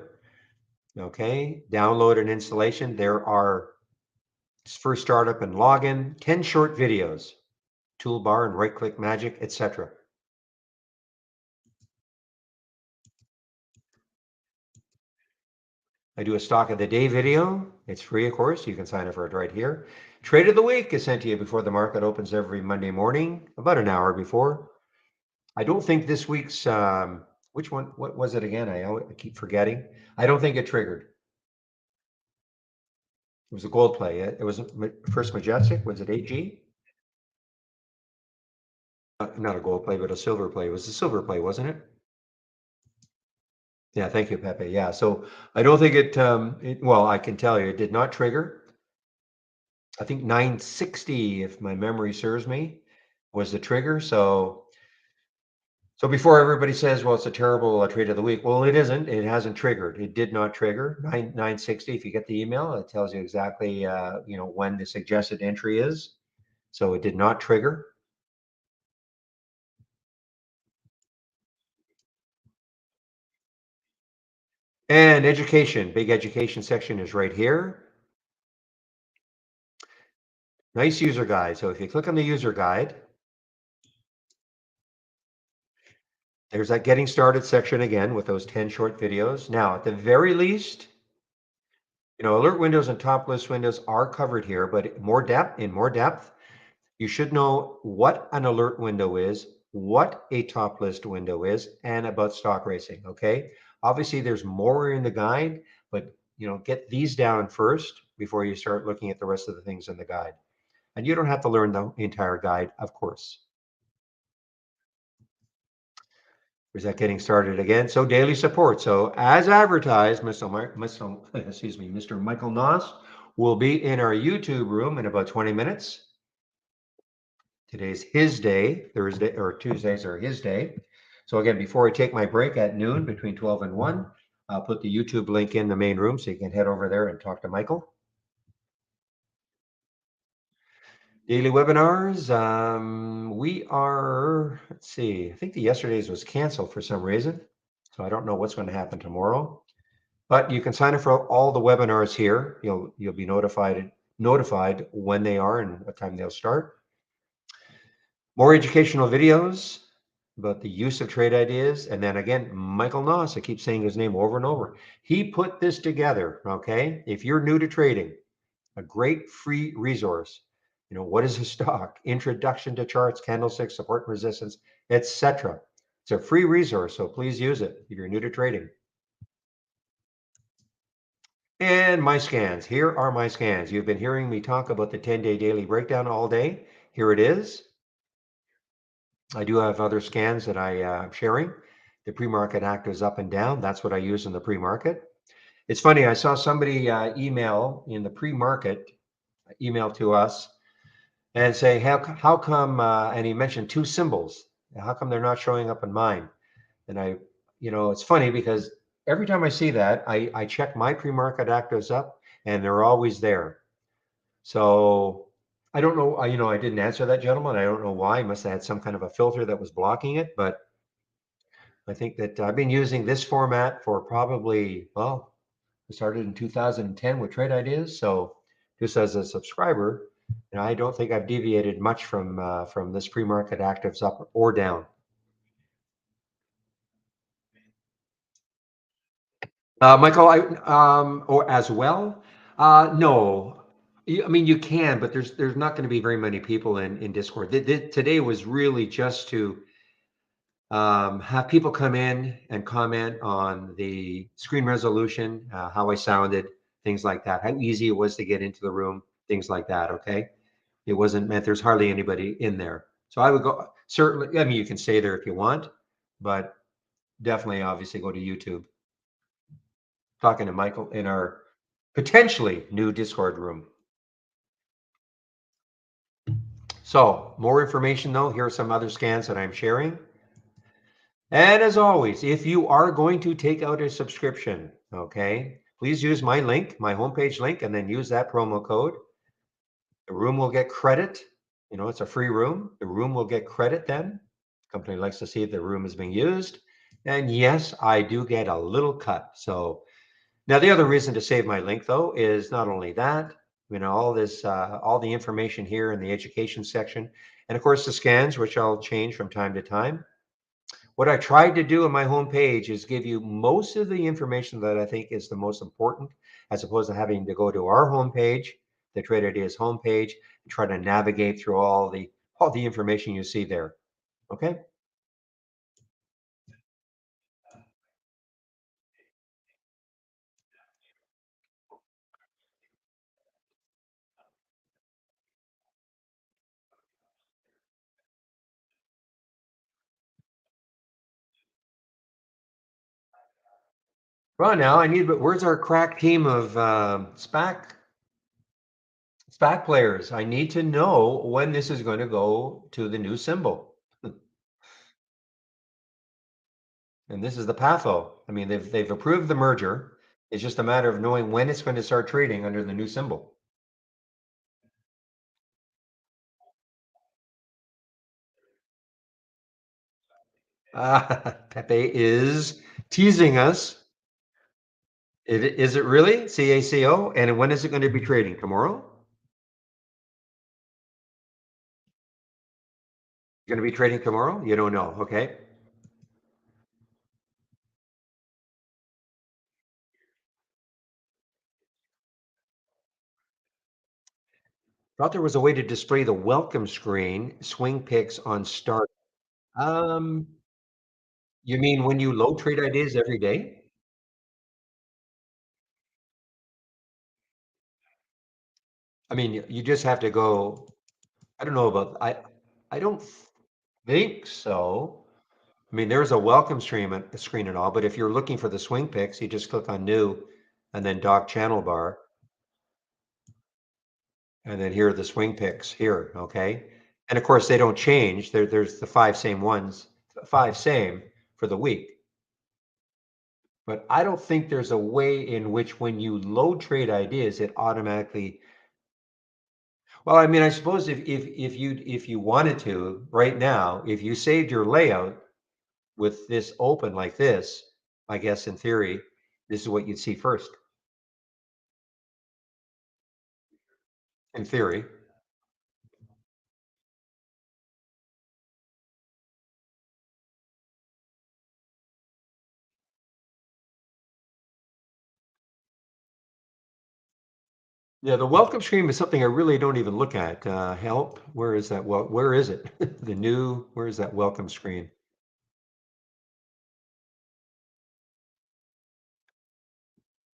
Okay, download and installation. There are first startup and login, 10 short videos, toolbar and right click magic, etc. I do a stock of the day video. It's free, of course. You can sign up for it right here. Trade of the week is sent to you before the market opens every Monday morning, about an hour before. I don't think this week's, which one, what was it again? I keep forgetting. I don't think it triggered. It was a gold play. It was First Majestic. Was it 8G? Not a gold play, but a silver play. It was a silver play, wasn't it? Yeah, thank you, Pepe. Yeah, so I don't think well, I can tell you, it did not trigger. I think 960, if my memory serves me, was the trigger. So before everybody says, well, it's a terrible trade of the week. Well, it isn't. It hasn't triggered. It did not trigger. 960. If you get the email, it tells you exactly when the suggested entry is. So it did not trigger. And education, big education section is right here. Nice user guide. So if you click on the user guide, there's that getting started section again with those 10 short videos. Now, at the very least, alert windows and top list windows are covered here, but in more depth, you should know what an alert window is, what a top list window is, and about stock racing, okay? Obviously, there's more in the guide, but get these down first before you start looking at the rest of the things in the guide. And you don't have to learn the entire guide, of course. Is that getting started again? So daily support. So as advertised, Mr. Michael Noss will be in our YouTube room in about 20 minutes. Today's his day. Thursday or Tuesdays are his day. So again, before I take my break at noon between 12 and 1, I'll put the YouTube link in the main room so you can head over there and talk to Michael. Daily webinars. Let's see, I think the yesterday's was canceled for some reason. So I don't know what's going to happen tomorrow. But you can sign up for all the webinars here. You'll be notified when they are and what time they'll start. More educational videos. about the use of trade ideas. And then again, Michael Noss, I keep saying his name over and over. He put this together. Okay. If you're new to trading, a great free resource. What is a stock? Introduction to charts, candlesticks, support and resistance, etc. It's a free resource, so please use it if you're new to trading. And my scans. Here are my scans. You've been hearing me talk about the 10-day daily breakdown all day. Here it is. I do have other scans that I'm sharing. The pre-market actives up and down. That's what I use in the pre-market. It's funny. I saw somebody email in the pre-market email to us and say, how come, and he mentioned two symbols. How come they're not showing up in mine? And it's funny because every time I see that, I check my pre-market actives up and they're always there. So I don't know, I didn't answer that gentleman. I don't know why. He must have had some kind of a filter that was blocking it, but I think that I've been using this format for probably, well, I started in 2010 with Trade Ideas. So just as a subscriber, I don't think I've deviated much from this pre-market actives up or down. Michael, or as well? No. I mean, you can, but there's not going to be very many people in Discord. Today was really just to have people come in and comment on the screen resolution, how I sounded, things like that, how easy it was to get into the room, things like that. Okay. It wasn't meant, there's hardly anybody in there. So I would go, certainly, I mean, you can stay there if you want, but definitely, obviously, go to YouTube. Talking to Michael in our potentially new Discord room. So, more information though, here are some other scans that I'm sharing. And as always, if you are going to take out a subscription, okay, please use my link, my homepage link, and then use that promo code. The room will get credit. It's a free room. The room will get credit then. The company likes to see if the room is being used. And yes, I do get a little cut. So now the other reason to save my link though is not only that, all the information here in the education section, and of course the scans, which I'll change from time to time. What I tried to do on my homepage is give you most of the information that I think is the most important, as opposed to having to go to our homepage, the Trade Ideas homepage, and try to navigate through all the information you see there. Okay. Well, now I need, but where's our crack team of SPAC players? I need to know when this is going to go to the new symbol. And this is the patho. I mean, they've approved the merger. It's just a matter of knowing when it's going to start trading under the new symbol. Pepe is teasing us. Is it really CACO? And when is it going to be trading? Tomorrow? Going to be trading tomorrow? You don't know. Okay. Thought there was a way to display the welcome screen, swing picks on start. Um, you mean when you load trade ideas every day? I mean, you just have to go. I don't know about. I don't think so. I mean, there's a welcome screen and all, but if you're looking for the swing picks, you just click on new and then dock channel bar. And then here are the swing picks here, okay? And of course, they don't change. There's the five same ones, five same for the week. But I don't think there's a way in which when you load trade ideas, it automatically. Well, I mean, I suppose if you wanted to right now, if you saved your layout with this open like this, I guess in theory, this is what you'd see first. In theory. Yeah, the welcome screen is something I really don't even look at. Help, where is that? Well, where is it? The new, where is that welcome screen?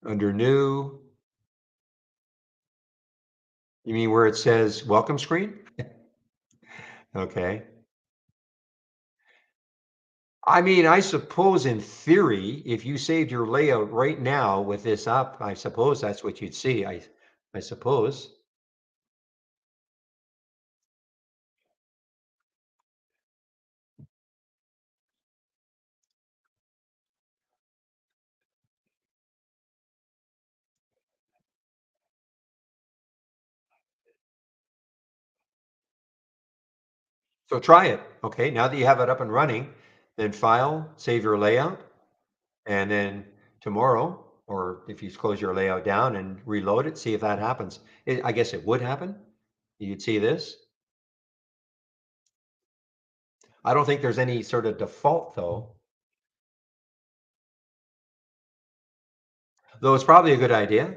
Under new, you mean where it says welcome screen? Okay. I mean, I suppose in theory, if you saved your layout right now with this up, I suppose that's what you'd see. I suppose. So try it. Okay. Now that you have it up and running, then file, save your layout, and then tomorrow, or if you close your layout down and reload it, see if that happens. I guess it would happen. You'd see this. I don't think there's any sort of default though, though it's probably a good idea.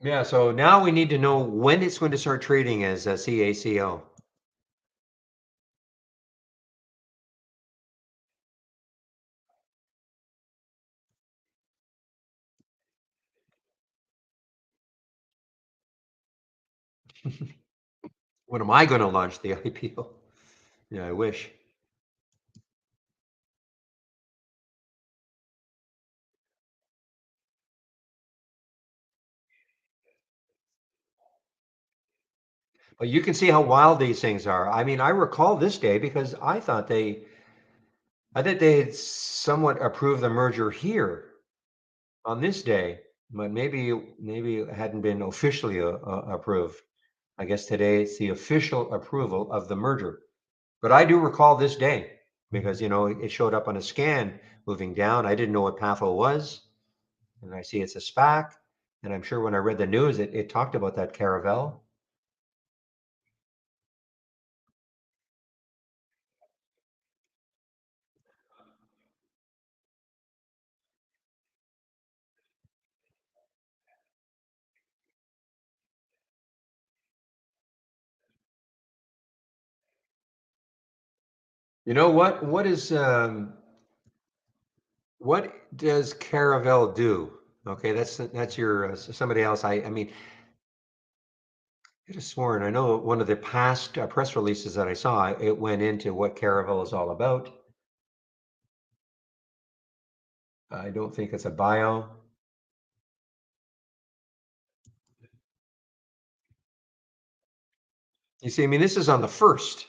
Yeah, so now we need to know when it's going to start trading as a CACO. When am I going to launch the IPO? Yeah, I wish. But you can see how wild these things are. I mean, I recall this day because I thought they had somewhat approved the merger here on this day, but maybe it hadn't been officially approved. I guess today it's the official approval of the merger. But I do recall this day because it showed up on a scan moving down. I didn't know what PAFO was, and I see it's a SPAC. And I'm sure when I read the news, it talked about that Caravel. You know what? What does Caravel do? Okay, that's your somebody else. I mean, I could have sworn I know one of the past press releases that I saw, it went into what Caravel is all about. I don't think it's a bio. You see, I mean, this is on the first,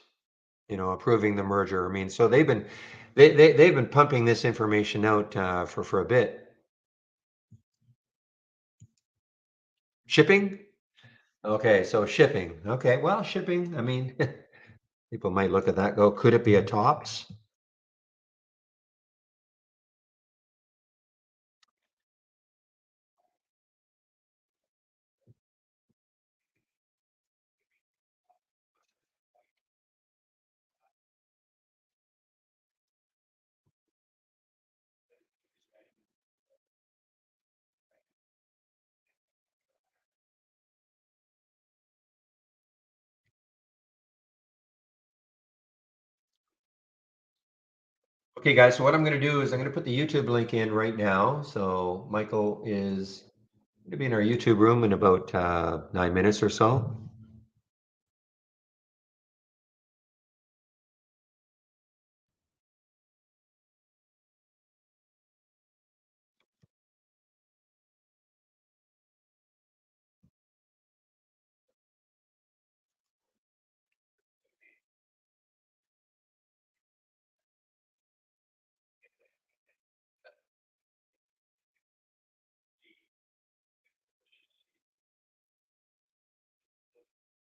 approving the merger. I mean, so they've been pumping this information out for a bit. Shipping? Okay, so shipping. Okay, well, shipping. I mean, people might look at that, go, could it be a tops? Okay, guys. So what I'm going to do is I'm going to put the YouTube link in right now. So Michael is going to be in our YouTube room in about 9 minutes or so.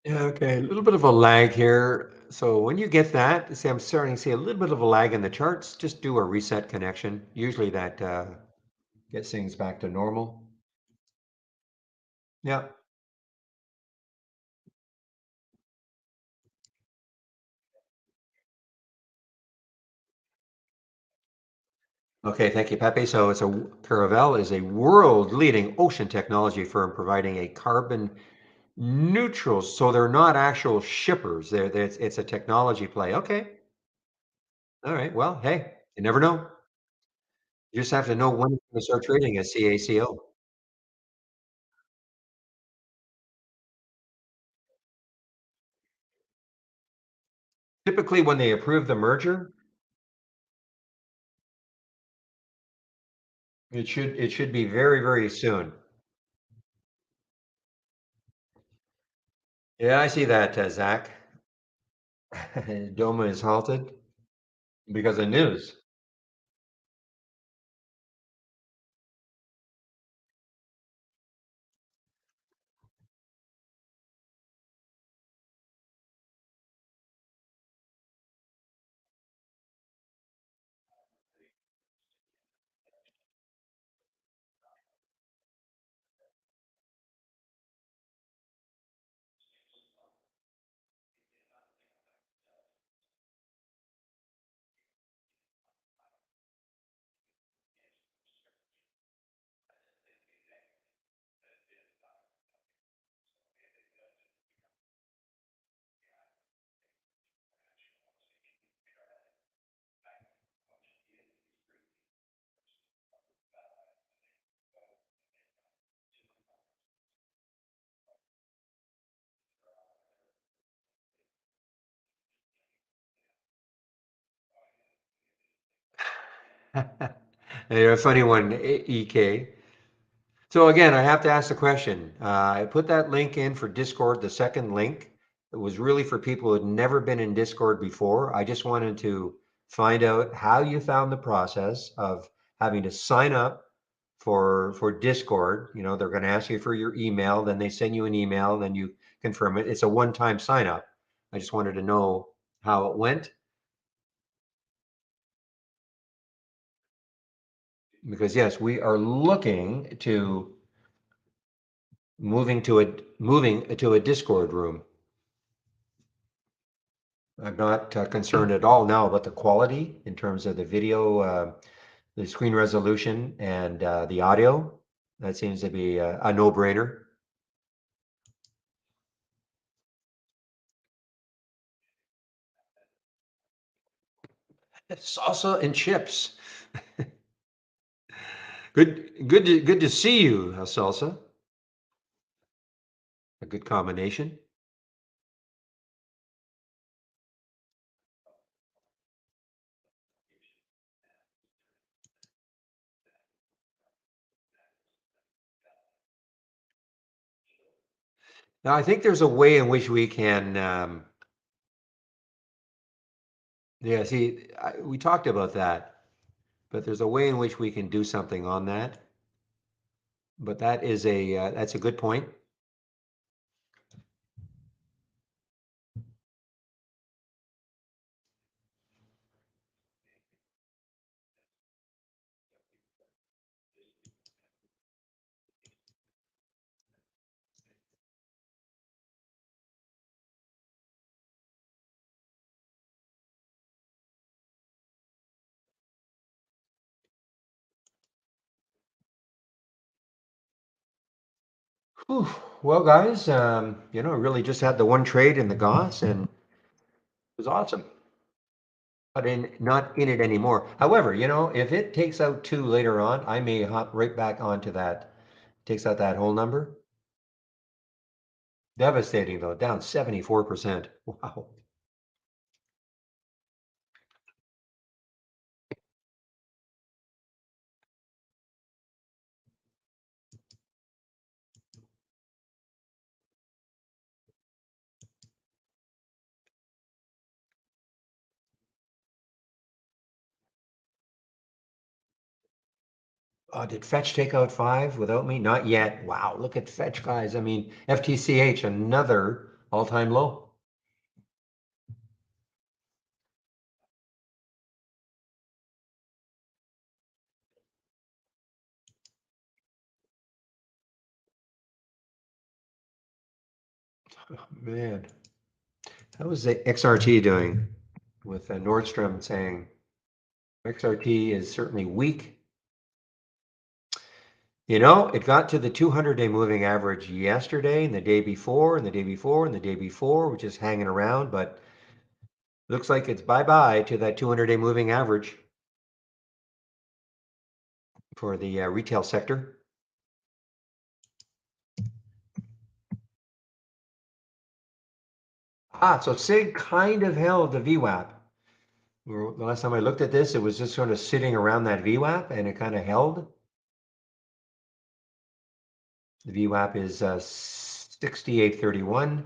Yeah, okay, a little bit of a lag here. So when you get that, see, I'm starting to see a little bit of a lag in the charts. Just do a reset connection. Usually that gets things back to normal. Yeah. Okay, thank you, Pepe. So Caravel is a world-leading ocean technology firm providing a carbon neutral. So they're not actual shippers. It's a technology play. Okay, all right. Well, hey, you never know. You just have to know when to start trading at CACO. Typically, when they approve the merger, it should be very, very soon. Yeah, I see that, Zach. Doma is halted because of news. You're a funny one, EK. So again, I have to ask the question. I put that link in for Discord, the second link. It was really for people who had never been in Discord before. I just wanted to find out how you found the process of having to sign up for Discord. You know, they're going to ask you for your email, then they send you an email, then you confirm it. It's a one-time sign up. I just wanted to know how it went because yes, we are looking to moving to a Discord room. I'm not concerned at all now about the quality in terms of the video, the screen resolution, and the audio. That seems to be a no-brainer. Salsa and chips. Good to see you, salsa. A good combination. Now, I think there's a way in which we can. Yeah, see, we talked about that, but there's a way in which we can do something on that. But that's a good point. Whew. Well, guys, really just had the one trade in the Goss, and it was awesome. Not in it anymore. However, if it takes out two later on, I may hop right back onto that. Takes out that whole number. Devastating though, down 74%. Wow. Did Fetch take out five without me? Not yet. Wow, look at Fetch, guys. I mean, FTCH, another all-time low. Oh, man, how was the XRT doing with Nordstrom saying XRT is certainly weak. You know, it got to the 200-day moving average yesterday and the day before and the day before and the day before, which is hanging around, but looks like it's bye-bye to that 200-day moving average for the retail sector. So SIG kind of held the VWAP. The last time I looked at this, it was just sort of sitting around that VWAP and it kind of held. The VWAP is 68.31.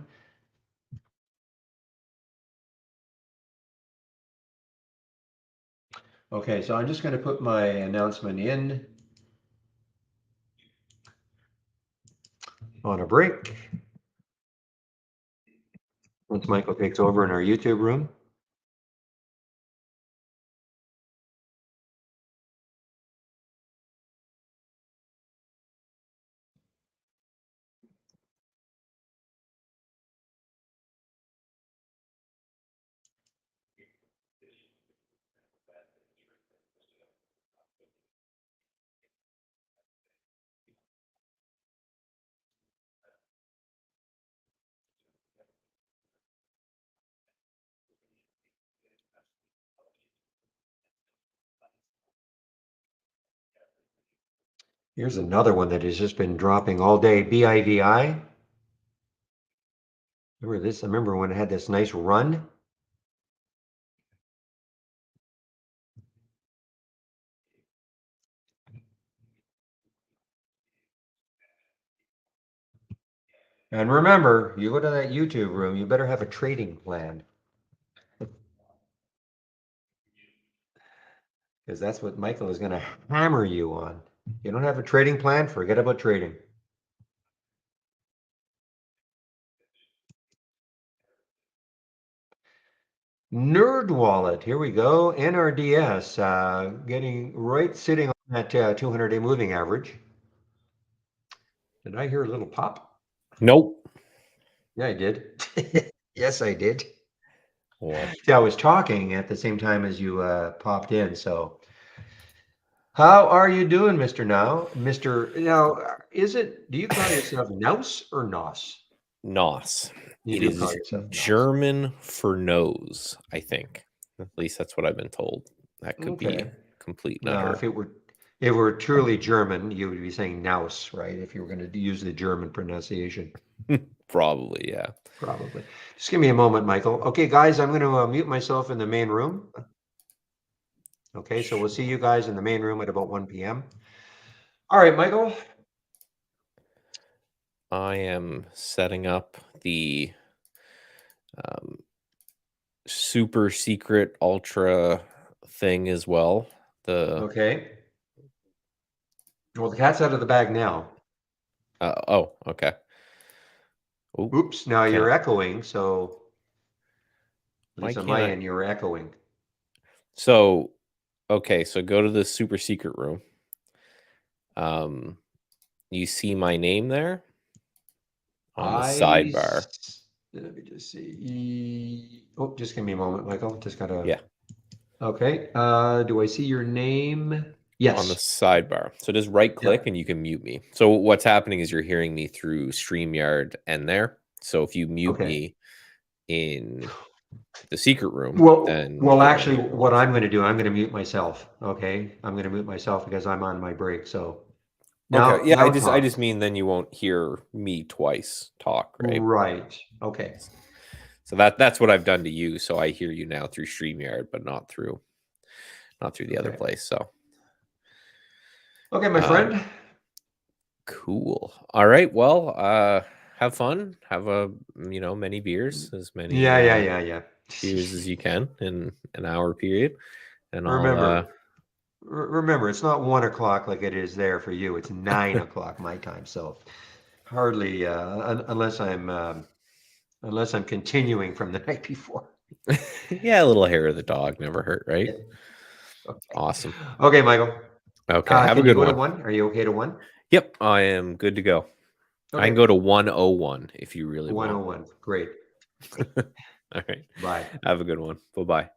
Okay, so I'm just going to put my announcement in on a break. Once Michael takes over in our YouTube room. Here's another one that has just been dropping all day, BIVI. Remember this? I remember when it had this nice run. And remember, you go to that YouTube room, you better have a trading plan. Because that's what Michael is going to hammer you on. You don't have a trading plan, forget about trading. NerdWallet, here we go. NRDS, getting right sitting on that 200-day moving average. Did I hear a little pop? Nope. Yeah, I did. Yes, I did. Well, Yeah, I was talking at the same time as you popped in. So, how are you doing, Mr. Now? Mr. Now, do you call yourself Naus or Nos? Nos. You It do call is yourself Nos. German for nose, I think. At least that's what I've been told. That could be Okay. complete Now, nutter. if it were truly German, you would be saying Naus, right? If you were going to use the German pronunciation. Probably, yeah. Probably. Just give me a moment, Michael. Okay, guys, I'm going to mute myself in the main room. Okay, so we'll see you guys in the main room at about 1 p.m. All right, Michael. I am setting up the super secret ultra thing as well. Okay. Well, the cat's out of the bag now. Okay. Oh, Oops, now you're echoing, so at why least on my can't I? end, you're echoing. So, okay, so go to the super secret room. You see my name there on the sidebar. Let me just see. Oh, just give me a moment, Michael. Just gotta. Yeah. Okay. Do I see your name? Yes. On the sidebar. So just right click and you can mute me. So what's happening is you're hearing me through StreamYard and there. So if you mute me in the secret room, then Well, you won't actually, hear my what voice. I'm going to do, I'm going to mute myself. Okay, I'm going to mute myself because I'm on my break. So Okay. Yeah, now I talk. just mean then you won't hear me twice talk, right? Right. Okay. So that's what I've done to you. So I hear you now through StreamYard, but not through the other place. So okay, my friend. Cool. All right. Well, have fun. Have many beers, as many Yeah. beers as you can in an hour period. And Remember, it's not 1 o'clock like it is there for you. It's 9 o'clock my time. So hardly, unless I'm continuing from the night before. yeah, a little hair of the dog never hurt, right? Yeah. Okay. Awesome. Okay, Michael. Okay. Have a Can you good go to one. 1? Are you okay to 1? Yep. I am good to go. I Okay. can go to 101 if you really want. 101. Great. All right. Bye. Have a good one. Bye-bye.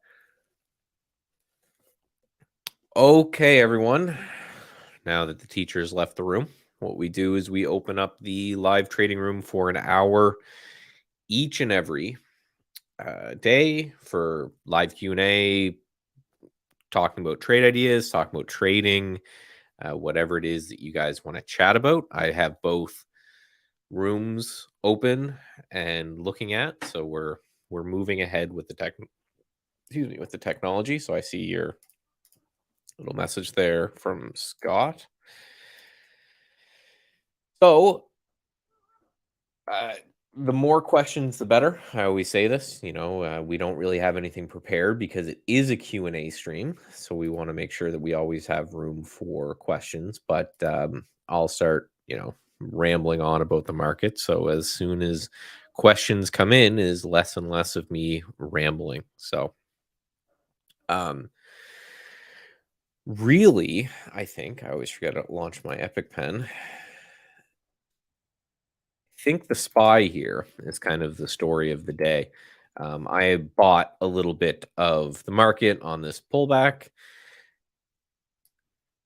Okay, everyone. Now that the teachers left the room, what we do is we open up the live trading room for an hour each and every day for live Q&A, talking about trade ideas, talking about trading, whatever it is that you guys want to chat about. I have both rooms open and looking at, so we're moving ahead with the with the technology. So I see your little message there from Scott. So uh, the more questions, the better. I always say this. We don't really have anything prepared because it is a Q&A stream. So we want to make sure that we always have room for questions. But I'll start, rambling on about the market. So as soon as questions come in, is less and less of me rambling. So really, I think I always forget to launch my Epic Pen. Think the SPY here is kind of the story of the day. I bought a little bit of the market on this pullback.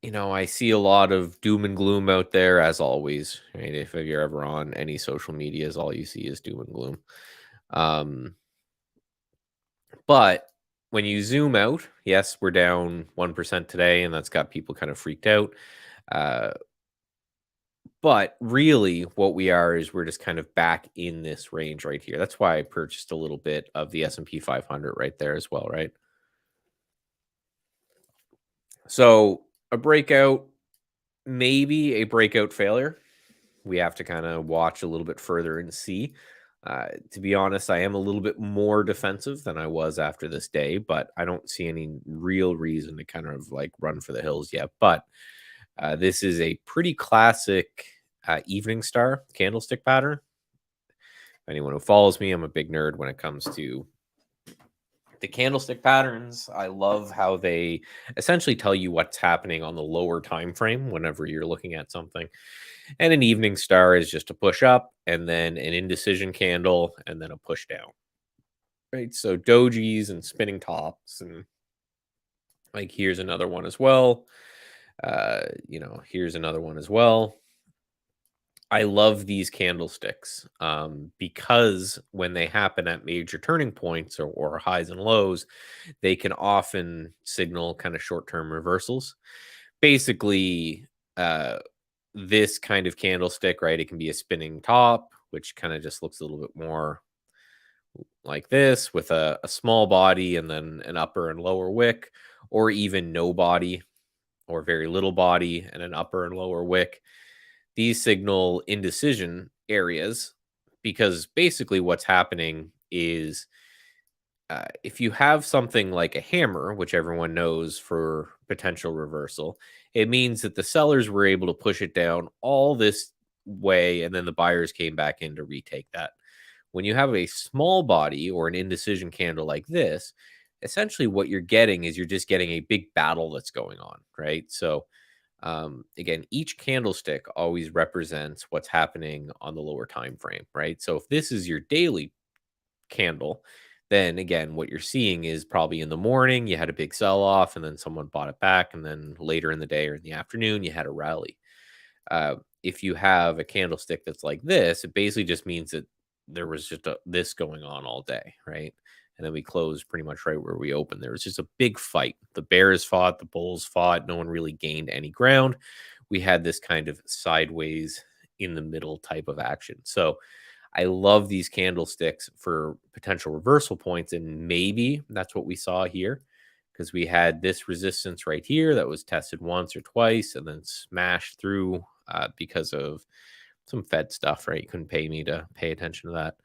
I see a lot of doom and gloom out there, as always. Right? If you're ever on any social medias, all you see is doom and gloom. But when you zoom out, yes, we're down 1% today, and that's got people kind of freaked out. But really, what we are is we're just kind of back in this range right here. That's why I purchased a little bit of the S&P 500 right there as well, right? So a breakout, maybe a breakout failure. We have to kind of watch a little bit further and see. To be honest, I am a little bit more defensive than I was after this day, but I don't see any real reason to kind of like run for the hills yet. But this is a pretty classic evening star candlestick pattern. Anyone who follows me, I'm a big nerd when it comes to the candlestick patterns. I love how they essentially tell you what's happening on the lower time frame whenever you're looking at something. And an evening star is just a push up and then an indecision candle and then a push down. Right? So dojis and spinning tops, and like here's another one as well. Here's another one as well. I love these candlesticks because when they happen at major turning points or highs and lows, they can often signal kind of short term reversals. Basically, this kind of candlestick, right? It can be a spinning top, which kind of just looks a little bit more like this with a small body and then an upper and lower wick, or even no body or very little body and an upper and lower wick. These signal indecision areas because basically what's happening is if you have something like a hammer, which everyone knows for potential reversal, it means that the sellers were able to push it down all this way and then the buyers came back in to retake that. When you have a small body or an indecision candle like this, essentially what you're getting is you're just getting a big battle that's going on, right? So again, each candlestick always represents what's happening on the lower time frame, right? So if this is your daily candle, then again, what you're seeing is probably in the morning you had a big sell off, and then someone bought it back, and then later in the day or in the afternoon you had a rally. If you have a candlestick that's like this, it basically just means that there was just this going on all day, right? And then we closed pretty much right where we opened. There was just a big fight. The bears fought, the bulls fought. No one really gained any ground. We had this kind of sideways in the middle type of action. So I love these candlesticks for potential reversal points. And maybe that's what we saw here because we had this resistance right here that was tested once or twice and then smashed through because of some Fed stuff, right? You couldn't pay me to pay attention to that.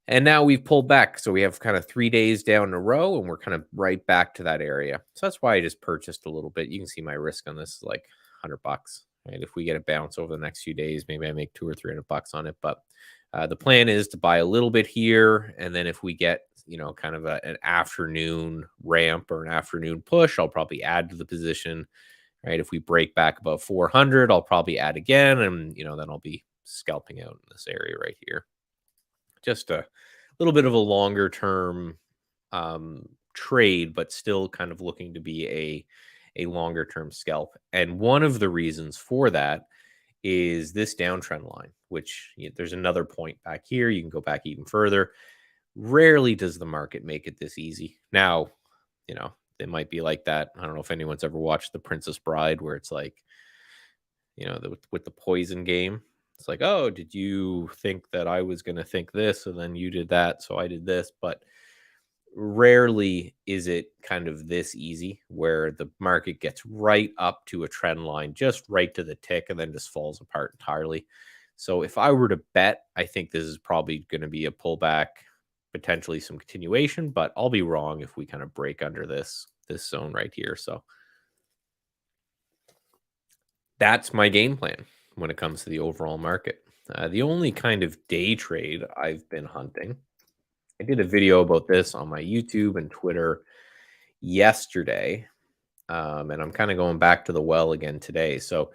And now we've pulled back. So we have kind of 3 days down in a row and we're kind of right back to that area. So that's why I just purchased a little bit. You can see my risk on this is like $100. Right? If we get a bounce over the next few days, maybe I make 200 or $300 on it. But the plan is to buy a little bit here. And then if we get, kind of an afternoon ramp or an afternoon push, I'll probably add to the position. Right. If we break back above 400, I'll probably add again. And, then I'll be scalping out in this area right here. Just a little bit of a longer term trade, but still kind of looking to be a longer term scalp. And one of the reasons for that is this downtrend line, which there's another point back here. You can go back even further. Rarely does the market make it this easy. Now, it might be like that. I don't know if anyone's ever watched The Princess Bride, where it's like, with the poison game. It's like, oh, did you think that I was going to think this? And then you did that. So I did this. But rarely is it kind of this easy where the market gets right up to a trend line, just right to the tick, and then just falls apart entirely. So if I were to bet, I think this is probably going to be a pullback, potentially some continuation, but I'll be wrong if we kind of break under this zone right here. So that's my game plan when it comes to the overall market. The only kind of day trade I've been hunting, I did a video about this on my YouTube and Twitter yesterday, and I'm kind of going back to the well again today. So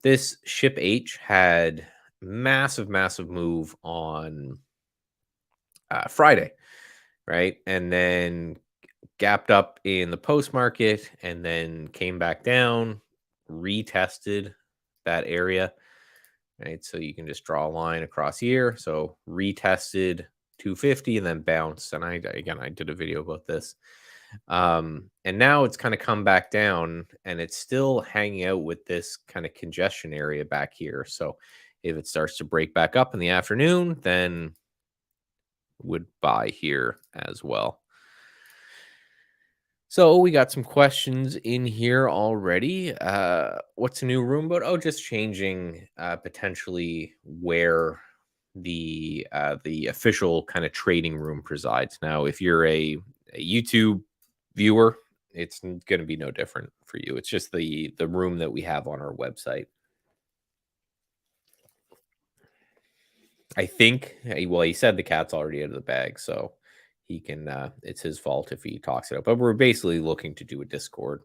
this ship H had massive move on Friday, right? And then gapped up in the post market and then came back down, retested that area, right? So you can just draw a line across here. So retested 250 and then bounced. And I did a video about this. And now it's kind of come back down and it's still hanging out with this kind of congestion area back here. So if it starts to break back up in the afternoon, then would buy here as well. So we got some questions in here already. What's a new room about? Oh, just changing potentially where the official kind of trading room presides. Now, if you're a YouTube viewer, it's going to be no different for you. It's just the room that we have on our website. I think, well, he said the cat's already out of the bag, so he can, it's his fault if he talks it up. But we're basically looking to do a Discord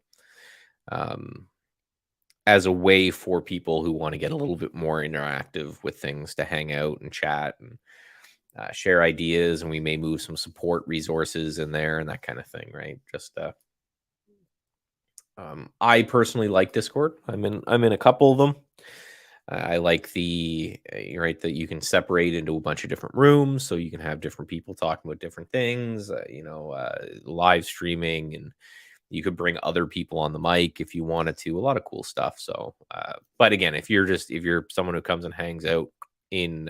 as a way for people who want to get a little bit more interactive with things, to hang out and chat and share ideas. And we may move some support resources in there and that kind of thing, right? Just I personally like Discord. I'm in a couple of them. I like the right that you can separate into a bunch of different rooms, so you can have different people talking about different things. Live streaming, and you could bring other people on the mic if you wanted to. A lot of cool stuff. So, but again, if you're someone who comes and hangs out in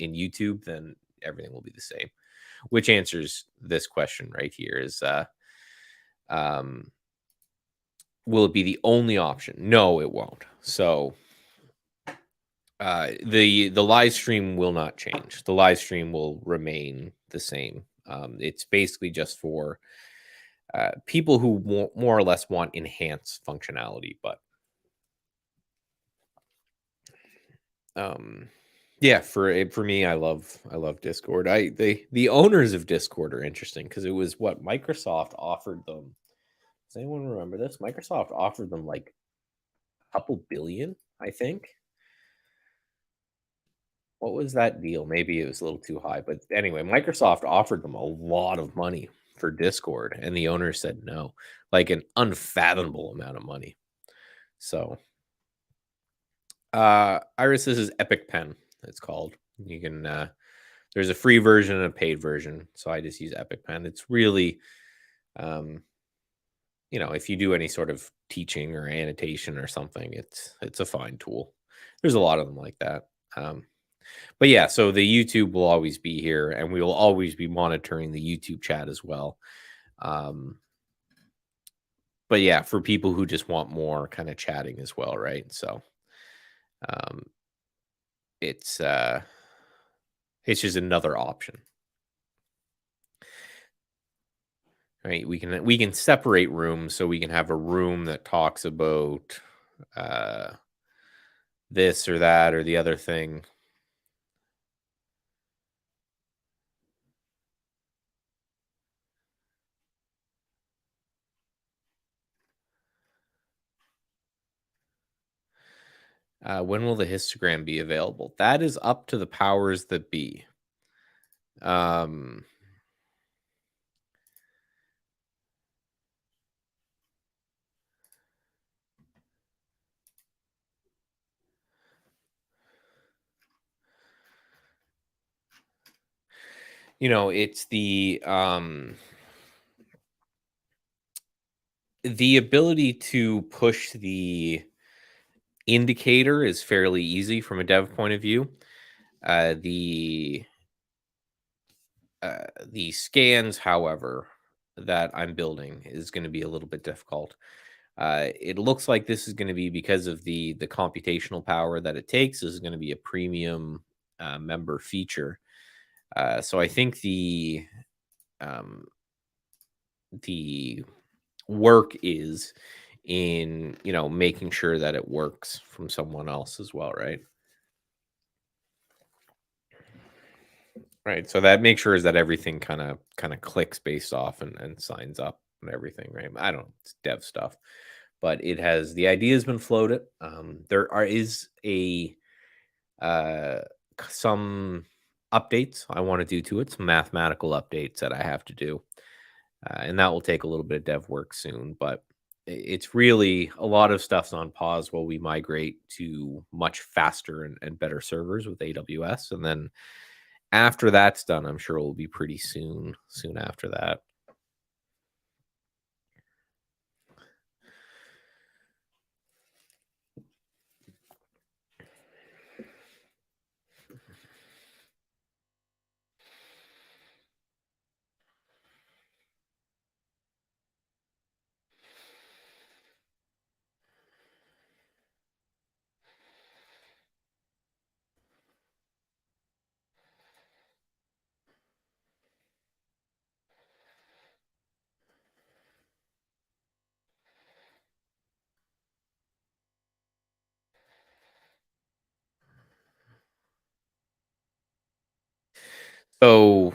YouTube, then everything will be the same. Which answers this question right here: is will it be the only option? No, it won't. So the live stream will not change. The live stream will remain the same. It's basically just for people who more or less want enhanced functionality. But yeah, for me, I love Discord. The owners of Discord are interesting because it was what Microsoft offered them. Does anyone remember this? Microsoft offered them like a couple billion, I think. What was that deal? Maybe it was a little too high, but anyway, Microsoft offered them a lot of money for Discord, and the owner said no, like an unfathomable amount of money. So, Iris, this is Epic Pen. It's called. You can. There's a free version and a paid version, so I just use Epic Pen. It's really, if you do any sort of teaching or annotation or something, it's a fine tool. There's a lot of them like that. But yeah, so the YouTube will always be here, and we will always be monitoring the YouTube chat as well. But yeah, for people who just want more kind of chatting as well, right? So it's just another option. Right? We can separate rooms, so we can have a room that talks about this or that or the other thing. When will the histogram be available? That is up to the powers that be. it's the ability to push the indicator is fairly easy from a dev point of view. Uh, the the scans, however, that I'm building is going to be a little bit difficult. It looks like this is going to be because of the computational power that it takes. This is going to be a premium member feature. So I think um, the work is in making sure that it works from someone else as well, right? Right. So that makes sure is that everything kind of clicks based off and signs up and everything, right? I don't know, it's dev stuff, but the idea has been floated. Is a uh some updates I want to do to it, some mathematical updates that I have to do. And that will take a little bit of dev work soon, but it's really a lot of stuff's on pause while we migrate to much faster and better servers with AWS. And then after that's done, I'm sure it will be pretty soon after that. So,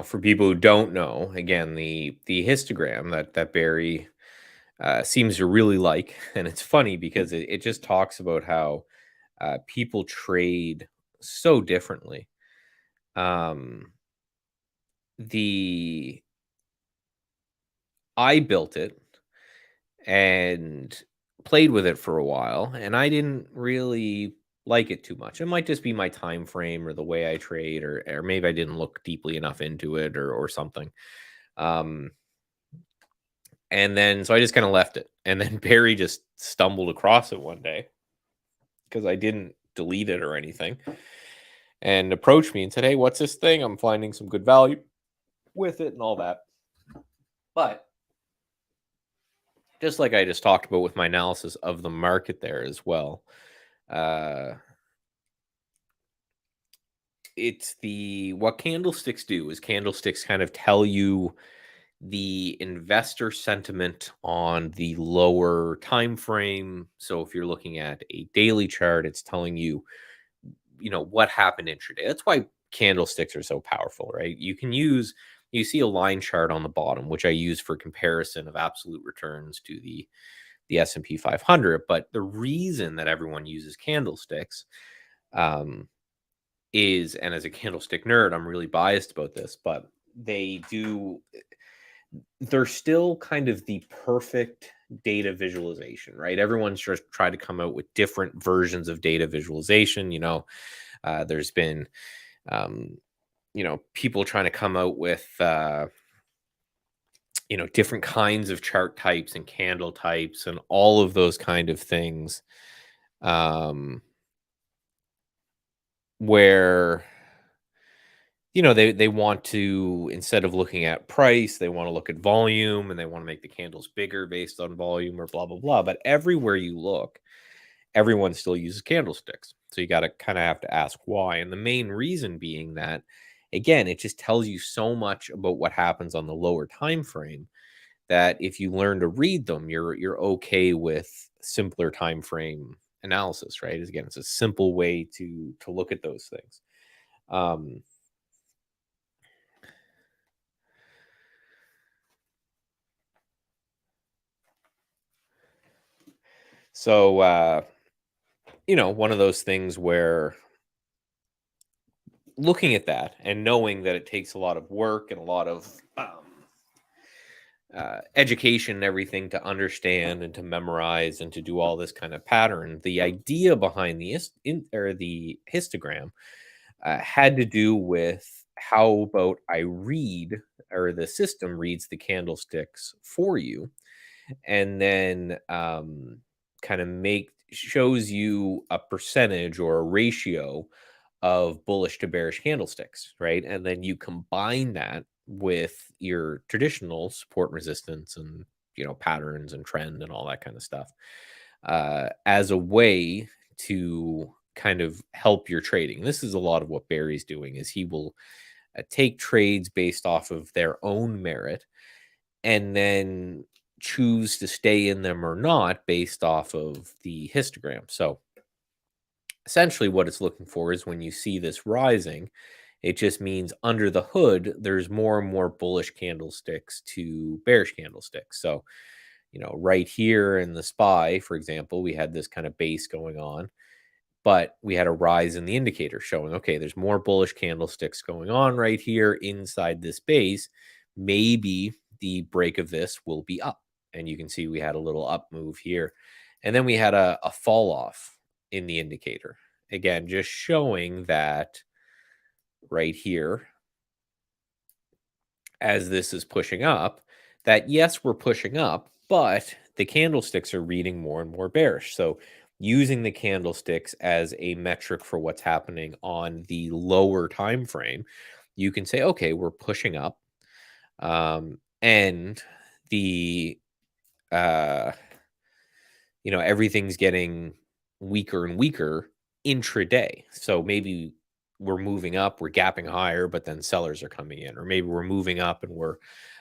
for people who don't know, again, the histogram that Barry seems to really like, and it's funny because it just talks about how people trade so differently. Um, the I built it and played with it for a while, and I didn't really like it too much. It might just be my time frame or the way I trade, or maybe I didn't look deeply enough into it, or something. Um, and then so I just kind of left it, and then Barry just stumbled across it one day because I didn't delete it or anything, and approached me and said, "Hey, what's this thing? I'm finding some good value with it and all that." But just like I just talked about with my analysis of the market there as well, uh, it's what candlesticks do is candlesticks kind of tell you the investor sentiment on the lower time frame. So if you're looking at a daily chart, it's telling you, what happened intraday. That's why candlesticks are so powerful, right? You see a line chart on the bottom, which I use for comparison of absolute returns to the S&P 500. But the reason that everyone uses candlesticks um, and as a candlestick nerd, I'm really biased about this, but they're still kind of the perfect data visualization, right? Everyone's just tried to come out with different versions of data visualization. There's been, um, people trying to come out with, different kinds of chart types and candle types and all of those kind of things. Where they want to, instead of looking at price, they want to look at volume, and they want to make the candles bigger based on volume or blah blah blah. But everywhere you look, everyone still uses candlesticks. So you got to kind of have to ask why. And the main reason being that, again, it just tells you so much about what happens on the lower time frame that if you learn to read them, you're okay with simpler time frame analysis, right? Again, it's a simple way to look at those things. um so one of those things where looking at that and knowing that it takes a lot of work and a lot of education and everything to understand and to memorize and to do all this kind of pattern. The idea behind the histogram had to do with how about I read, or the system reads the candlesticks for you, and then kind of make shows you a percentage or a ratio of bullish to bearish candlesticks, right? And then you combine that with your traditional support and resistance, and patterns and trend and all that kind of stuff, as a way to kind of help your trading. This is a lot of what Barry's doing, is he will take trades based off of their own merit, and then choose to stay in them or not based off of the histogram. So essentially what it's looking for is, when you see this rising, it just means under the hood there's more and more bullish candlesticks to bearish candlesticks. So right here in the SPY, for example, we had this kind of base going on, but we had a rise in the indicator showing, okay, there's more bullish candlesticks going on right here inside this base. Maybe the break of this will be up. And you can see we had a little up move here. And then we had a fall off in the indicator. Again, just showing that right here, as this is pushing up, that yes, we're pushing up, but the candlesticks are reading more and more bearish. So using the candlesticks as a metric for what's happening on the lower time frame, you can say, okay, we're pushing up, and the everything's getting weaker and weaker intraday. So maybe we're moving up, we're gapping higher, but then sellers are coming in, or maybe we're moving up and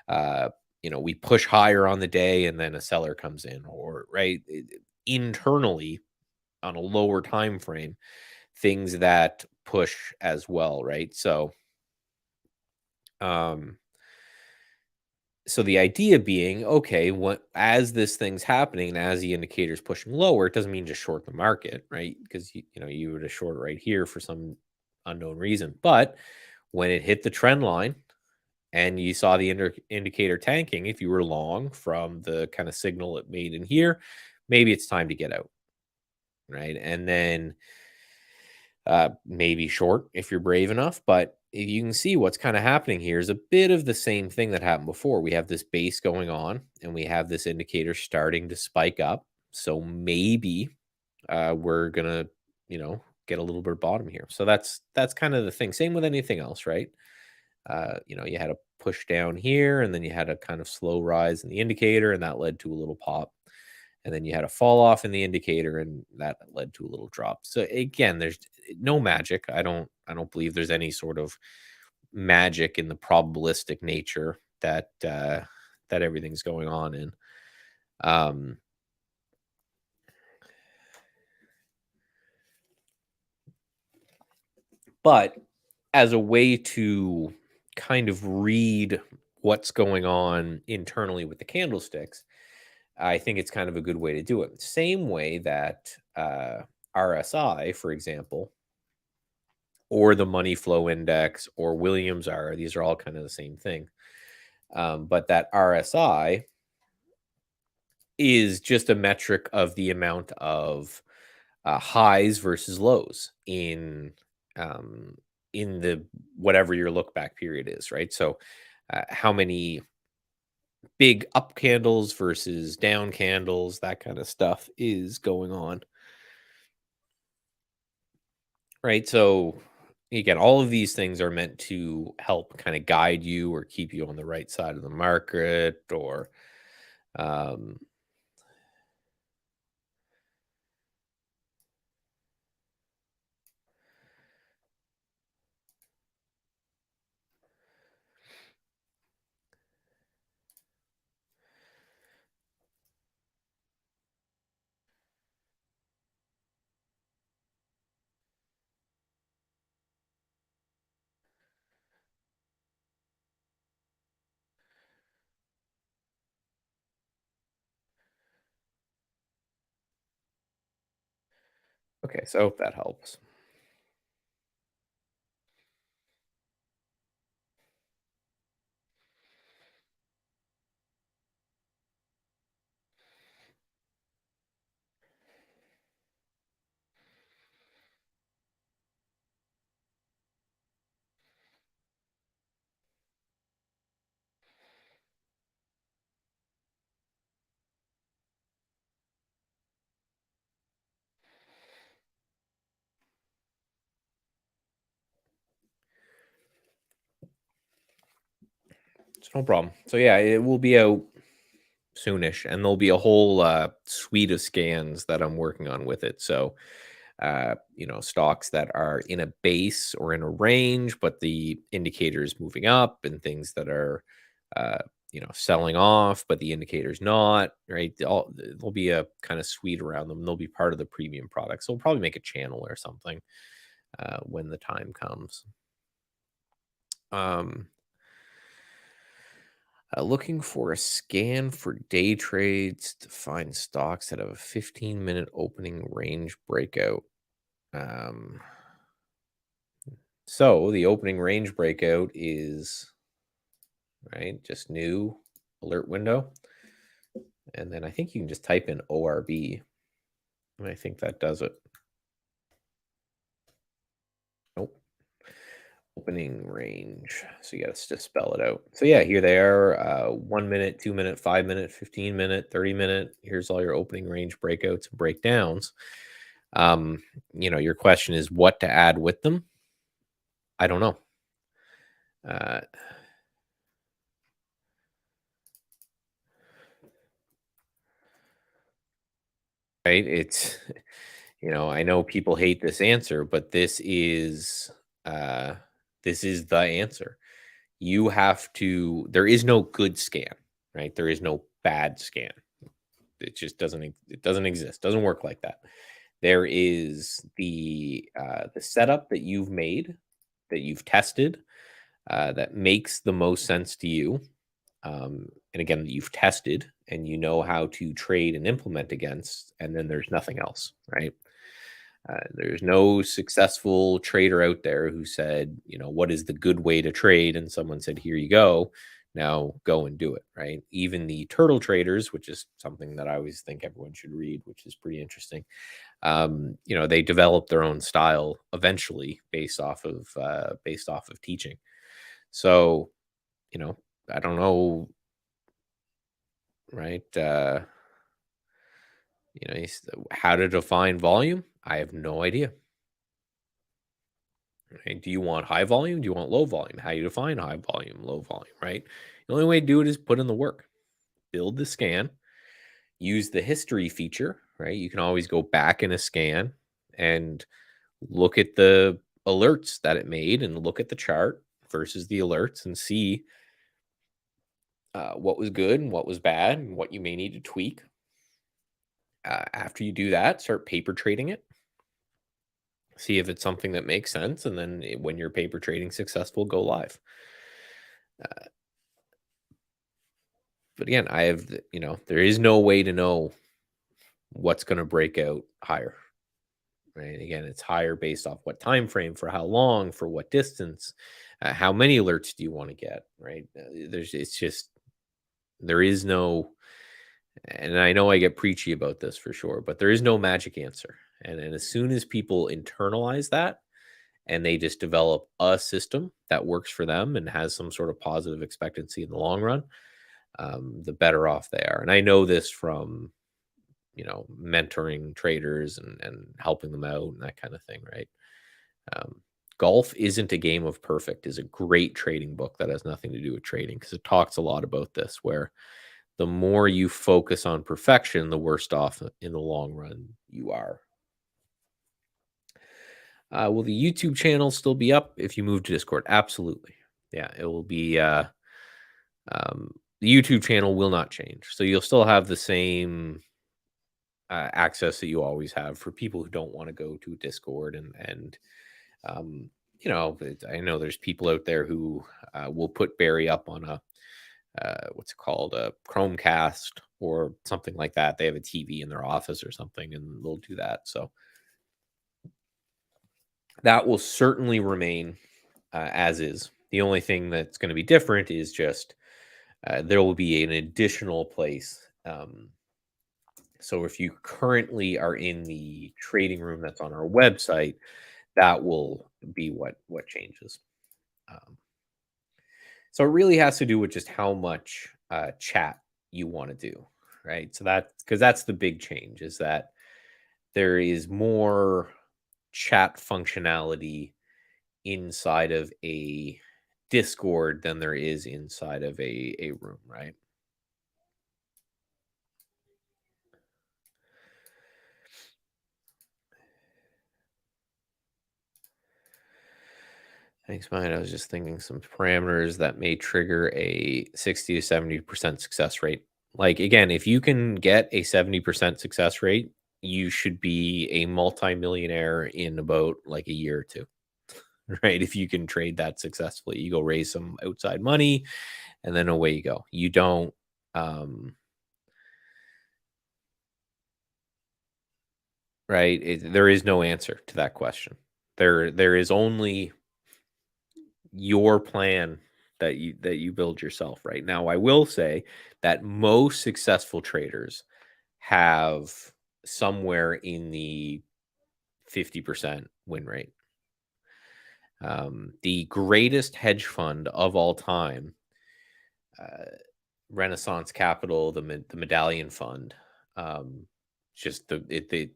uh, we push higher on the day, and then a seller comes in, or right internally on a lower time frame, things that push as well, right? Um, so the idea being, okay, what as this thing's happening, and as the indicator's pushing lower, it doesn't mean just short the market, right? Because you would have short right here for some unknown reason. But when it hit the trend line and you saw the indicator tanking, if you were long from the kind of signal it made in here, maybe it's time to get out, right? And then maybe short if you're brave enough. But you can see what's kind of happening here is a bit of the same thing that happened before. We have this base going on, and we have this indicator starting to spike up. So maybe we're gonna, get a little bit of bottom here. So that's kind of the thing. Same with anything else, right? You had a push down here, and then you had a kind of slow rise in the indicator, and that led to a little pop. And then you had a fall off in the indicator, and that led to a little drop. So again, there's no magic. I don't believe there's any sort of magic in the probabilistic nature that everything's going on in. Um, but as a way to kind of read what's going on internally with the candlesticks, I think it's kind of a good way to do it. Same way that RSI, for example, or the money flow index, or Williams R, these are all kind of the same thing. But that RSI is just a metric of the amount of highs versus lows um, in the whatever your look back period is, right? So how many big up candles versus down candles, that kind of stuff is going on, right? So again, all of these things are meant to help kind of guide you or keep you on the right side of the market, or um, okay, so I hope that helps. It's no problem. So yeah, it will be out soonish, and there'll be a whole suite of scans that I'm working on with it. So stocks that are in a base or in a range, but the indicator is moving up, and things that are, uh, selling off, but the indicator's not, right? There'll be a kind of suite around them. They'll be part of the premium product. So we'll probably make a channel or something when the time comes. Um, looking for a scan for day trades to find stocks that have a 15-minute opening range breakout. Um, So the opening range breakout is right, just new alert window. And then I think you can just type in ORB. And I think that does it. Nope. Opening range. So you got to just spell it out. So yeah, here they are. 1 minute, 2 minute, 5 minute, 15-minute, 30-minute. Here's all your opening range breakouts and breakdowns. Your question is what to add with them. I don't know. Right? It's I know people hate this answer, but this is the answer. You have to there is no good scan, right? There is no bad scan. It just doesn't exist. Doesn't work like that. There is the setup that you've made, that you've tested, that makes the most sense to you. And again, that you've tested and you know how to trade and implement against, and then there's nothing else, right? There's no successful trader out there who said, what is the good way to trade? And someone said, here you go. Now go and do it, right? Even the turtle traders, which is something that I always think everyone should read, which is pretty interesting. They developed their own style eventually based off of teaching. So, I don't know, right? How to define volume? I have no idea. Right? Do you want high volume? Do you want low volume? How you define high volume, low volume, right? The only way to do it is put in the work. Build the scan, use the history feature, right? You can always go back in a scan and look at the alerts that it made and look at the chart versus the alerts and see what was good and what was bad and what you may need to tweak. After you do that, start paper trading it. See if it's something that makes sense, and then when your paper trading successful, go live. But again, there is no way to know what's going to break out higher. Right? Again, it's higher based off what time frame, for how long, for what distance, how many alerts do you want to get? Right? There is no, and I know I get preachy about this for sure, but there is no magic answer. And as soon as people internalize that, and they just develop a system that works for them and has some sort of positive expectancy in the long run, the better off they are. And I know this from, mentoring traders and helping them out and that kind of thing, right? Golf Isn't a Game of Perfect is a great trading book that has nothing to do with trading, because it talks a lot about this, where the more you focus on perfection, the worse off in the long run you are. Will the YouTube channel still be up if you move to Discord? Absolutely. Yeah, it will be. The YouTube channel will not change. So you'll still have the same access that you always have for people who don't want to go to Discord. And I know there's people out there who will put Barry up on a, what's it called, a Chromecast or something like that. They have a TV in their office or something, and they'll do that. So that will certainly remain as is. The only thing that's going to be different is just there will be an additional place. So if you currently are in the trading room that's on our website, that will be what changes. So it really has to do with just how much chat you want to do, right? So because that's the big change, is that there is more chat functionality inside of a discord than there is inside of a room, right? Thanks, mine. I was just thinking some parameters that may trigger a 60 to 70% success rate. Like, again, if you can get a 70% success rate, you should be a multimillionaire in about like a year or two, right? If you can trade that successfully, you go raise some outside money and then away you go. You don't, right? There is no answer to that question. There is only your plan that you build yourself. Right now, I will say that most successful traders have somewhere in the 50% win rate. The greatest hedge fund of all time, Renaissance Capital, the Medallion Fund, just it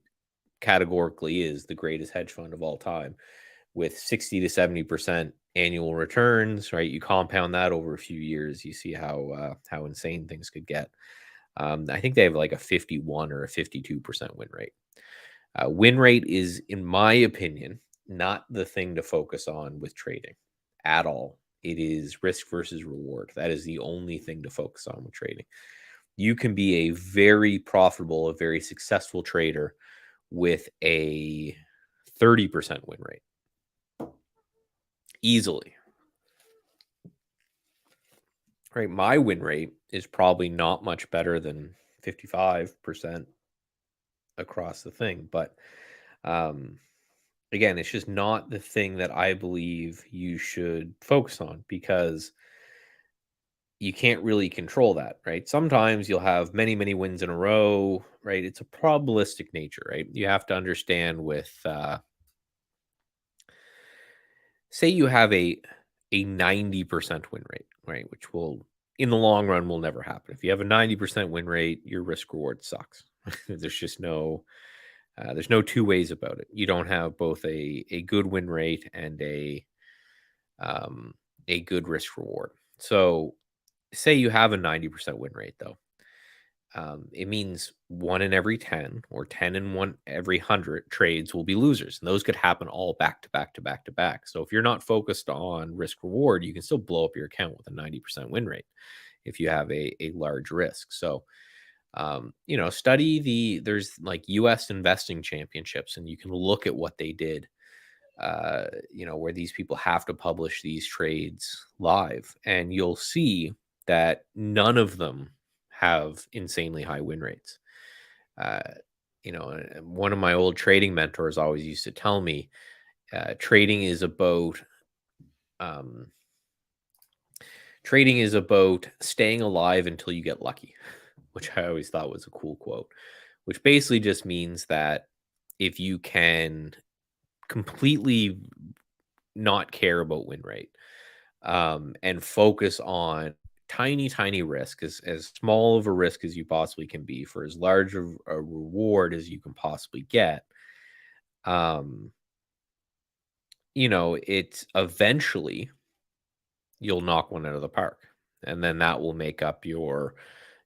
categorically is the greatest hedge fund of all time, with 60 to 70% annual returns. Right, you compound that over a few years, you see how insane things could get. I think they have like a 51 or a 52% win rate. Win rate is, in my opinion, not the thing to focus on with trading at all. It is risk versus reward. That is the only thing to focus on with trading. You can be a very profitable, a very successful trader with a 30% win rate easily. Right, my win rate is probably not much better than 55% across the thing, but again, it's just not the thing that I believe you should focus on, because you can't really control that, right? Sometimes you'll have many, many wins in a row, right? It's a probabilistic nature, right? You have to understand with, say you have a 90% win rate, right? Which will, in the long run, will never happen. If you have a 90% win rate, your risk reward sucks. There's just there's no two ways about it. You don't have both a good win rate and a good risk reward. So say you have a 90% win rate, though. It means 1 in every 10 or 10 in 1 every 100 trades will be losers. And those could happen all back to back to back to back. So if you're not focused on risk reward, you can still blow up your account with a 90% win rate if you have a large risk. So, study there's like US investing championships, and you can look at what they did, where these people have to publish these trades live, and you'll see that none of them have insanely high win rates. Uh, One of my old trading mentors always used to tell me, trading is about staying alive until you get lucky, which I always thought was a cool quote, which basically just means that if you can completely not care about win rate, and focus on tiny risk, as small of a risk as you possibly can be for as large of a reward as you can possibly get, it's eventually you'll knock one out of the park, and then that will make up your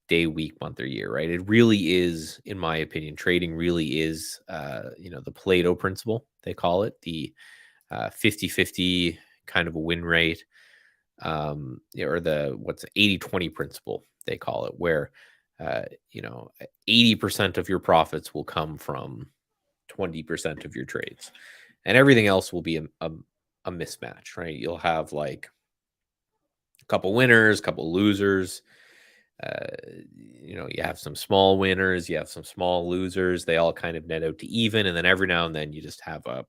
day, week, month, or year, right? It really is, in my opinion, trading really is, the Pareto principle, they call it, the 50-50 kind of a win rate, or the 80-20 principle, they call it, where, 80% of your profits will come from 20% of your trades, and everything else will be a mismatch, right? You'll have like a couple winners, couple losers. You have some small winners, you have some small losers. They all kind of net out to even, and then every now and then you just have a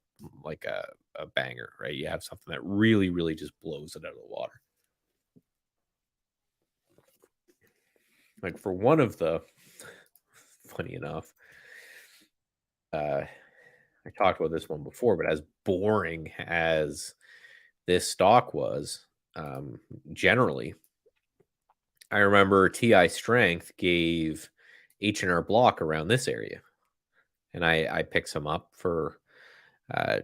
banger, right? You have something that really, really just blows it out of the water. Like for one of the, funny enough, I talked about this one before, but as boring as this stock was, generally, I remember TI Strength gave H&R Block around this area, and I picked some up for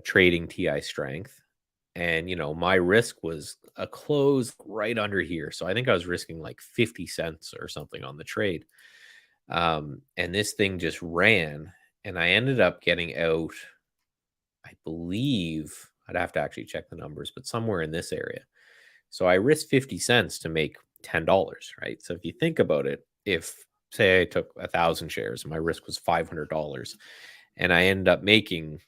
trading TI Strength. And, my risk was a close right under here. So I think I was risking like 50 cents or something on the trade. And this thing just ran, and I ended up getting out, I believe, I'd have to actually check the numbers, but somewhere in this area. So I risked 50 cents to make $10, right? So if you think about it, if say I took 1,000 shares and my risk was $500 and I end up making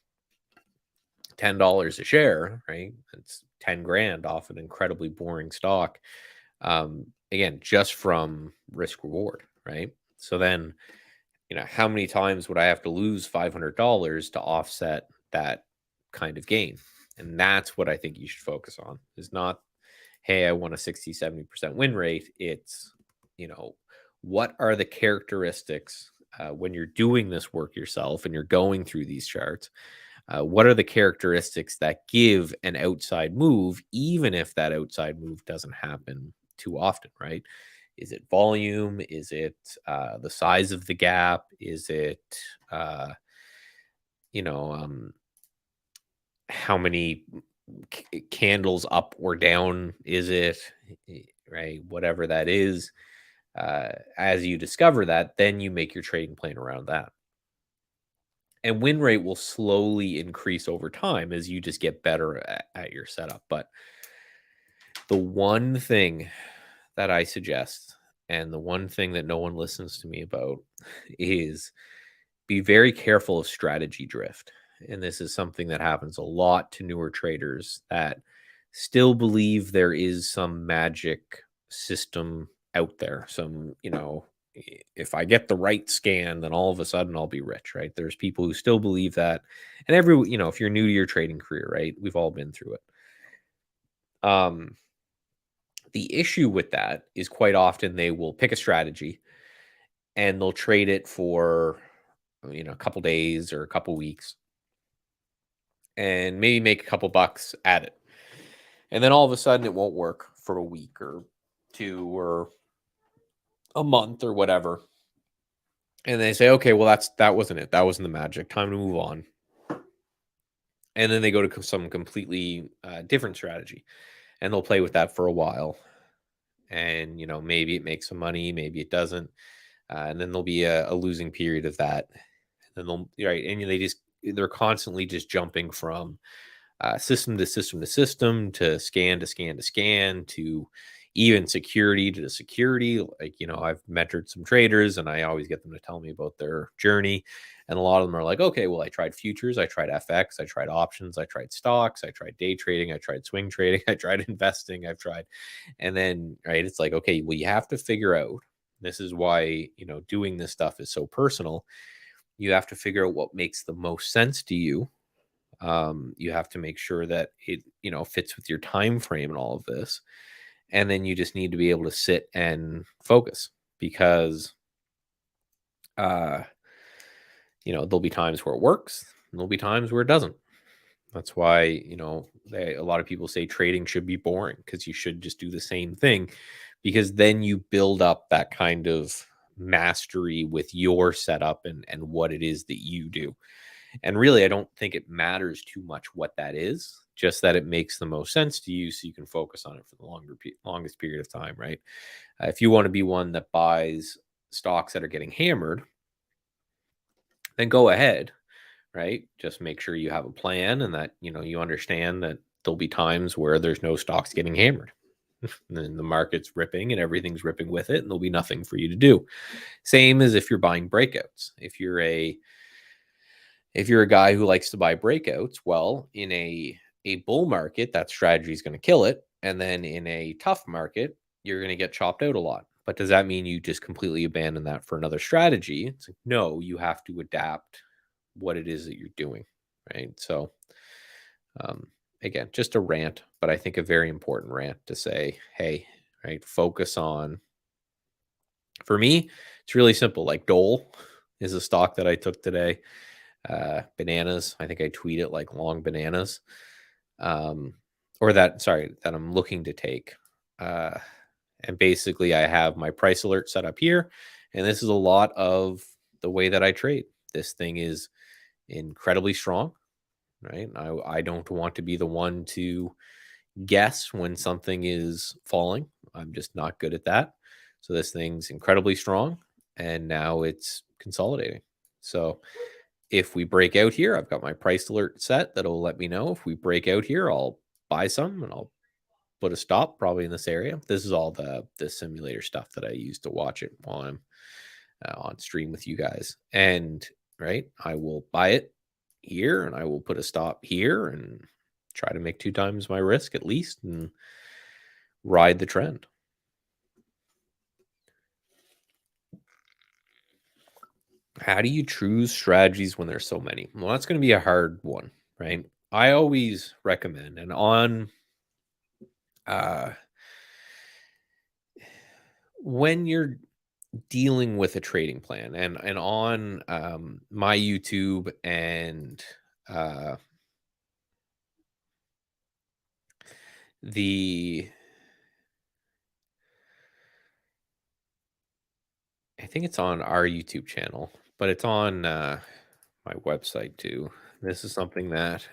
$10 a share, right? It's 10 grand off an incredibly boring stock. Again, just from risk reward, right? So then, how many times would I have to lose $500 to offset that kind of gain? And that's what I think you should focus on, is not, hey, I want a 60, 70% win rate. It's, what are the characteristics when you're doing this work yourself and you're going through these charts? What are the characteristics that give an outside move, even if that outside move doesn't happen too often, right? Is it volume? Is it the size of the gap? Is it, how many candles up or down is it, right? Whatever that is. As you discover that, then you make your trading plan around that. And win rate will slowly increase over time as you just get better at your setup. But the one thing that I suggest, and the one thing that no one listens to me about, is be very careful of strategy drift. And this is something that happens a lot to newer traders that still believe there is some magic system out there. Some, if I get the right scan, then all of a sudden I'll be rich, right? There's people who still believe that. And if you're new to your trading career, right? We've all been through it. The issue with that is quite often they will pick a strategy and they'll trade it for, a couple days or a couple weeks and maybe make a couple bucks at it. And then all of a sudden it won't work for a week or two or a month or whatever. And they say, okay, well, that wasn't it. That wasn't the magic. Time to move on. And then they go to some completely different strategy and they'll play with that for a while. And, maybe it makes some money, maybe it doesn't. And then there'll be a losing period of that. And then right. And they're constantly just jumping from system to system to system to scan to scan to scan to even security to security. Like, I've mentored some traders and I always get them to tell me about their journey. And a lot of them are like, okay, well, I tried futures, I tried FX, I tried options, I tried stocks, I tried day trading, I tried swing trading, I tried investing, and then, right, it's like, okay, well, you have to figure out, this is why, doing this stuff is so personal. You have to figure out what makes the most sense to you. You have to make sure that it, fits with your time frame and all of this. And then you just need to be able to sit and focus because, there'll be times where it works and there'll be times where it doesn't. That's why, a lot of people say trading should be boring because you should just do the same thing, because then you build up that kind of mastery with your setup and what it is that you do. And really, I don't think it matters too much what that is, just that it makes the most sense to you so you can focus on it for the longest period of time, right? If you want to be one that buys stocks that are getting hammered, then go ahead, right? Just make sure you have a plan and that, you understand that there'll be times where there's no stocks getting hammered. And then the market's ripping and everything's ripping with it, and there'll be nothing for you to do. Same as if you're buying breakouts. If you're a guy who likes to buy breakouts, well, in a bull market, that strategy is going to kill it. And then in a tough market, you're going to get chopped out a lot. But does that mean you just completely abandon that for another strategy? It's like, no, you have to adapt what it is that you're doing, right? So, again, just a rant, but I think a very important rant to say, hey, right, focus on. For me, it's really simple. Like Dole is a stock that I took today. Bananas, I think I tweet it like long bananas, that I'm looking to take. And basically I have my price alert set up here, and this is a lot of the way that I trade. This thing is incredibly strong. right? I don't want to be the one to guess when something is falling. I'm just not good at that. So this thing's incredibly strong, and now it's consolidating. So if we break out here, I've got my price alert set that'll let me know. If we break out here, I'll buy some and I'll put a stop probably in this area. This is all the simulator stuff that I use to watch it while I'm on stream with you guys. And right, I will buy it here and I will put a stop here and try to make 2 times my risk at least and ride the trend. How do you choose strategies when there's so many? Well, that's going to be a hard one, right? I always recommend, and on uh, when you're dealing with a trading plan, and on my YouTube and the I think it's on our YouTube channel, but it's on my website too. This is something that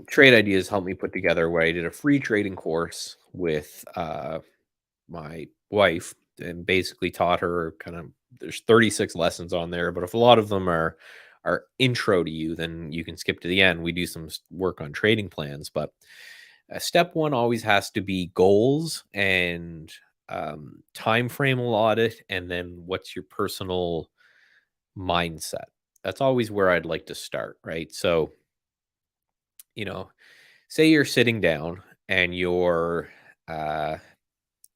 Trade Ideas helped me put together, where I did a free trading course with my wife and basically taught her kind of, there's 36 lessons on there, but if a lot of them are intro to you, then you can skip to the end. We do some work on trading plans, but step one always has to be goals and time frame allotted, and then what's your personal mindset. That's always where I'd like to start, right? So, you know, say you're sitting down and you're uh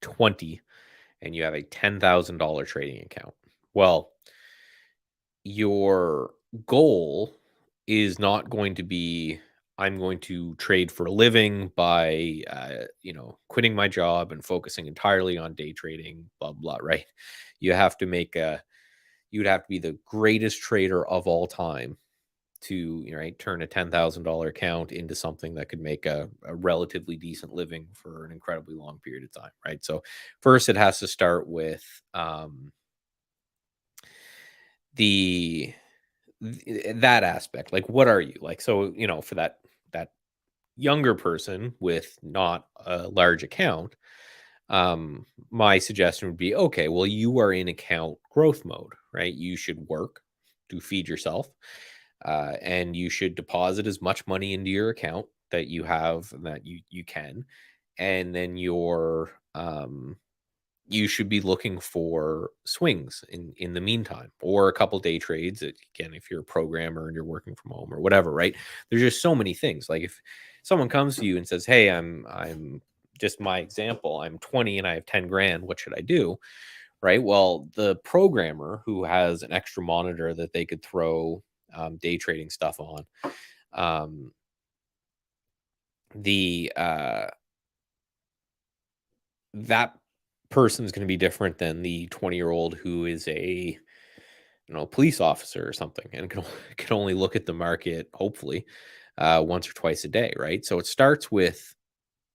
20 and you have a $10,000 trading account. Well, your goal is not going to be, I'm going to trade for a living by quitting my job and focusing entirely on day trading, blah blah, right? You have to make a You'd have to be the greatest trader of all time to, right, turn a $10,000 account into something that could make a relatively decent living for an incredibly long period of time, right? So first it has to start with the that aspect. Like, what are you like? So, for that younger person with not a large account, my suggestion would be, okay, well, you are in account growth mode, right? You should work to feed yourself, and you should deposit as much money into your account that you have and that you can, and then you should be looking for swings in the meantime, or a couple day trades. Again, if you're a programmer and you're working from home or whatever, right? There's just so many things. Like, if someone comes to you and says, hey, I'm just my example, I'm 20 and I have 10 grand, what should I do? Right. Well, the programmer who has an extra monitor that they could throw day trading stuff on, um, the that person is going to be different than the 20-year-old who is a police officer or something and can only look at the market, hopefully, once or twice a day, right? So it starts with,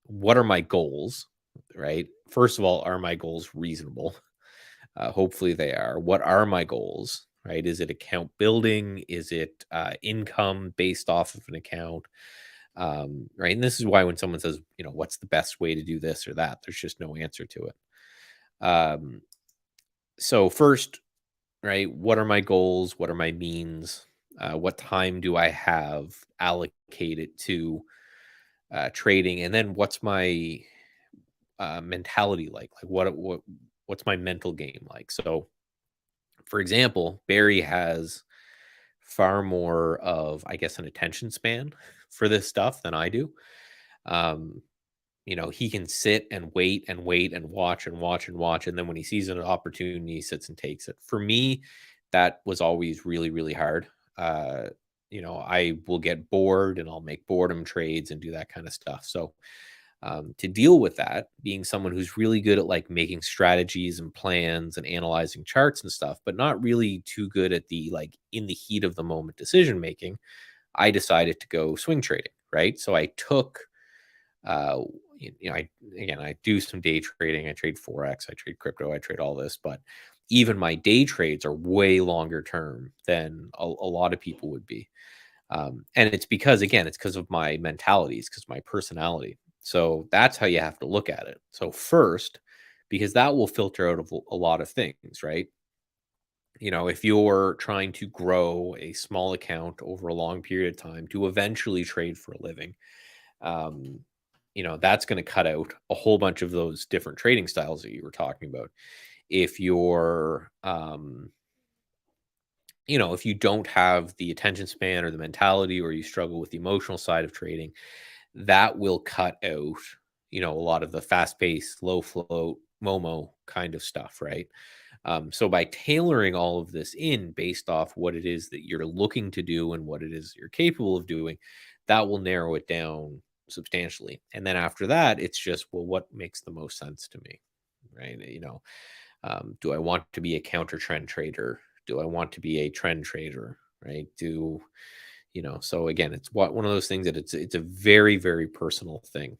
what are my goals, right? First of all, are my goals reasonable? Hopefully they are. What are my goals, right? Is it account building? Is it income based off of an account? Right. And this is why when someone says, what's the best way to do this or that, there's just no answer to it. So first, right, what are my goals? What are my means? What time do I have allocated to trading? And then what's my mentality like? Like, what's my mental game like? So, for example, Barry has far more of, I guess, an attention span for this stuff than I do. Um, he can sit and wait and wait and watch and watch and watch. And then when he sees an opportunity, he sits and takes it. For me, that was always really, really hard. Uh, I will get bored and I'll make boredom trades and do that kind of stuff. So, to deal with that, being someone who's really good at like making strategies and plans and analyzing charts and stuff, but not really too good at the like in the heat of the moment decision making, I decided to go swing trading. Right. So I took, uh, I do some day trading. I trade Forex, I trade crypto, I trade all this, but even my day trades are way longer term than a lot of people would be. And it's because, again, it's because of my mentality, it's because my personality. So that's how you have to look at it. So first, because that will filter out of a lot of things, right? If you're trying to grow a small account over a long period of time to eventually trade for a living, um, that's going to cut out a whole bunch of those different trading styles that you were talking about. If you're, if you don't have the attention span or the mentality, or you struggle with the emotional side of trading, that will cut out, a lot of the fast paced, low flow, Momo kind of stuff, right? So by tailoring all of this in based off what it is that you're looking to do and what it is you're capable of doing, that will narrow it down substantially. And then after that, it's just, well, what makes the most sense to me, right? Do I want to be a counter trend trader? Do I want to be a trend trader? Right? So again, it's one of those things that it's a very, very personal thing,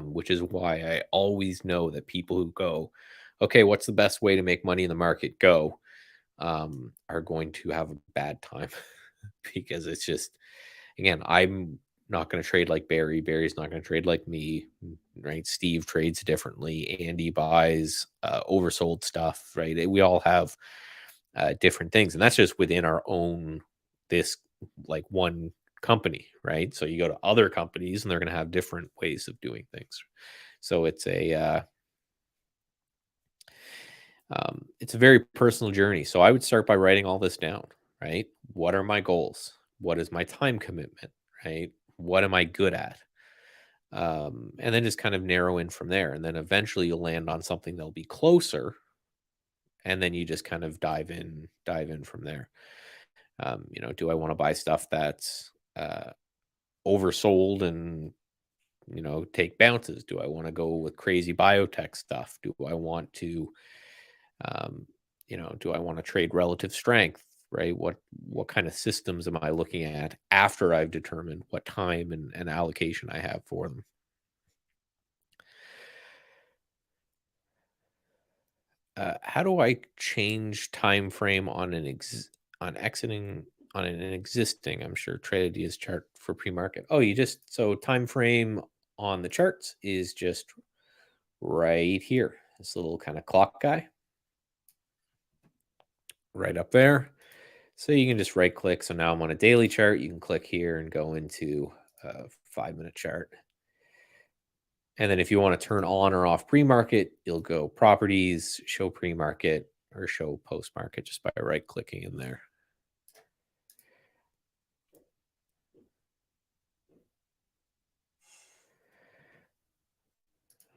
which is why I always know that people who go, okay, what's the best way to make money in the market? Go, are going to have a bad time because it's just, again, I'm not going to trade like Barry. Barry's not going to trade like me, right? Steve trades differently. Andy buys oversold stuff, right? We all have different things, and that's just within our own this like one company, right? So you go to other companies, and they're going to have different ways of doing things. So it's a very personal journey. So I would start by writing all this down, right? What are my goals? What is my time commitment, right? What am I good at? And then just kind of narrow in from there. And then eventually you'll land on something that'll be closer. And then you just kind of dive in from there. Do I want to buy stuff that's oversold and take bounces? Do I want to go with crazy biotech stuff? Do I want to um, do I want to trade relative strength? Right? What kind of systems am I looking at after I've determined what time and allocation I have for them? How do I change time frame on on exiting on an existing, I'm sure, trade ideas chart for pre-market? Oh, you just so time frame on the charts is just right here. This little kind of clock guy right up there. So you can just right click. So now I'm on a daily chart. You can click here and go into a 5-minute chart. And then if you want to turn on or off pre-market, you'll go properties, show pre-market, or show post-market just by right clicking in there.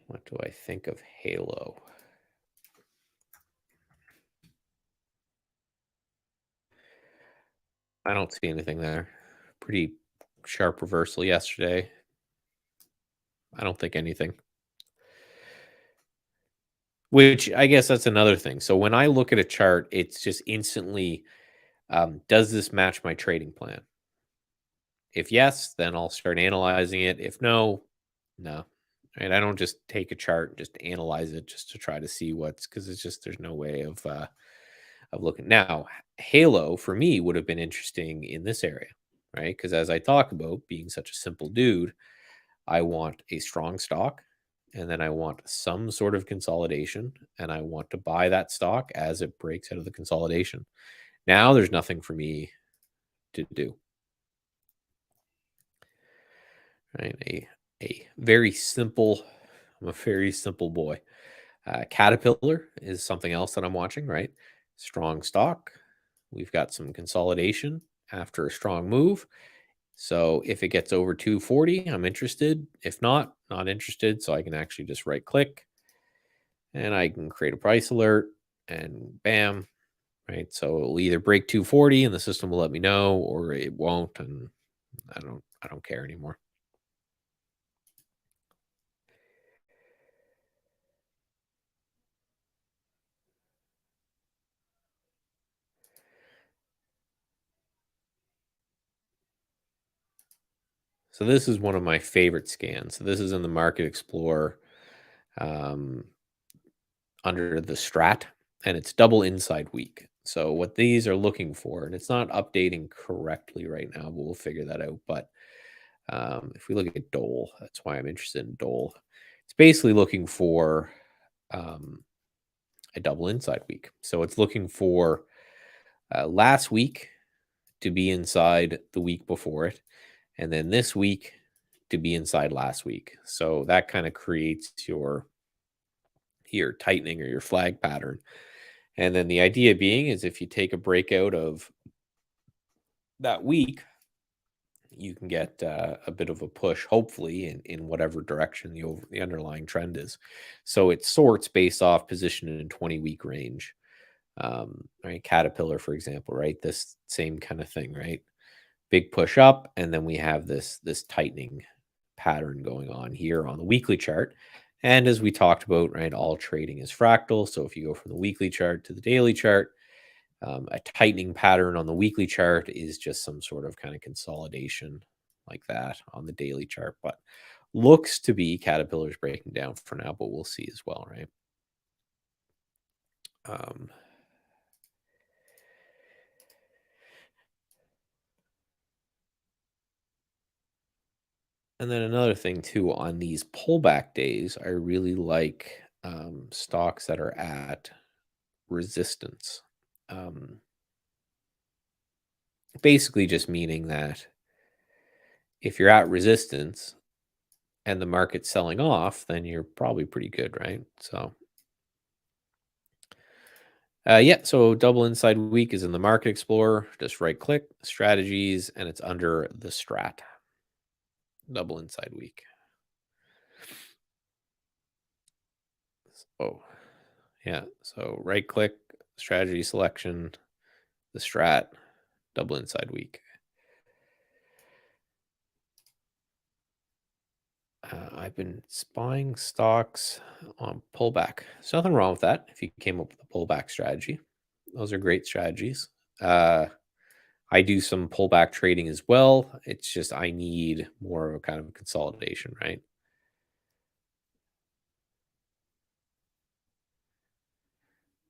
What do I think of Halo? I don't see anything there. Pretty sharp reversal yesterday. I don't think anything. Which I guess that's another thing. So when I look at a chart, it's just instantly, does this match my trading plan? If yes, then I'll start analyzing it. If no, no. And I don't just take a chart and just analyze it just to try to see what's, because it's just there's no way of looking. Now, Halo for me would have been interesting in this area, right? Because as I talk about being such a simple dude, I want a strong stock, and then I want some sort of consolidation, and I want to buy that stock as it breaks out of the consolidation. Now there's nothing for me to do. Right? A very simple, I'm a very simple boy. Caterpillar is something else that I'm watching, right? Strong stock. We've got some consolidation after a strong move. So if it gets over 240, I'm interested. If not, not interested. So I can actually just right click and I can create a price alert and bam, right? So it'll either break 240 and the system will let me know, or it won't, and I don't care anymore. So this is one of my favorite scans. So this is in the Market Explorer, um, under the strat. and it's double inside week. So what these are looking for, and it's not updating correctly right now, but we'll figure that out. But if we look at Dole, that's why I'm interested in Dole. It's basically looking for a double inside week. So it's looking for last week to be inside the week before it, and then this week to be inside last week. So that kind of creates your tightening or your flag pattern. And then the idea being is if you take a breakout of that week, you can get a bit of a push, hopefully, in whatever direction the underlying trend is. So it sorts based off position in 20-week range. Right, Caterpillar, for example, right? This same kind of thing, right? Big push up, and then we have this tightening pattern going on here on the weekly chart. And as we talked about, right, all trading is fractal. So if you go from the weekly chart to the daily chart, a tightening pattern on the weekly chart is just some sort of kind of consolidation like that on the daily chart. But looks to be Caterpillar's breaking down for now, but we'll see as well, right? And then another thing too, on these pullback days, I really like stocks that are at resistance. Basically just meaning that if you're at resistance and the market's selling off, then you're probably pretty good, right? So yeah, so double inside week is in the Market Explorer. Just right click, strategies, and it's under the strat. Double inside week. Oh, yeah. So right click, strategy selection, the strat, double inside week. I've been spying stocks on pullback. There's nothing wrong with that if you came up with a pullback strategy. Those are great strategies. I do some pullback trading as well. It's just I need more of a kind of a consolidation, right?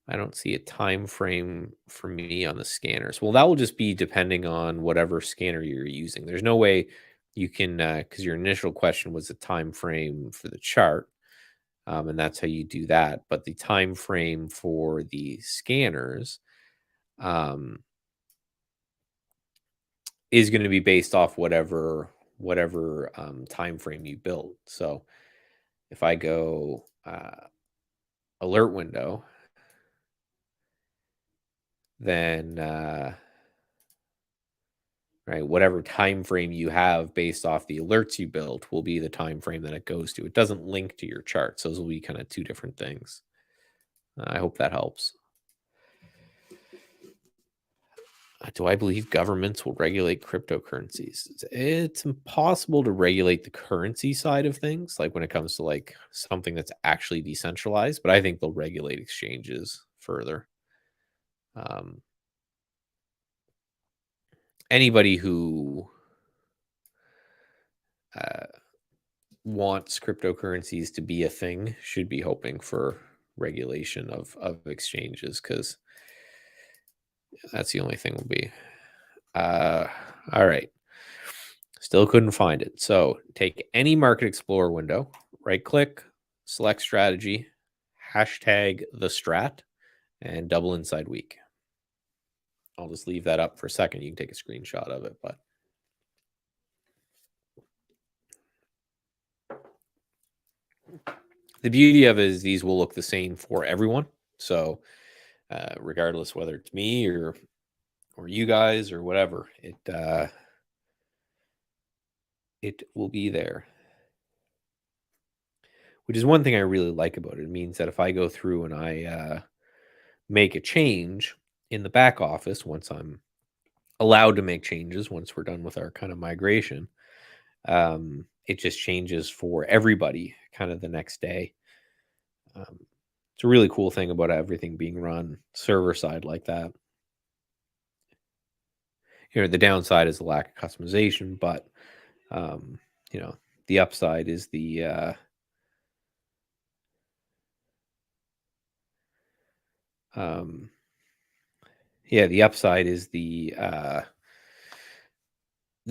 I don't see a time frame for me on the scanners. Well, that will just be depending on whatever scanner you're using. There's no way you can because your initial question was a time frame for the chart, and that's how you do that. But the time frame for the scanners is going to be based off whatever time frame you build. So if I go alert window, then right, whatever time frame you have based off the alerts you built will be the time frame that it goes to. It doesn't link to your charts. Those will be kind of two different things. I hope that helps. Do I believe governments will regulate cryptocurrencies? It's impossible to regulate the currency side of things, like when it comes to like something that's actually decentralized, but I think they'll regulate exchanges further. Anybody who wants cryptocurrencies to be a thing should be hoping for regulation of exchanges, because that's the only thing will be. All right. Still couldn't find it. So take any Market Explorer window, right click, select strategy, hashtag the strat, and double inside week. I'll just leave that up for a second. You can take a screenshot of it, but the beauty of it is these will look the same for everyone. So regardless whether it's me or you guys or whatever, it will be there. Which is one thing I really like about it. It means that if I go through and I make a change in the back office, once I'm allowed to make changes, once we're done with our kind of migration, it just changes for everybody kind of the next day. It's a really cool thing about everything being run server side like that. The downside is the lack of customization, but the upside is the. Yeah, the upside is the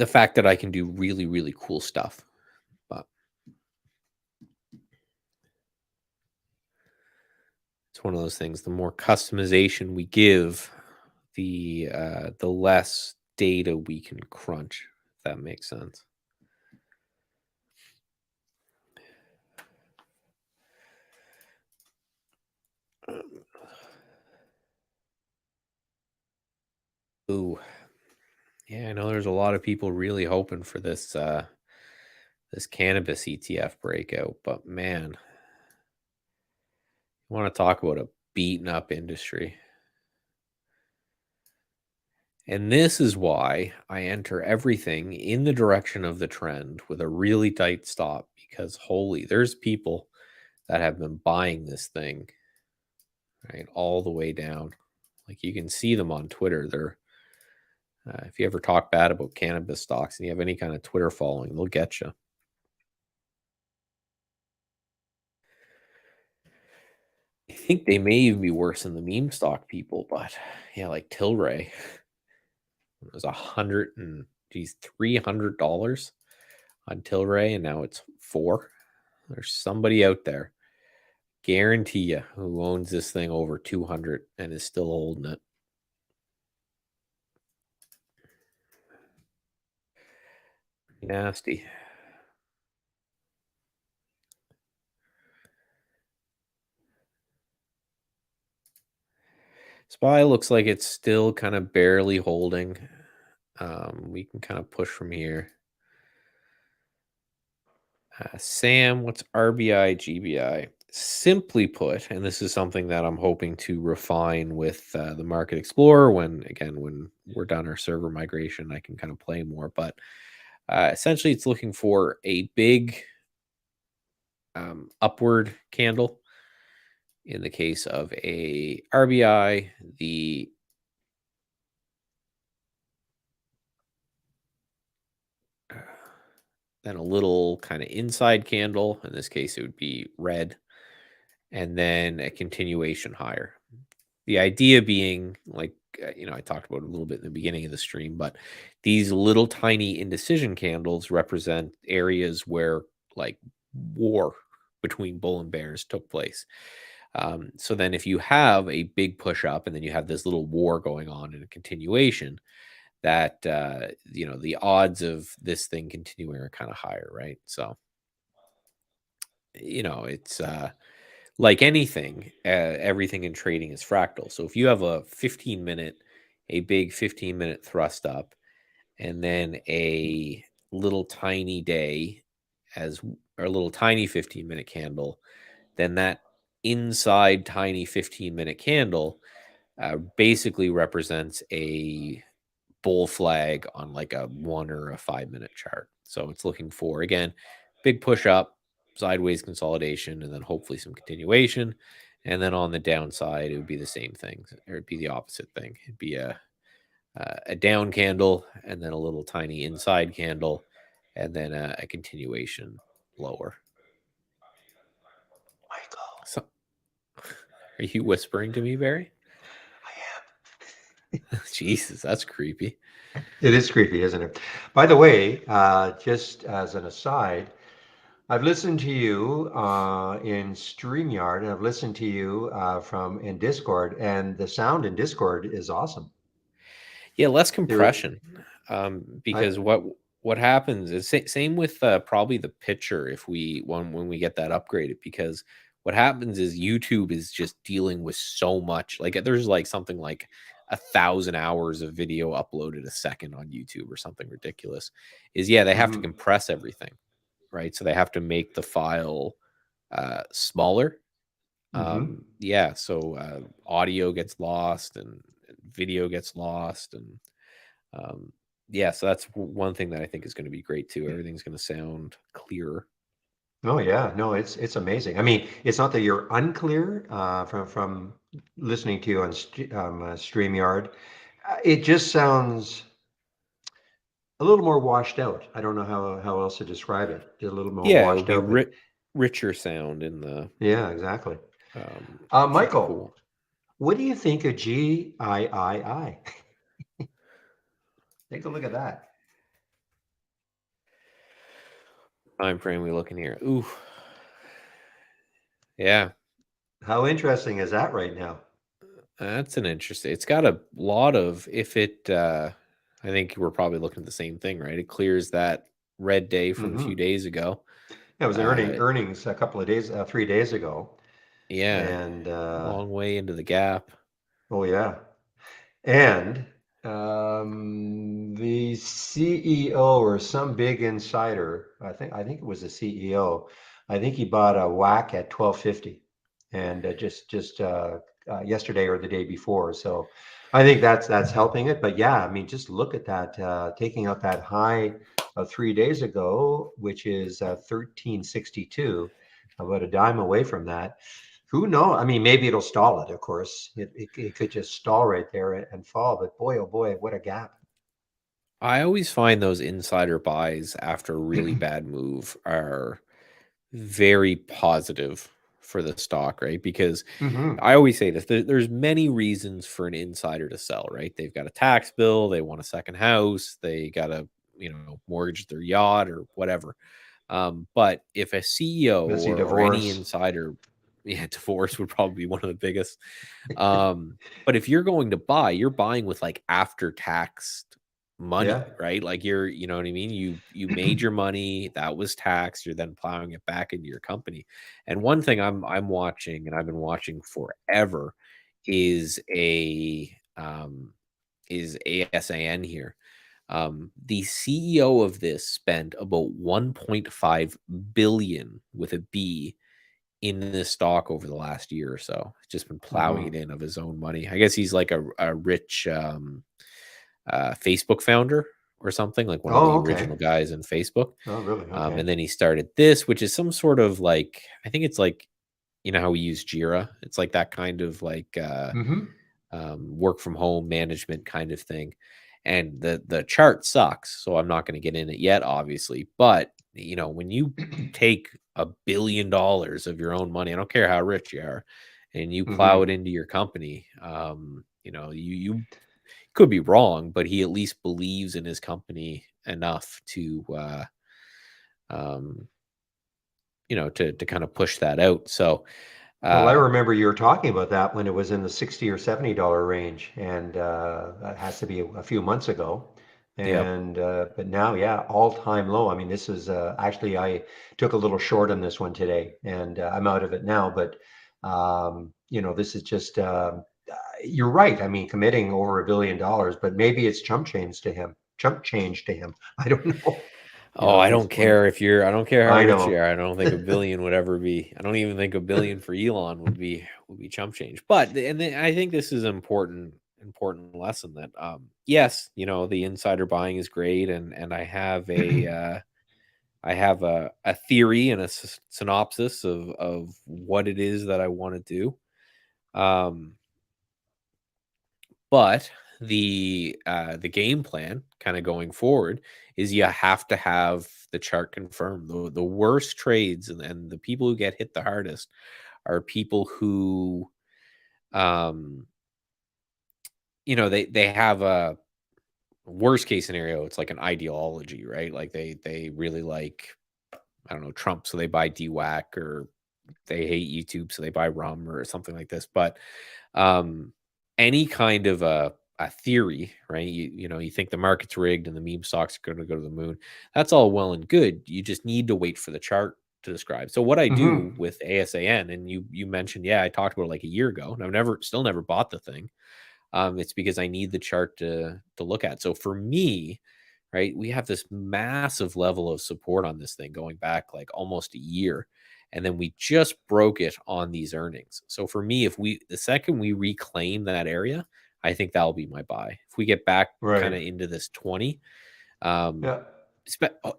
fact that I can do really, really cool stuff. But it's one of those things. The more customization we give, the less data we can crunch. If that makes sense. Ooh, yeah, I know there's a lot of people really hoping for this this cannabis ETF breakout, but man, you want to talk about a beaten up industry. And this is why I enter everything in the direction of the trend with a really tight stop, because holy, there's people that have been buying this thing right all the way down. Like you can see them on Twitter. They're if you ever talk bad about cannabis stocks and you have any kind of Twitter following, they'll get you. I think they may even be worse than the meme stock people, but yeah, like Tilray, it was $300 on Tilray, and now it's $4. There's somebody out there, guarantee you, who owns this thing over 200 and is still holding it. Nasty. SPY looks like it's still kind of barely holding. We can kind of push from here. Sam, what's RBI, GBI? Simply put, and this is something that I'm hoping to refine with the Market Explorer when we're done our server migration, I can kind of play more. But essentially, it's looking for a big upward candle. In the case of a RBI, then a little kind of inside candle. In this case, it would be red, and then a continuation higher. The idea being, like, I talked about it a little bit in the beginning of the stream, but these little tiny indecision candles represent areas where, like, war between bull and bears took place. So then if you have a big push up and then you have this little war going on in a continuation, that the odds of this thing continuing are kind of higher, right? So it's like anything, everything in trading is fractal. So if you have a big 15-minute thrust up, and then a little tiny day or a little tiny 15-minute candle, then that inside tiny 15-minute candle basically represents a bull flag on like a 1 or a 5-minute chart. So it's looking for, again, big push up, sideways consolidation, and then hopefully some continuation. And then on the downside, it would be the same thing, or it'd be the opposite thing. It'd be a down candle, and then a little tiny inside candle, and then a continuation lower. Michael, So, are you whispering to me, Barry? I am. Jesus, that's creepy. It is creepy, isn't it? By the way, just as an aside, I've listened to you in StreamYard, and I've listened to you from in Discord, and the sound in Discord is awesome. Yeah, less There, compression, I, because what happens is same with probably the picture if when we get that upgraded, because what happens is YouTube is just dealing with so much. Like there's like something like 1,000 hours of video uploaded a second on YouTube or something ridiculous. They have to mhm, compress everything, right? So they have to make the file smaller. mhm. So audio gets lost and video gets lost, and so that's one thing that I think is going to be great too. Everything's going to sound clearer. Oh yeah, no, it's amazing. I mean, it's not that you're unclear from listening to you on StreamYard. It just sounds a little more washed out. I don't know how else to describe it. Just a little more Yeah, it would washed be out, but richer sound in the yeah, exactly. which would be Michael, cool. What do you think of GIII? Take a look at that. Time frame we looking here. Ooh, yeah. How interesting is that right now? That's an interesting. It's got a lot of if it. I think we're probably looking at the same thing, right? It clears that red day from a few Hmm. days ago. It was an Uh, earnings a couple of days, 3 days ago, yeah, and long way into the gap. oh yeah, and the CEO or some big insider, I think it was the CEO. I think he bought a whack at 12.50, and just yesterday or the day before. So I think that's helping it. But yeah, I mean, just look at that, taking out that high of 3 days ago, which is 13.62, about a dime away from that. Who knows? I mean, maybe it'll stall it, of course. It could just stall right there and fall. But boy, oh boy, what a gap. I always find those insider buys after a really bad move are very positive for the stock, right? Because Hmm. I always say this: there's many reasons for an insider to sell, right? They've got a tax bill, they want a second house, they got to mortgage their yacht or whatever. But if a CEO Let's see, or any divorce. insider, yeah, divorce would probably be one of the biggest. But if you're going to buy, you're buying with like after tax Yeah. money, right? Like you know what I mean? You made your money, that was taxed, you're then plowing it back into your company. And one thing I'm watching and I've been watching forever is ASAN here. The CEO of this spent about 1.5 billion with a B in this stock over the last year or so. He's just been plowing it Hmm. in of his own money. I guess he's like a rich Facebook founder or something, like one of Oh, the okay. original guys in Facebook. Oh, really? Okay. And then he started this, which is some sort of like, I think it's like, how we use Jira. It's like that kind of like Hmm. work from home management kind of thing. And the chart sucks, so I'm not going to get in it yet, obviously. But when you take $1 billion of your own money, I don't care how rich you are, and you plow it Hmm. into your company, you could be wrong, but he at least believes in his company enough to um, to kind of push that out. So Well, I uh, remember you were talking about that when it was in the 60 or $70 range, and that has to be a few months ago. yep. And but now, yeah, all-time low. I mean, this is actually I took a little short on this one today, and I'm out of it now. But this is just you're right. I mean, committing over $1 billion, but maybe it's chump change to him. I don't know. Oh, At I this don't point, care if you're I don't care how I rich you know. are. I don't think a billion would ever be. I don't even think a billion for Elon would be chump change. But I think this is an important lesson that yes, the insider buying is great and I have a theory and a synopsis of what it is that I want to do. Um But the game plan kind of going forward is you have to have the chart confirmed. The worst trades and the people who get hit the hardest are people who um they have a worst case scenario. It's like an ideology, right? Like they really like, I don't know, Trump, so they buy DWAC, or they hate YouTube, so they buy rum or something like this. But um, any kind of a theory, right? You think the market's rigged and the meme stocks are going to go to the moon. That's all well and good. You just need to wait for the chart to describe. So what I do Hmm. with ASAN, and you mentioned, yeah, I talked about it like a year ago, and I've still never bought the thing. It's because I need the chart to look at. So for me, right, we have this massive level of support on this thing going back like almost a year. And then we just broke it on these earnings. So for me, if the second we reclaim that area, I think that'll be my buy. If we get back kind Right. of into this 20, um, Yeah.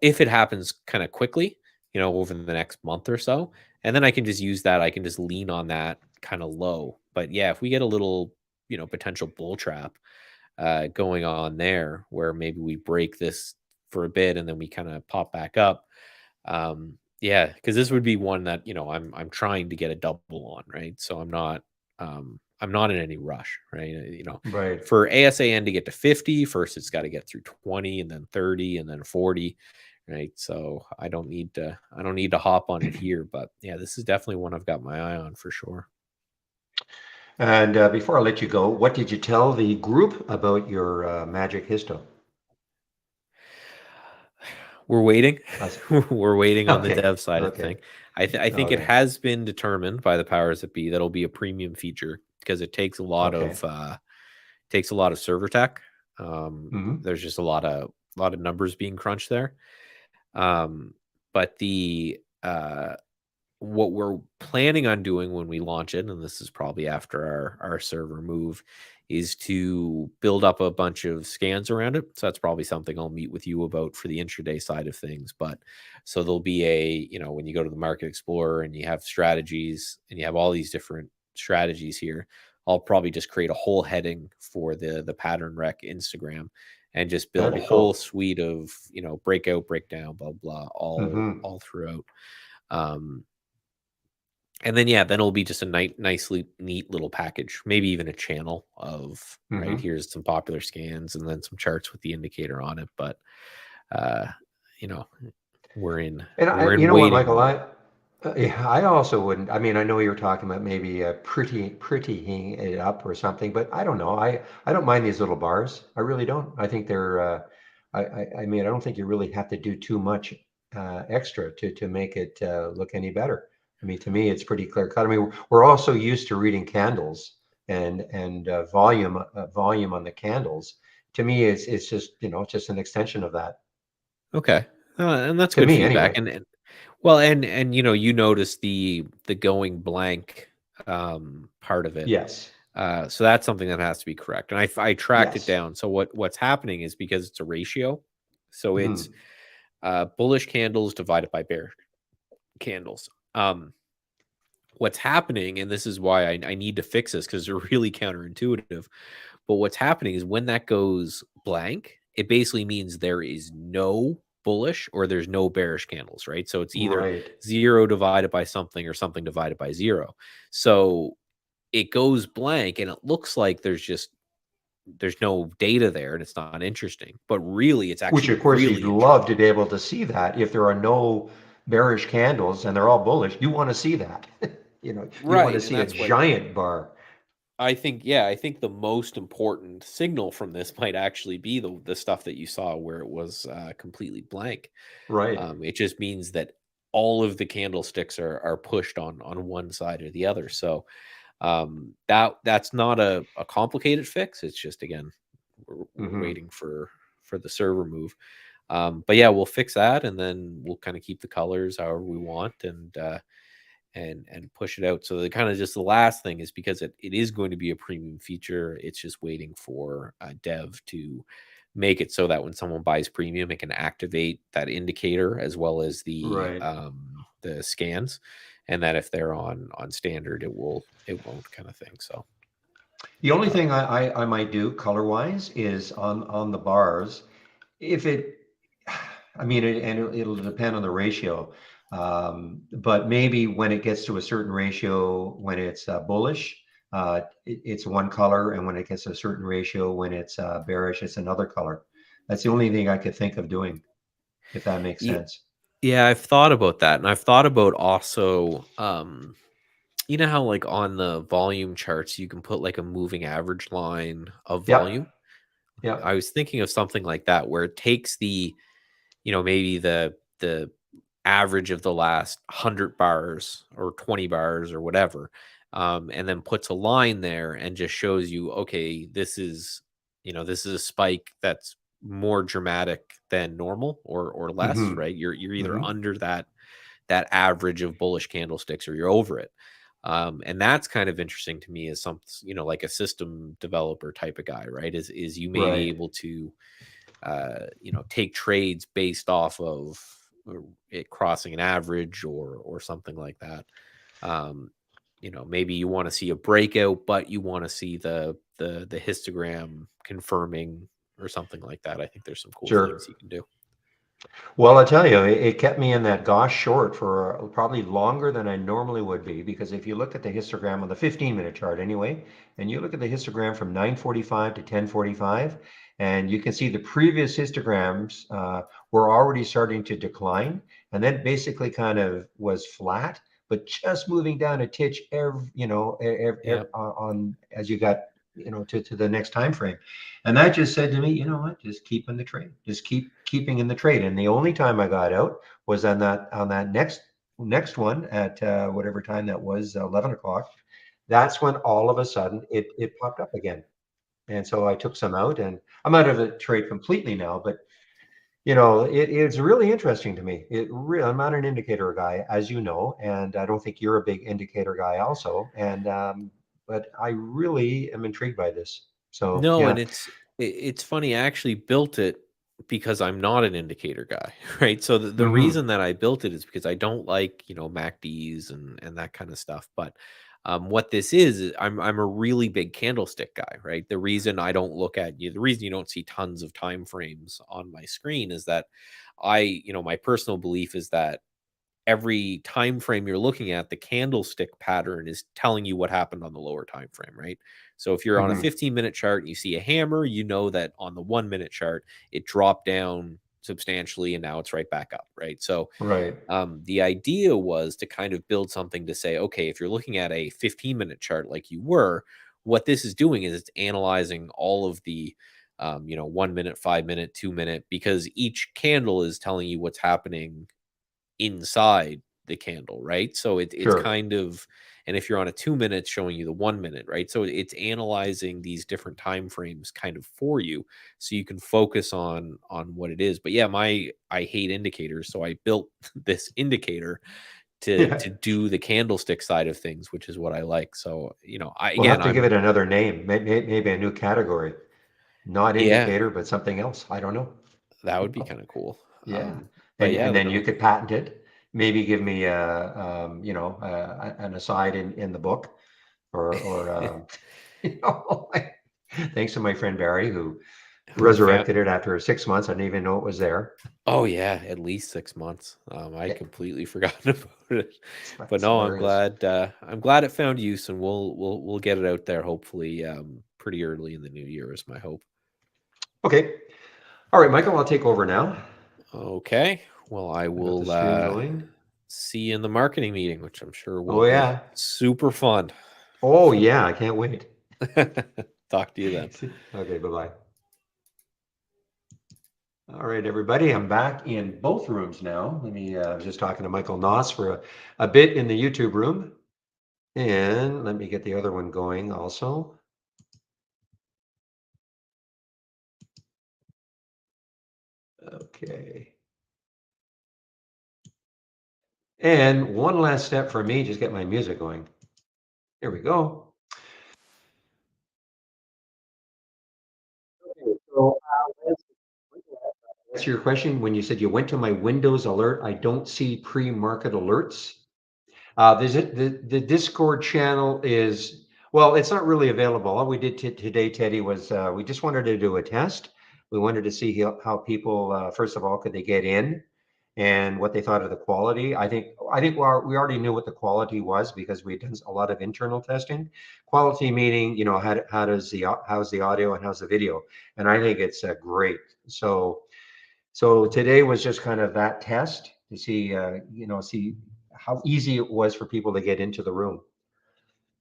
if it happens kind of quickly, over the next month or so, and then I can just use that. I can just lean on that kind of low. But yeah, if we get a little, potential bull trap going on there, where maybe we break this for a bit and then we kind of pop back up. Yeah, because this would be one that I'm trying to get a double on, right? So I'm not I'm not in any rush, right? Right. For ASAN to get to 50, first it's got to get through 20 and then 30 and then 40, right? So I don't need to hop on it here, but yeah, this is definitely one I've got my eye on for sure. And before I let you go, what did you tell the group about your magic histo? We're waiting. Us- We're waiting on the Okay. dev side of the Okay. thing. I think it Okay. has been determined by the powers that be that'll be a premium feature because it Okay. takes a lot of server tech. Hmm. There's just a lot of numbers being crunched there. Um, but the what we're planning on doing when we launch it, and this is probably after our server move, is to build up a bunch of scans around it. So that's probably something I'll meet with you about for the intraday side of things. But so there'll be when you go to the Market Explorer and you have strategies and you have all these different strategies here, I'll probably just create a whole heading for the pattern rec Instagram and just That'd build a be whole cool. suite of, breakout, breakdown, blah, blah, Hmm. all throughout. Um, and then yeah, then it'll be just a nicely neat little package, maybe even a channel of right Hmm. here's some popular scans and then some charts with the indicator on it. But uh, you know, And we're you in know what, waiting Michael, mode. yeah, I also wouldn't. I mean, I know you were talking about maybe prettying it up or something, but I don't know. I don't mind these little bars. I really don't. I think they're. I mean, I don't think you really have to do too much extra to make it look any better. I mean, to me, it's pretty clear cut. I mean, we're also used to reading candles and volume on the candles. To me, it's just it's just an extension of that. Okay, and that's To good me, feedback. anyway. Well, and you notice the going blank part of it. Yes. So that's something that has to be correct. And I tracked it Yes. down. So what's happening is because it's a ratio. So it's Hmm. bullish candles divided by bear candles. What's happening, and this is why I need to fix this because they're really counterintuitive. But what's happening is when that goes blank, it basically means there is no bullish or there's no bearish candles, right? So it's either Right. zero divided by something or something divided by zero. So it goes blank and it looks like there's no data there and it's not interesting. But really, it's Which, actually of course, you'd really love to interesting. be able to see that. If there are no bearish candles and they're all bullish, you want to see that. You want to Right. And see a that's what giant bar. I think, yeah, I think the most important signal from this might actually be the stuff that you saw where it was completely blank. Right. It just means that all of the candlesticks are pushed on one side or the other. So that's not a complicated fix. It's just again we're Hmm. waiting for the server move. But yeah, we'll fix that and then we'll kind of keep the colors however we want and push it out. So the kind of just the last thing is because it is going to be a premium feature. It's just waiting for dev to make it so that when someone buys premium, it can activate that indicator as well as Right. the scans, and that if they're on standard, it won't kind of thing. So The only uh, thing I might do color wise is on the bars. If it, I mean, it'll depend on the ratio. But maybe when it gets to a certain ratio, when it's bullish, it's one color, and when it gets to a certain ratio, when it's bearish, it's another color. That's the only thing I could think of doing, if that makes yeah, sense. yeah, I've thought about that, and I've thought about also. You know how like on the volume charts you can put like a moving average line of volume. Yep. Yep. I was thinking of something like that where it takes maybe the average of the last 100 bars or 20 bars or whatever, and then puts a line there and just shows you, okay, this is a spike that's more dramatic than normal or less, Mm-hmm. right? You're either Mm-hmm. under that average of bullish candlesticks or you're over it. And that's kind of interesting to me as some, like a system developer type of guy, right? Is you may be Right. able to, take trades based off of it crossing an average or something like that. Um, maybe you want to see a breakout, but you want to see the histogram confirming or something like that. I think there's some cool things Sure. you can do. Well, I tell you, it kept me in that gosh short for probably longer than I normally would be, because if you look at the histogram on the 15-minute chart anyway, and you look at the histogram from 9:45 to 10:45, and you can see the previous histograms were already starting to decline, and then basically kind of was flat, but just moving down a titch Yep. on as you got to the next time frame. And that just said to me, you know what, just keep in the trade, just keep keeping in the trade. And the only time I got out was on that next one at whatever time that was, 11 o'clock. That's when all of a sudden it popped up again. And so I took some out, and I'm out of the trade completely now, but it's really interesting to me. I'm not an indicator guy, as you know, and I don't think you're a big indicator guy also. And but I really am intrigued by this. So No, and yeah. it's funny, I actually built it because I'm not an indicator guy, right? So the Hmm. reason that I built it is because I don't like, MACDs and that kind of stuff. But what this is I'm a really big candlestick guy, right? The reason you don't see tons of time frames on my screen is that my personal belief is that every time frame you're looking at, the candlestick pattern is telling you what happened on the lower time frame, right? So if you're on a Hmm. 15-minute chart and you see a hammer, you know that on the 1-minute chart it dropped down substantially and now it's right back up, right? So Right. the idea was to kind of build something to say, okay, if you're looking at a 15-minute chart like you were, what this is doing is it's analyzing all of the 1 minute, 5 minute, 2 minute, because each candle is telling you what's happening inside the candle, right? So it's Sure. kind of, and if you're on a 2 minute, showing you the 1 minute, right? So it's analyzing these different time frames kind of for you, so you can focus on what it is. But yeah, I hate indicators, so I built this indicator to Yeah. do the candlestick side of things, which is what I like. So I We'll again have to give I'm it another name, maybe a new category, not yeah, indicator, but something else. I don't know. that would be kind of cool. Yeah. But And yeah, then you could patent it. Maybe give me an aside in the book, or like, thanks to my friend Barry, who who found resurrected it after 6 months. I didn't even know it was there. Oh yeah, at least 6 months. I Yeah, completely forgotten about it. But it's no, hilarious. I'm glad it found use, and we'll get it out there hopefully pretty early in the new year is my hope. Okay. All right, Michael, I'll take over now. Okay. Well, I I got the will stream going. see you in the marketing meeting, which I'm sure will Oh be yeah. super fun. Oh yeah, I can't wait. Talk to you then. Okay, bye-bye. All right, everybody, I'm back in both rooms now. I was just talking to Michael Noss for a bit in the YouTube room. And let me get the other one going also. Okay. And one last step for me, just get my music going. Here we go. Okay, so answer your question. When you said you went to my Windows alert, I don't see pre-market alerts. The Discord channel is, well, it's not really available. All we did today, Teddy, was we just wanted to do a test. We wanted to see how people, first of all, could they get in, and what they thought of the quality. I think we already knew what the quality was because we've done a lot of internal testing. Quality meaning, how's the audio and how's the video, and I think it's great. So today was just kind of that test to see how easy it was for people to get into the room.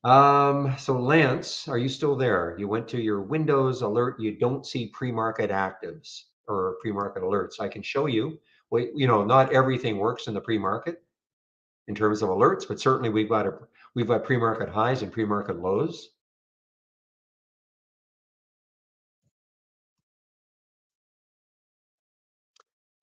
So Lance, are you still there? You went to your Windows alert. You don't see pre-market actives or pre-market alerts. I can show you. Not everything works in the pre-market in terms of alerts, but certainly we've got pre-market highs and pre-market lows.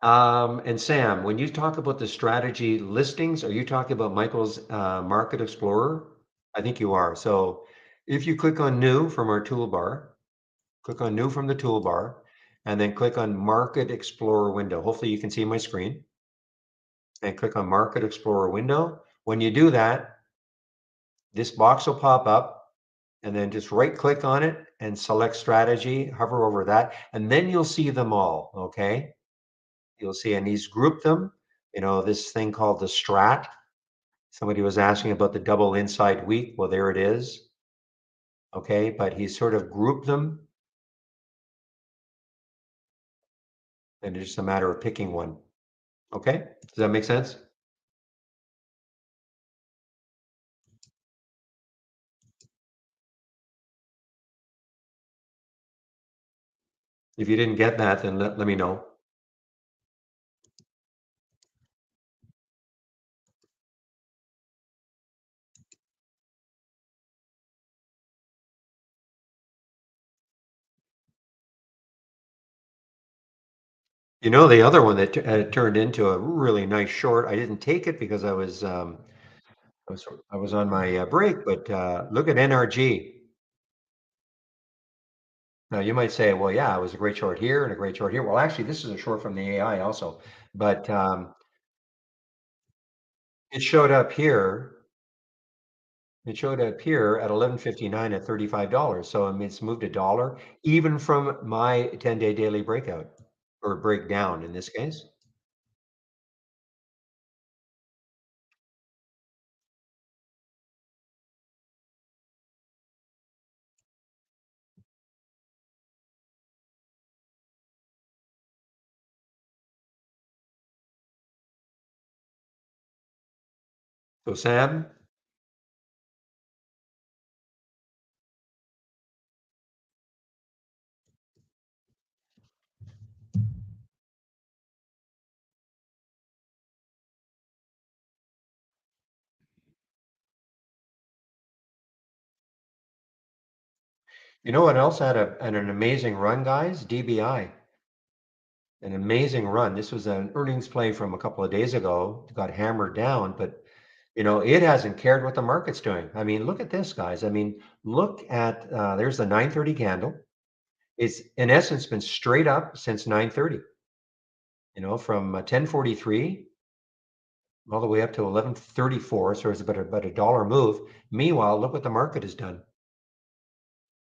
And Sam, when you talk about the strategy listings, are you talking about Michael's Market Explorer? I think you are. So if you click on New from our toolbar, click on New from the toolbar, and then click on Market Explorer window. Hopefully you can see my screen. And click on Market Explorer window. When you do that, this box will pop up, and then just right click on it and select strategy, hover over that, and then you'll see them all, okay? You'll see, and he's grouped them. This thing called the strat. Somebody was asking about the double inside week. Well, there it is. Okay, but he's sort of grouped them, and it's just a matter of picking one. Okay, does that make sense? If you didn't get that, then let me know. The other one that turned into a really nice short. I didn't take it because I was on my break, but look at NRG. Now you might say, well, yeah, it was a great short here and a great short here. Well, actually, this is a short from the AI also, but it showed up here. It showed up here at 11:59 at $35. So I mean, it's moved a dollar, even from my 10-day daily breakout or breakdown in this case. So Sam, you know what else had an amazing run, guys? DBI, an amazing run. This was an earnings play from a couple of days ago. Got hammered down, but it hasn't cared what the market's doing. I mean, look at this, guys. I mean, look at there's the 9:30 candle. It's in essence been straight up since 9:30. From 10:43 all the way up to 11:34. So it's about a dollar move. Meanwhile, look what the market has done.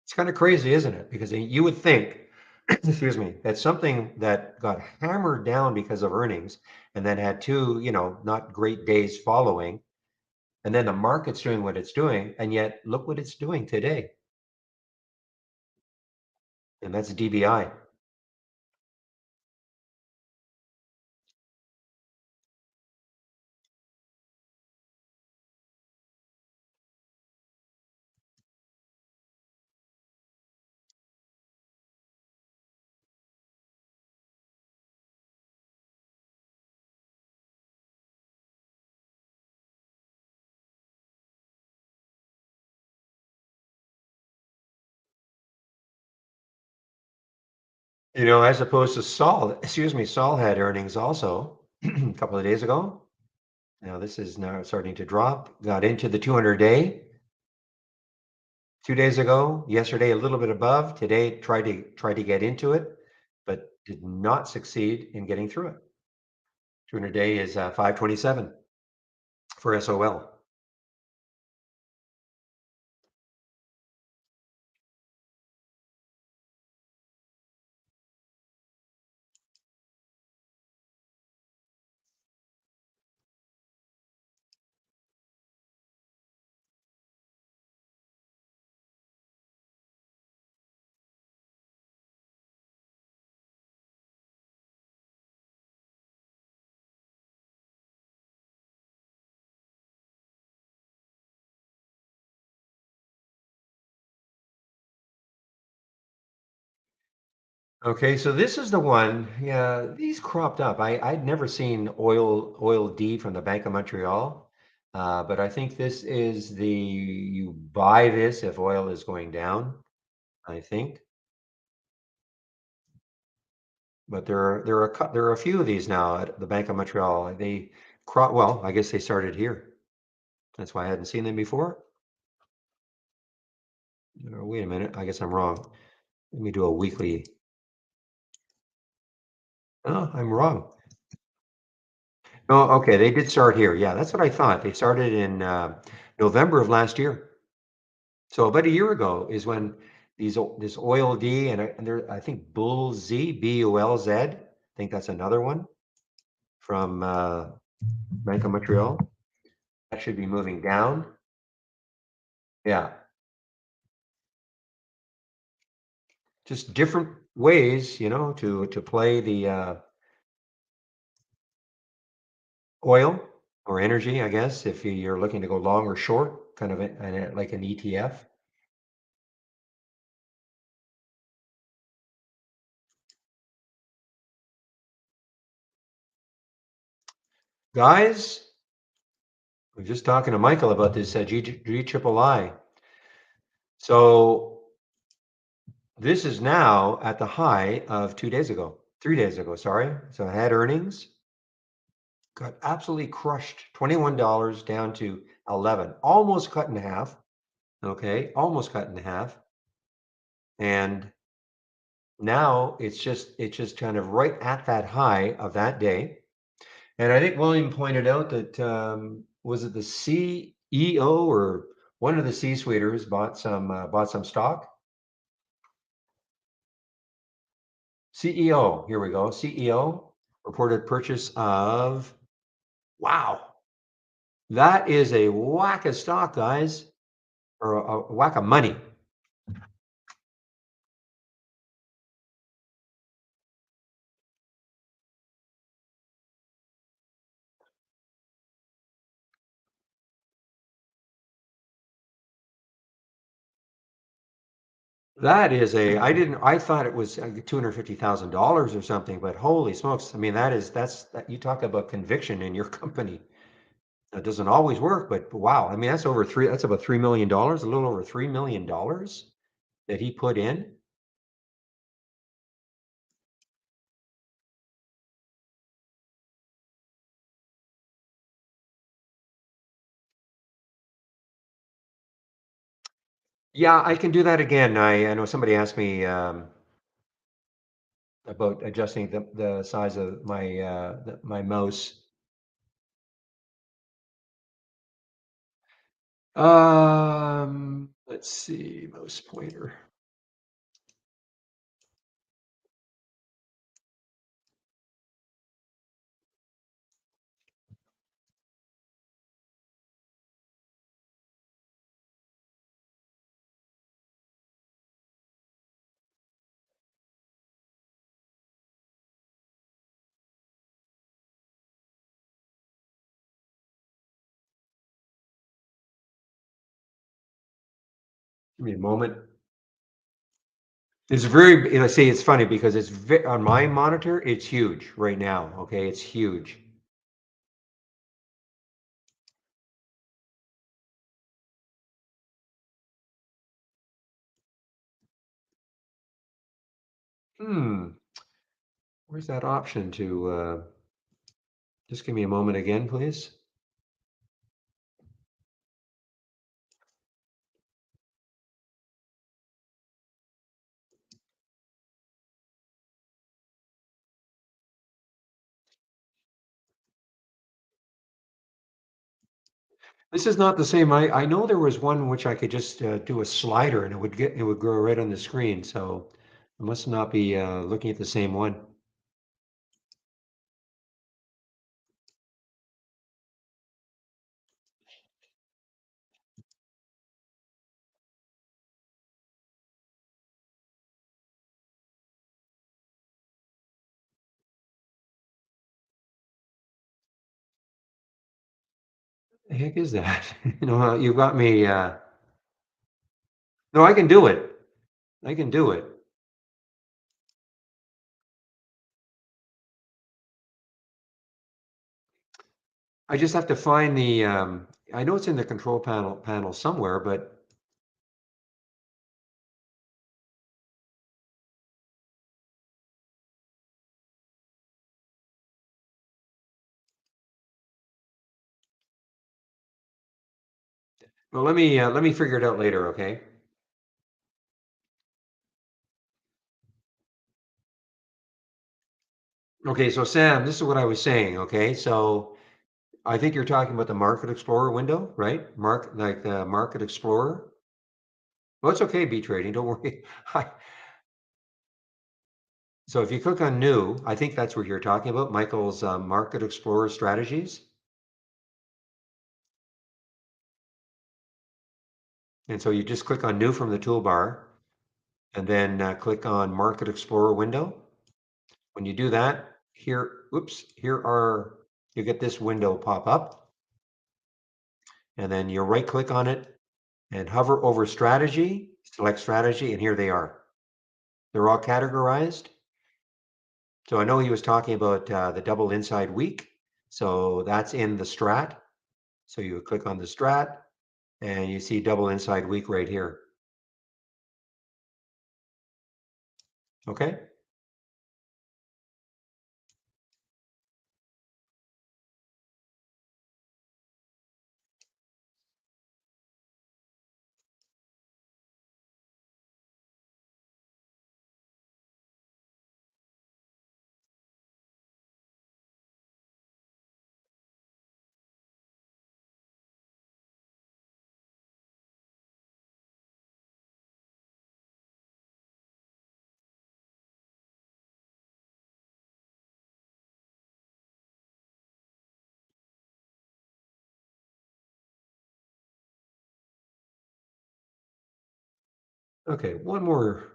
It's kind of crazy, isn't it? Because you would think, excuse me, that something that got hammered down because of earnings and then had two, not great days following, and then the market's doing what it's doing, and yet look what it's doing today, and that's DBI. As opposed to Sol, excuse me, Sol had earnings also a couple of days ago. Now this is now starting to drop. Got into the 200-day 2 days ago. Yesterday a little bit above. Today tried to get into it, but did not succeed in getting through it. 200-day is 527 for SOL. Okay, so this is the one. Yeah, these cropped up. I'd never seen oil D from the Bank of Montreal, but I think this is you buy this if oil is going down, I think. But there are a few of these now at the Bank of Montreal. They crop well. I guess they started here. That's why I hadn't seen them before. Wait a minute. I guess I'm wrong. Let me do a weekly. Oh, I'm wrong. Oh, okay. They did start here. Yeah, that's what I thought. They started in November of last year. So about a year ago is when this oil D and there I think Bull Z, Bulz. I think that's another one. from Bank of Montreal. That should be moving down. Yeah. Just different ways, to play the oil or energy, I guess, if you're looking to go long or short, kind of like an ETF. Guys, we're just talking to Michael about this G-triple-I. So this is now at the high of 2 days ago, 3 days ago, sorry. So I had earnings, got absolutely crushed, $21 down to 11, almost cut in half. Okay, almost cut in half. And now it's just kind of right at that high of that day. And I think William pointed out that was it the CEO or one of the C-suiters bought some stock. CEO, here we go. CEO reported purchase of, wow, that is a whack of stock, guys, or a whack of money. That is I thought it was $250,000 or something, but holy smokes. I mean, you talk about conviction in your company. That doesn't always work, but wow. I mean, that's about $3 million, a little over $3 million that he put in. Yeah, I can do that again. I know somebody asked me about adjusting the size of my mouse. Let's see, mouse pointer. Give me a moment. See, it's funny because on my monitor, it's huge right now. Okay, it's huge. Where's that option to, just give me a moment again, please. This is not the same. I know there was one which I could just do a slider and it would grow right on the screen. So I must not be looking at the same one. The heck is that? You got me. No, I can do it. I can do it. I just have to find the. I know it's in the control panel somewhere, but well, let me figure it out later. Okay. Okay. So Sam, this is what I was saying. Okay. So I think you're talking about the Market Explorer window, right? Like the Market Explorer. Well, it's okay, B trading. Don't worry. I, So if you click on new, I think that's what you're talking about, Michael's Market Explorer strategies. And so you just click on new from the toolbar and then click on Market Explorer window. When you do that, here, oops, you get this window pop up, and then you right click on it and hover over strategy, select strategy, and here they are. They're all categorized. So I know he was talking about the double inside week. So that's in the strat. So you would click on the strat and you see double inside week right here. Okay. Okay, one more.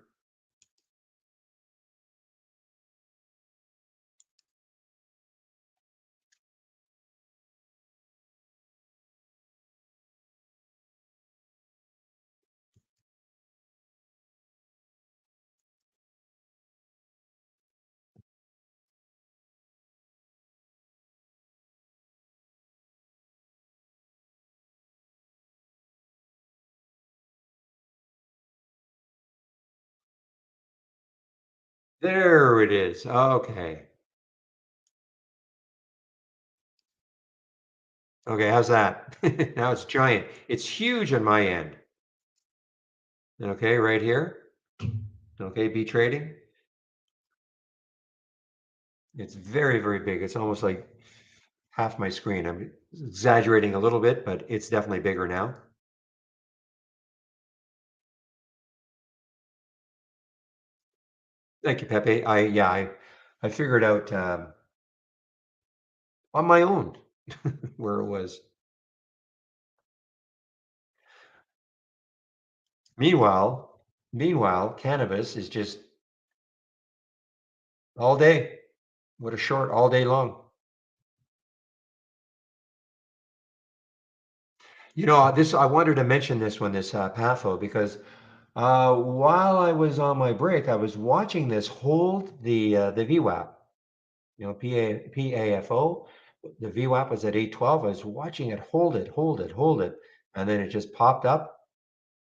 There it is. Okay. Okay, how's that? Now it's giant. It's huge on my end. Okay, right here. Okay, B trading. It's very, very big. It's almost like half my screen. I'm exaggerating a little bit, but it's definitely bigger now. Thank you, Pepe. I figured out on my own where it was. Meanwhile, cannabis is just all day. What a short all day long. You know, this I wanted to mention this one, this PAFO, because while I was on my break, I was watching this hold the VWAP, you know, PAFO. The VWAP was at 812. I was watching it hold it, and then it just popped up.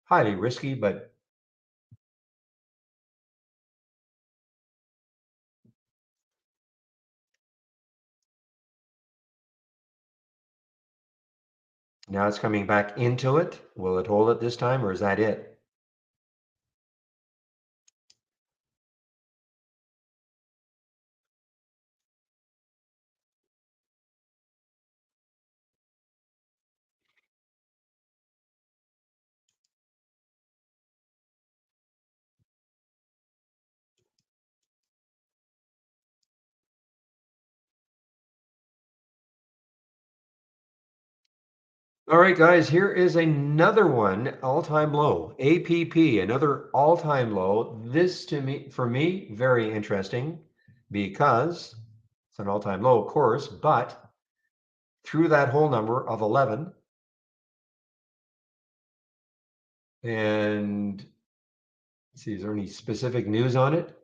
Highly risky, but now it's coming back into it. Will it hold it this time, or is that it? All right, guys, here is another one, all-time low. APP, another all-time low. This for me, very interesting because it's an all-time low, of course, but through that whole number of 11, and let's see, is there any specific news on it?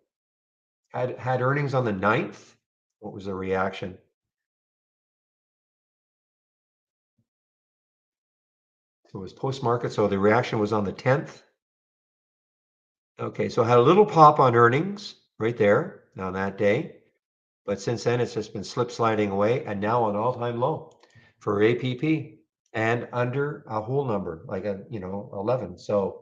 Had earnings on the 9th. What was the reaction? So it was post-market, so the reaction was on the 10th. Okay, so had a little pop on earnings right there on that day. But since then, it's just been slip sliding away and now an all-time low for APP and under a whole number, like 11. So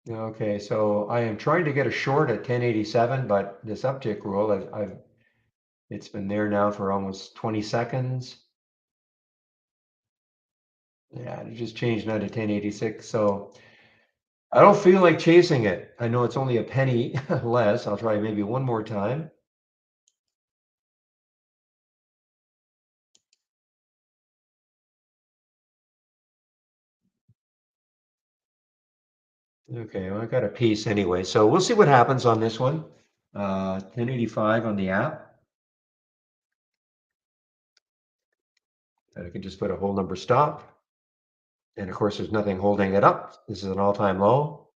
Okay, so I am trying to get a short at 1087, but this uptick rule, it's been there now for almost 20 seconds. Yeah, it just changed now to 1086. So I don't feel like chasing it. I know it's only a penny less. I'll try maybe one more time. Okay, well, I got a piece anyway. So we'll see what happens on this one. 1085 on the app. And I can just put a whole number stop. And of course, there's nothing holding it up. This is an all-time low.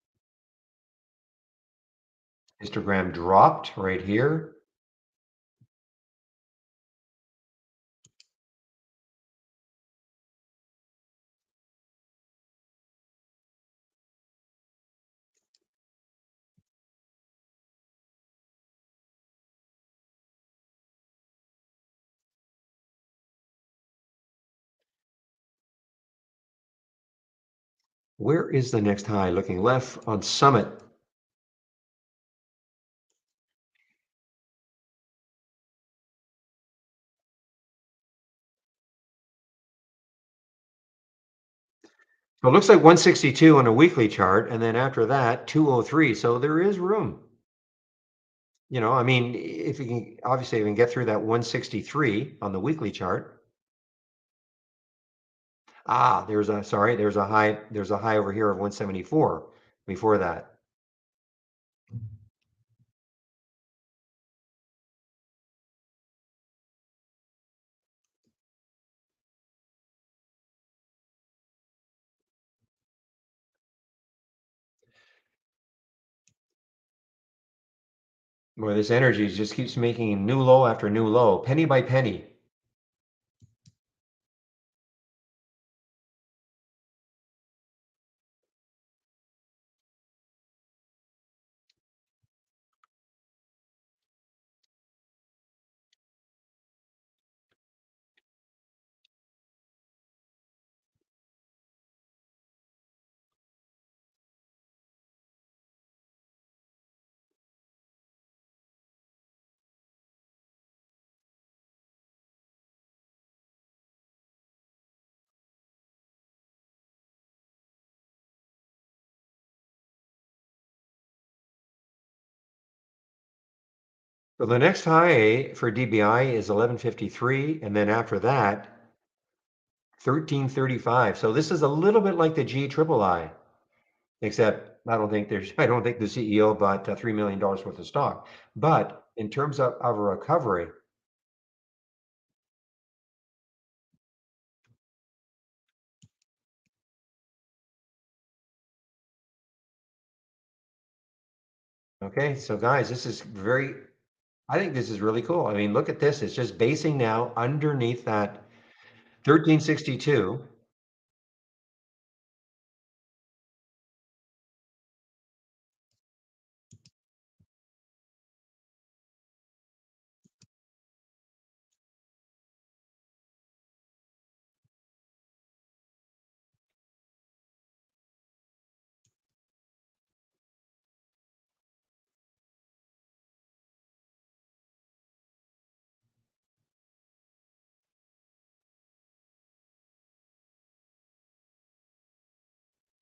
Histogram dropped right here. Where is the next high? Looking left on Summit. So it looks like 162 on a weekly chart, and then after that, 203. So there is room. I mean, if you can, obviously, if you can get through that 163 on the weekly chart. There's a high over here of 174 before that. Where this energy just keeps making new low after new low, penny by penny. So the next high for DBI is 1153, and then after that, 1335. So this is a little bit like the G triple I, except I don't think the CEO bought $3 million worth of stock. But in terms of a recovery, okay, so guys, I think this is really cool. I mean, look at this. It's just basing now underneath that 1362.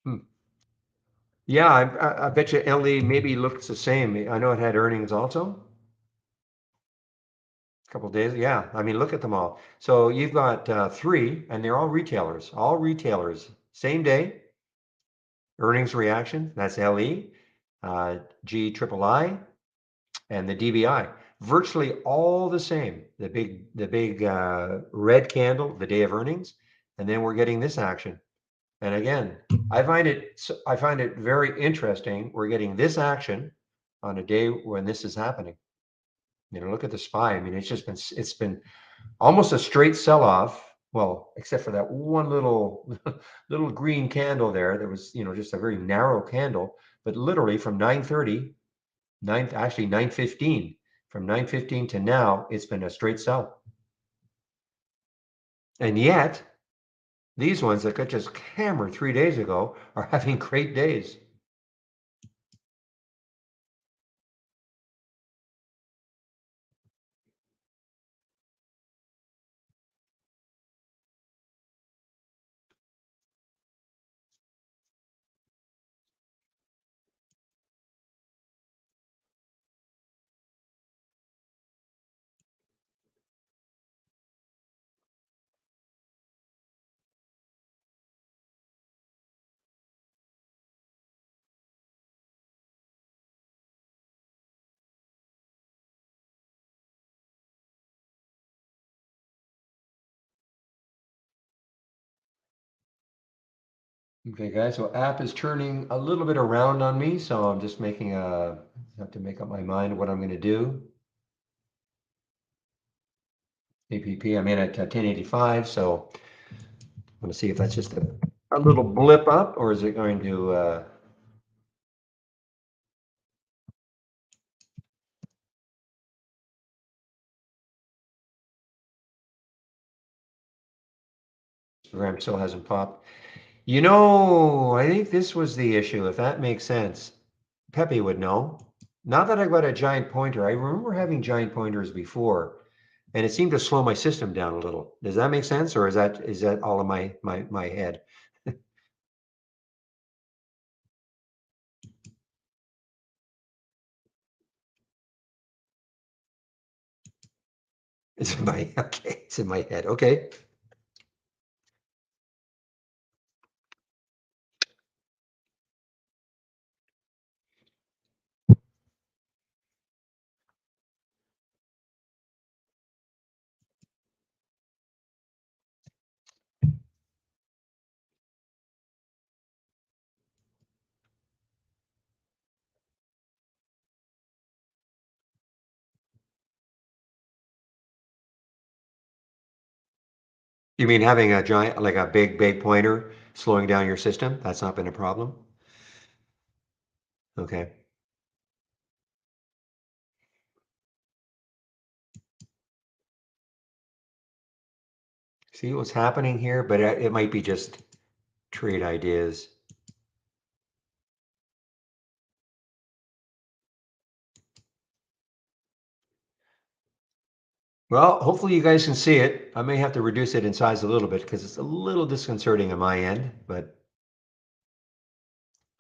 Hmm. Yeah, I bet you LE maybe looks the same. I know it had earnings also. A couple days. Yeah, I mean, look at them all. So you've got three, and they're all retailers. Same day, earnings reaction. That's LE, G triple I, and the DBI. Virtually all the same. The big red candle, the day of earnings, and then we're getting this action. And again, I find it very interesting. We're getting this action on a day when this is happening. Look at the SPY. I mean, it's been almost a straight sell-off. Well, except for that one little little green candle there. That was, just a very narrow candle. But literally from 9:30, actually 9:15, from 9:15 to now, it's been a straight sell. And yet, these ones that got just hammered 3 days ago are having great days. Okay, guys, so app is turning a little bit around on me, so I'm just have to make up my mind what I'm going to do. APP, I'm in at 1085, so I'm going to see if that's just a little blip up, or is it going to, program still hasn't popped. I think this was the issue, if that makes sense. Pepe would know. Now that I've got a giant pointer, I remember having giant pointers before, and it seemed to slow my system down a little. Does that make sense, or is that all in my head? It's in my okay. It's in my head. Okay. You mean having a giant, like a big pointer slowing down your system? That's not been a problem? Okay. See what's happening here, but it might be just trade ideas. Well, hopefully you guys can see it. I may have to reduce it in size a little bit because it's a little disconcerting on my end, but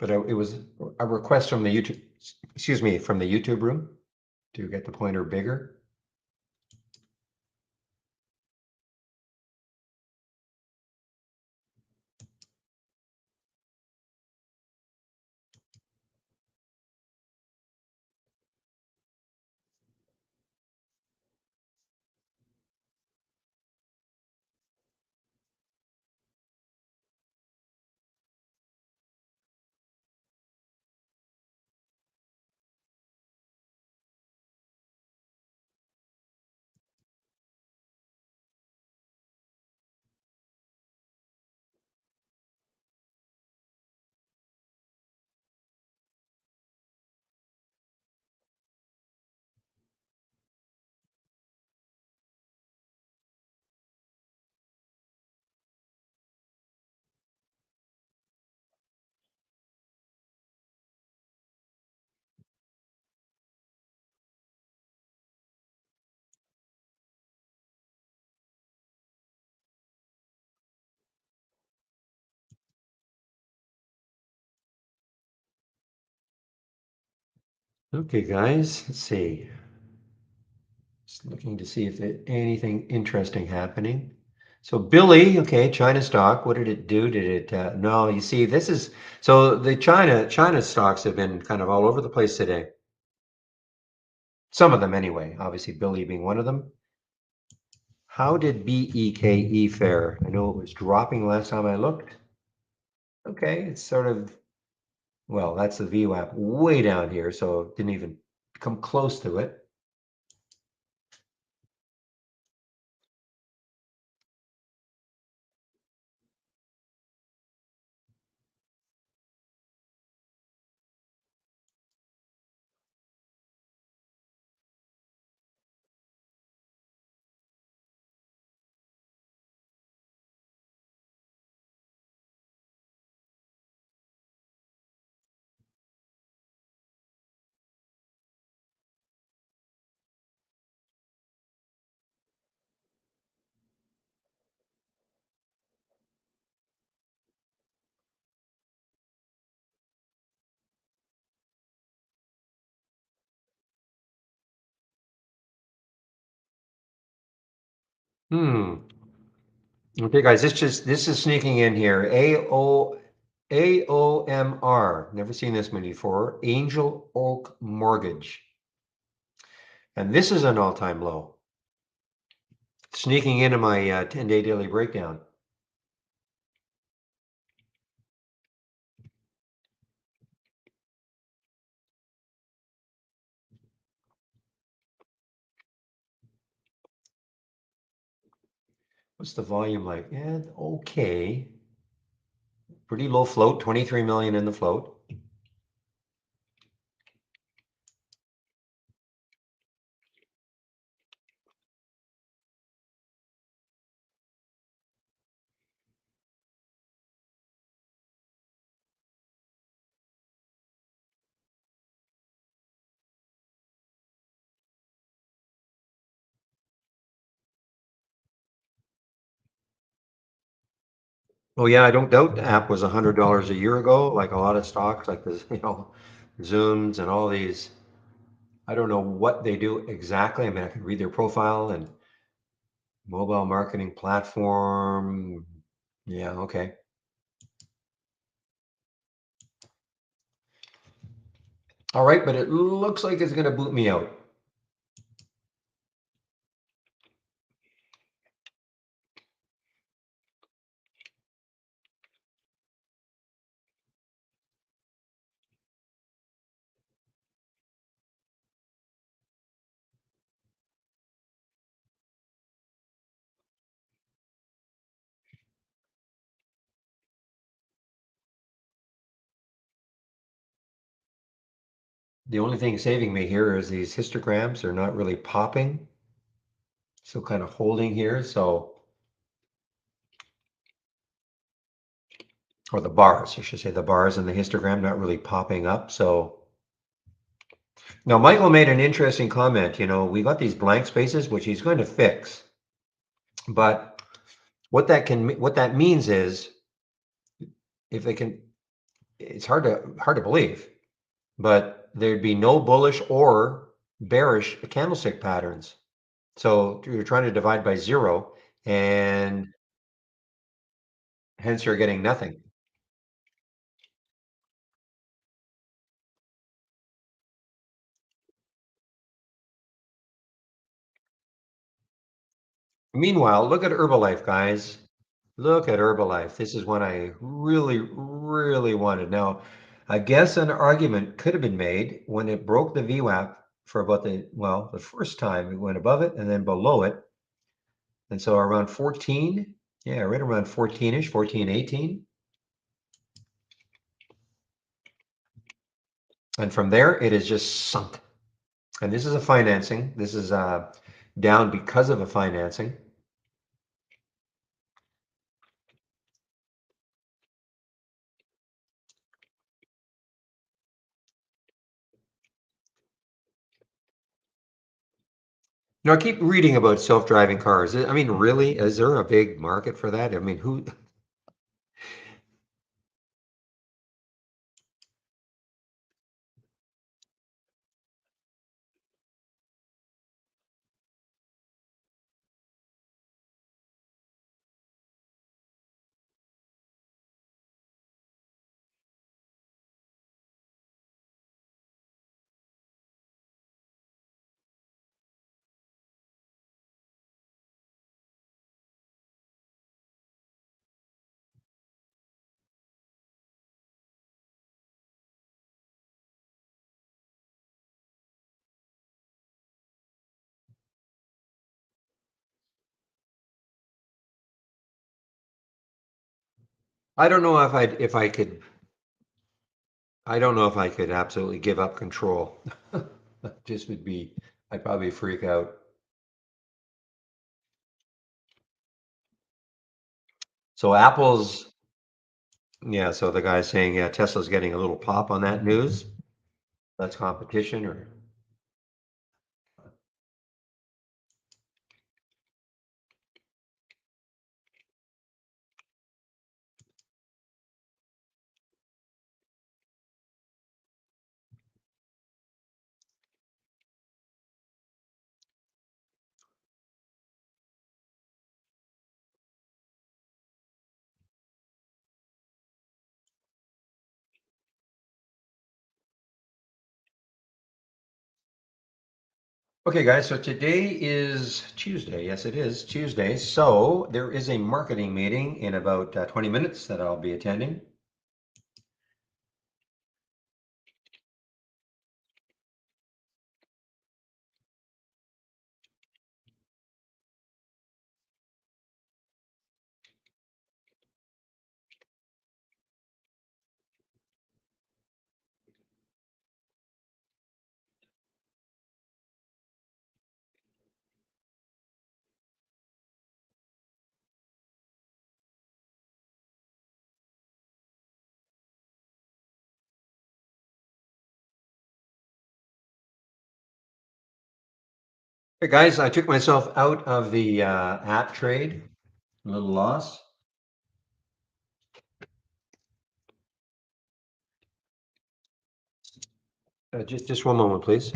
it was a request from the YouTube, excuse me, from the YouTube room to get the pointer bigger. Okay, guys, let's see. Just looking to see if there's anything interesting happening. So Billy, okay, China stock, what did it do? Did it, no, you see, so the China stocks have been kind of all over the place today. Some of them anyway, obviously Billy being one of them. How did BEKE fare? I know it was dropping last time I looked. Okay, it's sort of, well, that's the VWAP way down here, so it didn't even come close to it. Hmm. Okay, guys, this is sneaking in here. AOMR. Never seen this one before. Angel Oak Mortgage. And this is an all-time low. Sneaking into my 10-day daily breakdown. What's the volume like? Yeah, okay. Pretty low float, 23 million in the float. Oh yeah, I don't doubt the app was $100 a year ago, like a lot of stocks, like this, Zooms and all these. I don't know what they do exactly. I mean, I could read their profile and mobile marketing platform. Yeah, okay. All right, but it looks like it's gonna boot me out. The only thing saving me here is these histograms are not really popping. Still kind of holding here, so, or the bars, I should say, the bars in the histogram not really popping up. So now Michael made an interesting comment. We got these blank spaces, which he's going to fix. But what that means is if they can, it's hard to believe, but there'd be no bullish or bearish candlestick patterns. So you're trying to divide by zero, and hence you're getting nothing. Meanwhile, look at Herbalife, guys. Look at Herbalife. This is one I really, really wanted. Now, I guess an argument could have been made when it broke the VWAP for about the first time it went above it and then below it. And so around 14, yeah, right around 14-ish, 14, 18. And from there, it is just sunk. And this is a financing. This is down because of a financing. I keep reading about self-driving cars. I mean, really, is there a big market for that? I mean, who? I don't know if I could. I don't know if I could absolutely give up control. Just would be. I'd probably freak out. So Apple's. Yeah. So the guy's saying, yeah, Tesla's getting a little pop on that news. That's competition, or. Okay, guys, so today is Tuesday. Yes, it is Tuesday. So there is a marketing meeting in about 20 minutes that I'll be attending. Hey guys, I took myself out of the app trade. A little loss. Just one moment, please.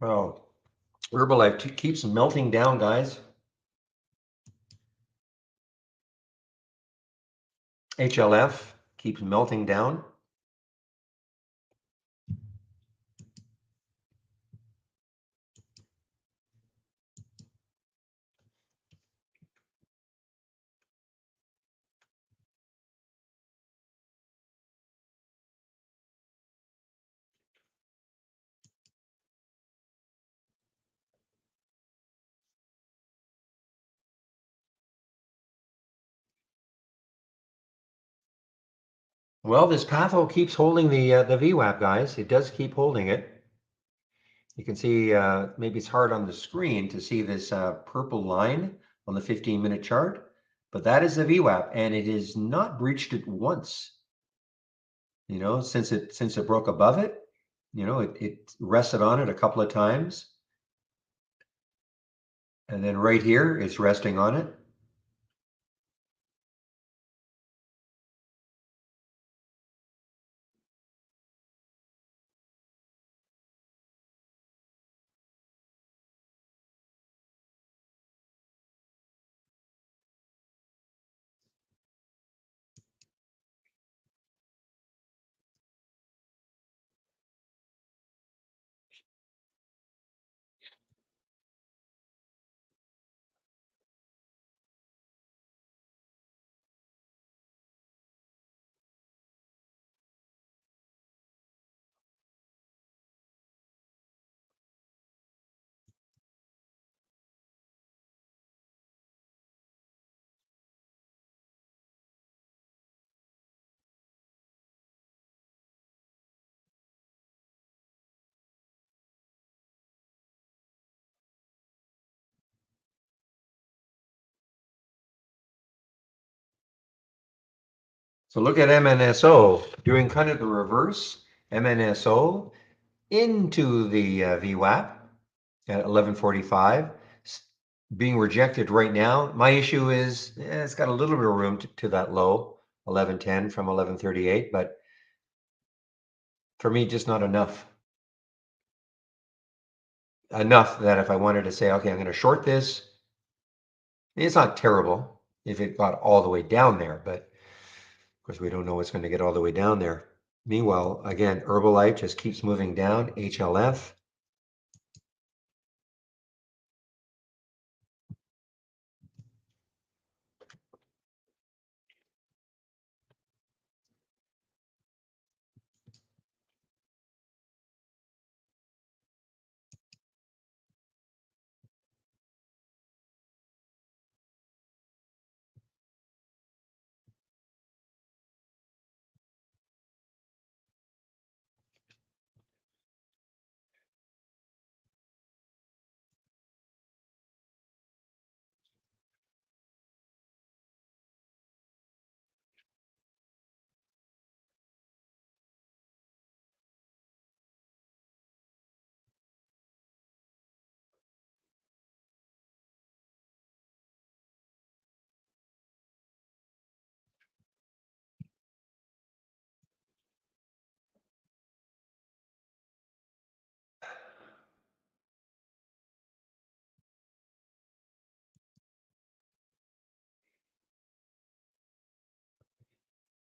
Oh, Herbalife keeps melting down, guys. HLF keeps melting down. Well, this Patho keeps holding the VWAP, guys. It does keep holding it. You can see maybe it's hard on the screen to see this purple line on the 15-minute chart, but that is the VWAP, and it has not breached it once. You know, since it broke above it. You know, it rested on it a couple of times, and then right here it's resting on it. So look at MNSO doing kind of the reverse. MNSO into the VWAP at 1145, being rejected right now. My issue is it's got a little bit of room to that low, 1110 from 1138, but for me, just not enough. Enough that if I wanted to say, okay, I'm going to short this, it's not terrible if it got all the way down there, but of course we don't know what's going to get all the way down there. Meanwhile, again, Herbalife just keeps moving down, HLF.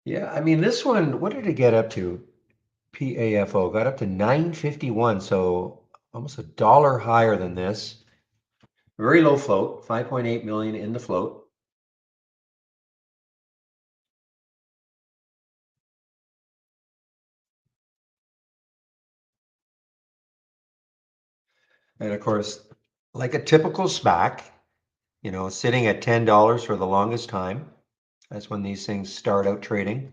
Yeah, I mean, this one, what did it get up to? PAFO got up to 951. So almost $1 higher than this. Very low float, 5.8 million in the float. And of course, like a typical SPAC, sitting at $10 for the longest time. That's when these things start out trading.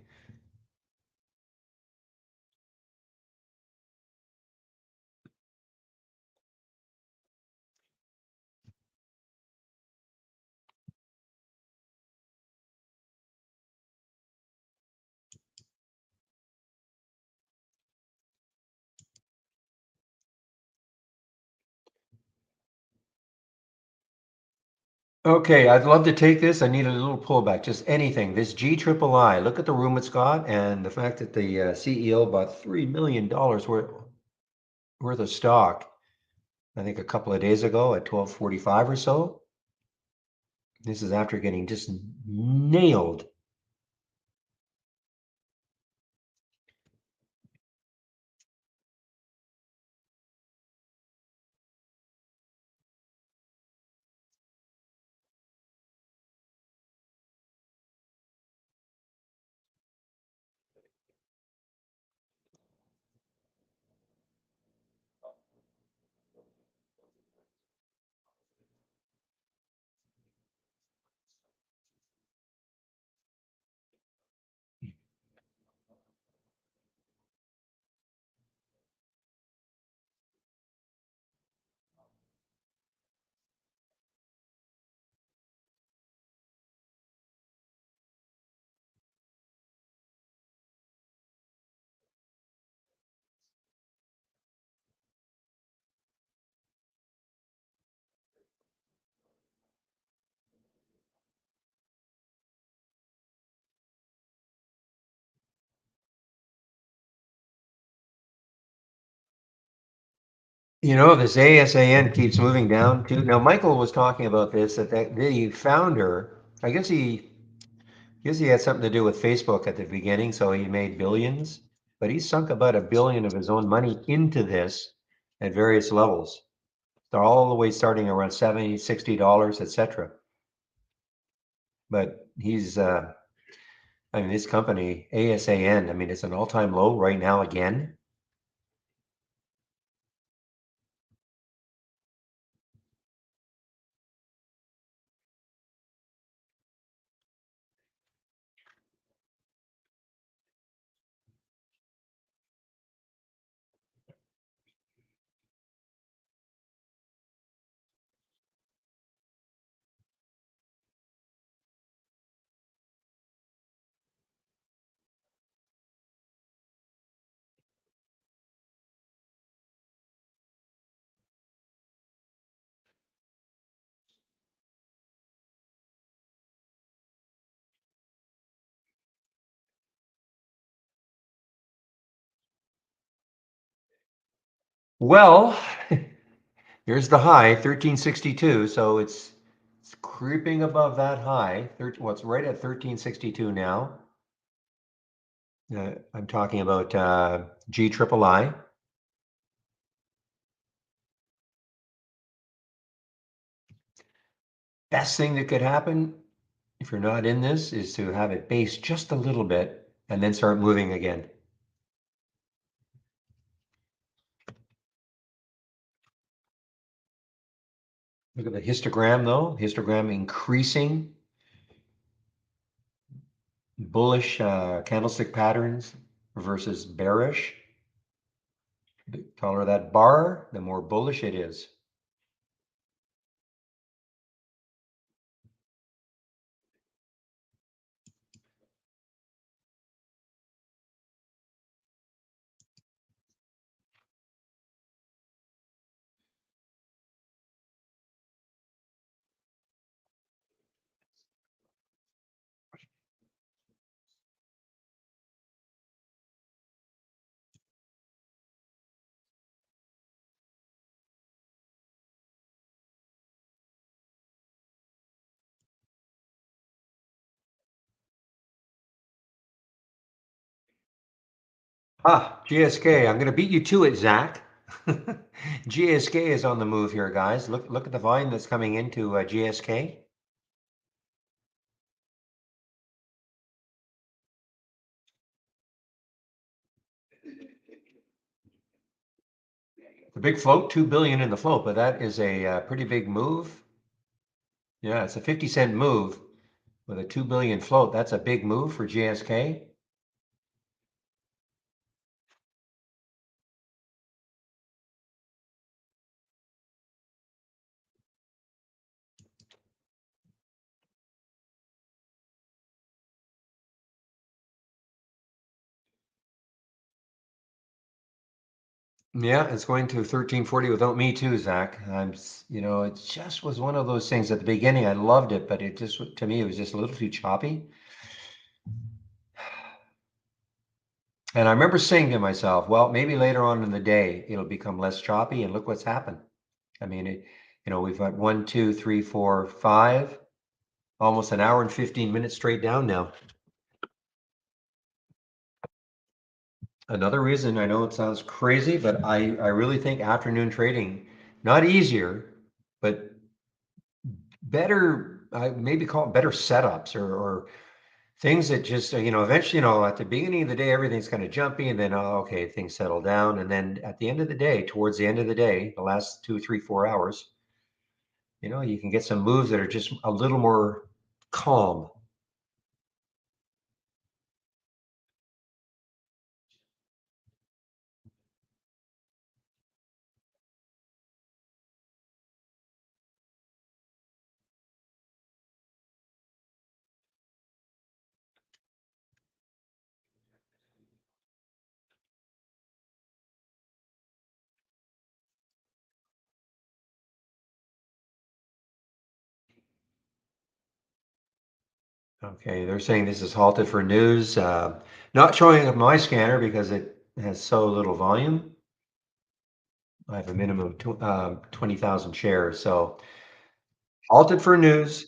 Okay, I'd love to take this. I need a little pullback, just anything. This GIII, look at the room it's got, and the fact that the CEO bought $3 million worth of stock, I think a couple of days ago at 12.45 or so. This is after getting just nailed. This ASAN keeps moving down too. Now, Michael was talking about this, that the founder, I guess he had something to do with Facebook at the beginning, so he made billions, but he sunk about $1 billion of his own money into this at various levels. They're all the way starting around $70, $60, etc. But this company, ASAN, it's an all-time low right now again. Well, here's the high, 1362. So it's creeping above that high. Well, it's right at 1362 now. I'm talking about GIII. Best thing that could happen if you're not in this is to have it base just a little bit and then start moving again. Look at the histogram though, histogram increasing. Bullish candlestick patterns versus bearish. The taller that bar, the more bullish it is. GSK, I'm going to beat you to it, Zach. GSK is on the move here, guys. Look at the volume that's coming into GSK. The big float, 2 billion in the float, but that is a pretty big move. Yeah, it's a 50-cent move with a 2 billion float. That's a big move for GSK. Yeah, it's going to 1340 without me too, Zach. It just was one of those things at the beginning. I loved it, but it just, to me, it was just a little too choppy. And I remember saying to myself, well, maybe later on in the day, it'll become less choppy. And look what's happened. I mean, we've got 1, 2, 3, 4, 5, almost an hour and 15 minutes straight down now. Another reason, I know it sounds crazy, but I really think afternoon trading, not easier, but better, I maybe call it better setups or things that just, eventually, at the beginning of the day, everything's kind of jumpy and then, oh, okay, things settle down. And then at the end of the day, towards the end of the day, the last 2, 3, 4 hours, you can get some moves that are just a little more calm. Okay, they're saying this is halted for news. Not showing up my scanner because it has so little volume. I have a minimum of 20,000 shares. So halted for news.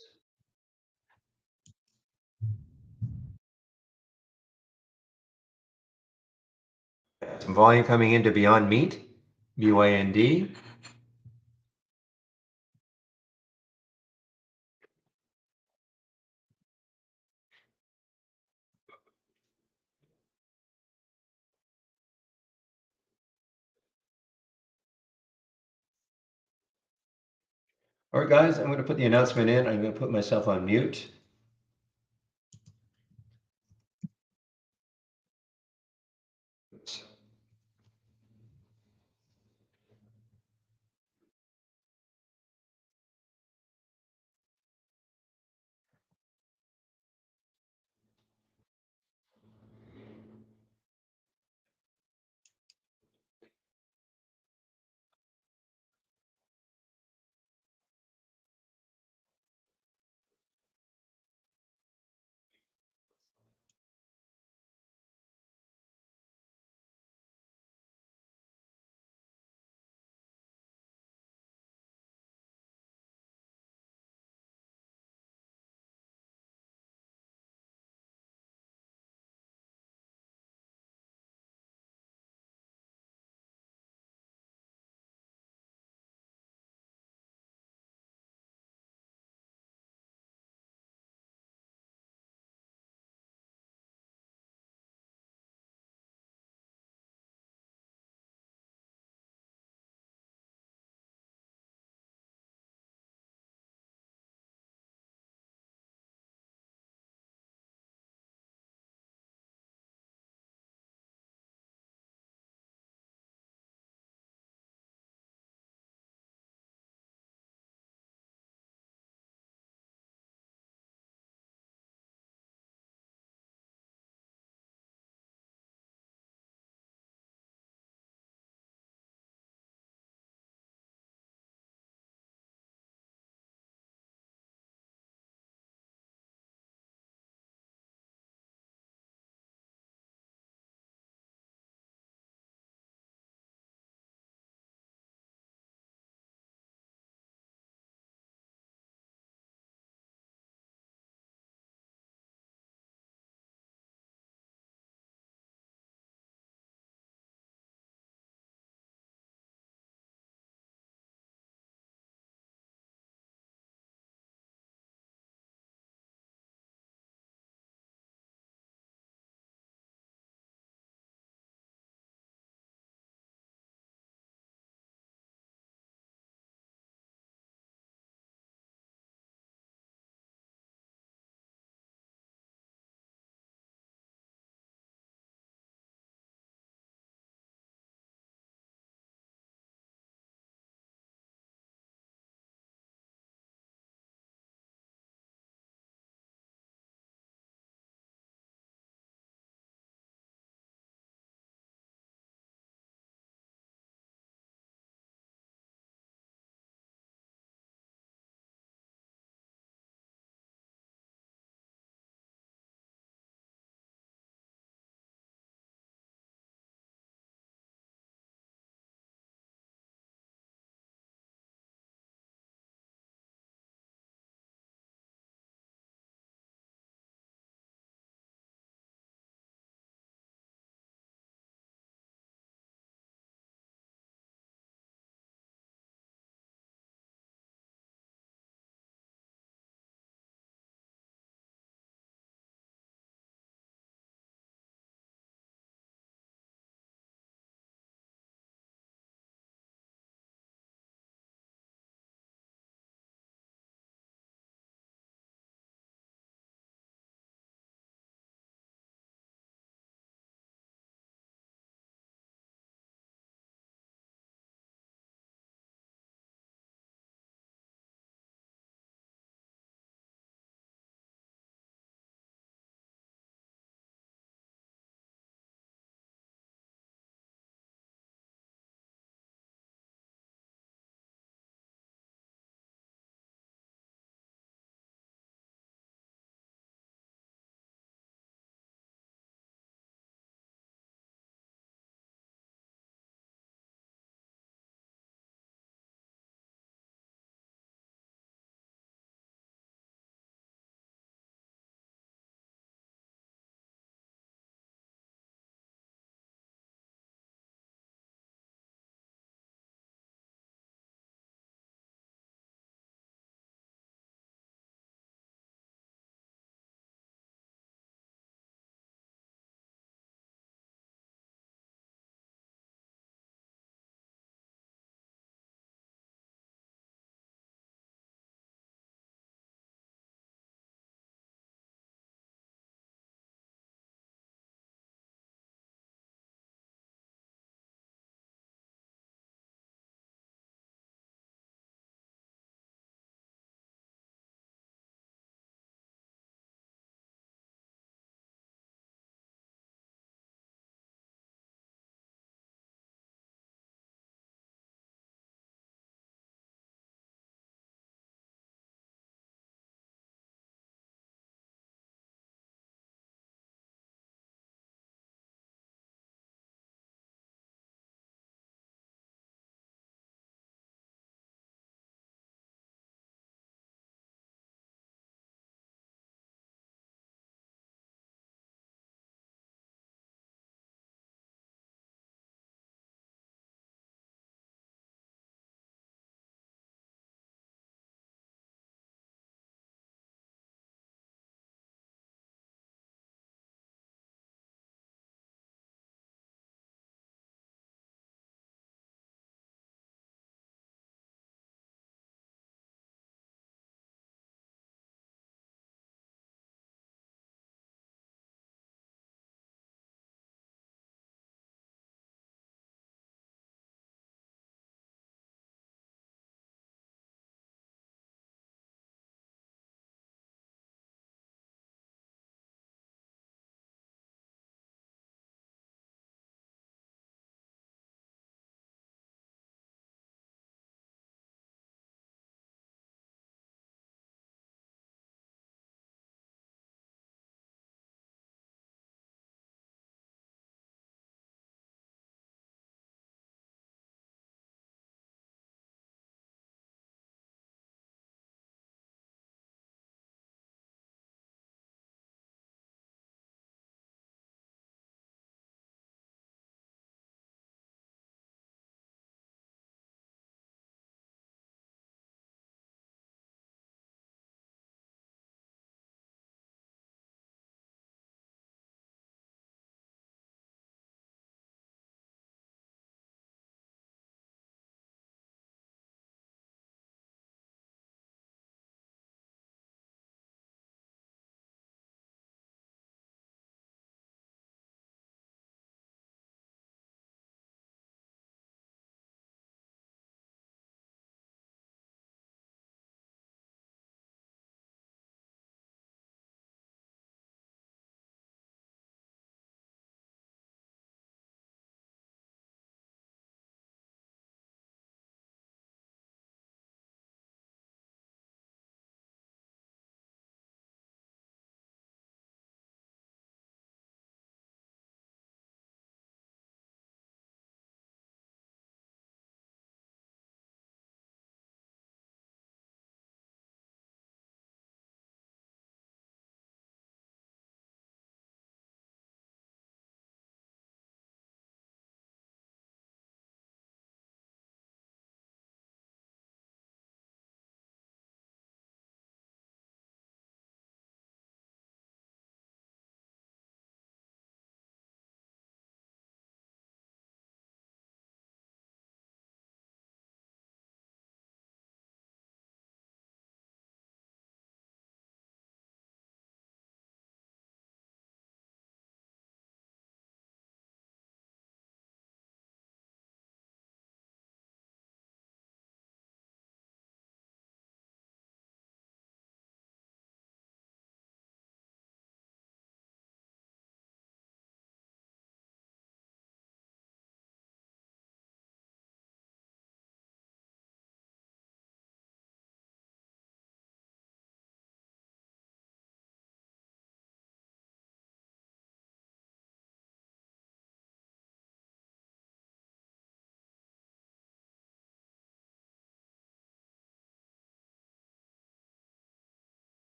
Some volume coming into Beyond Meat, BYND. All right, guys, I'm going to put the announcement in. I'm going to put myself on mute. Oops.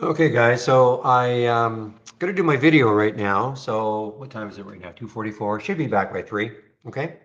Okay, guys. So I gonna do my video right now. So what time is it right now? 2:44. Should be back by 3. Okay.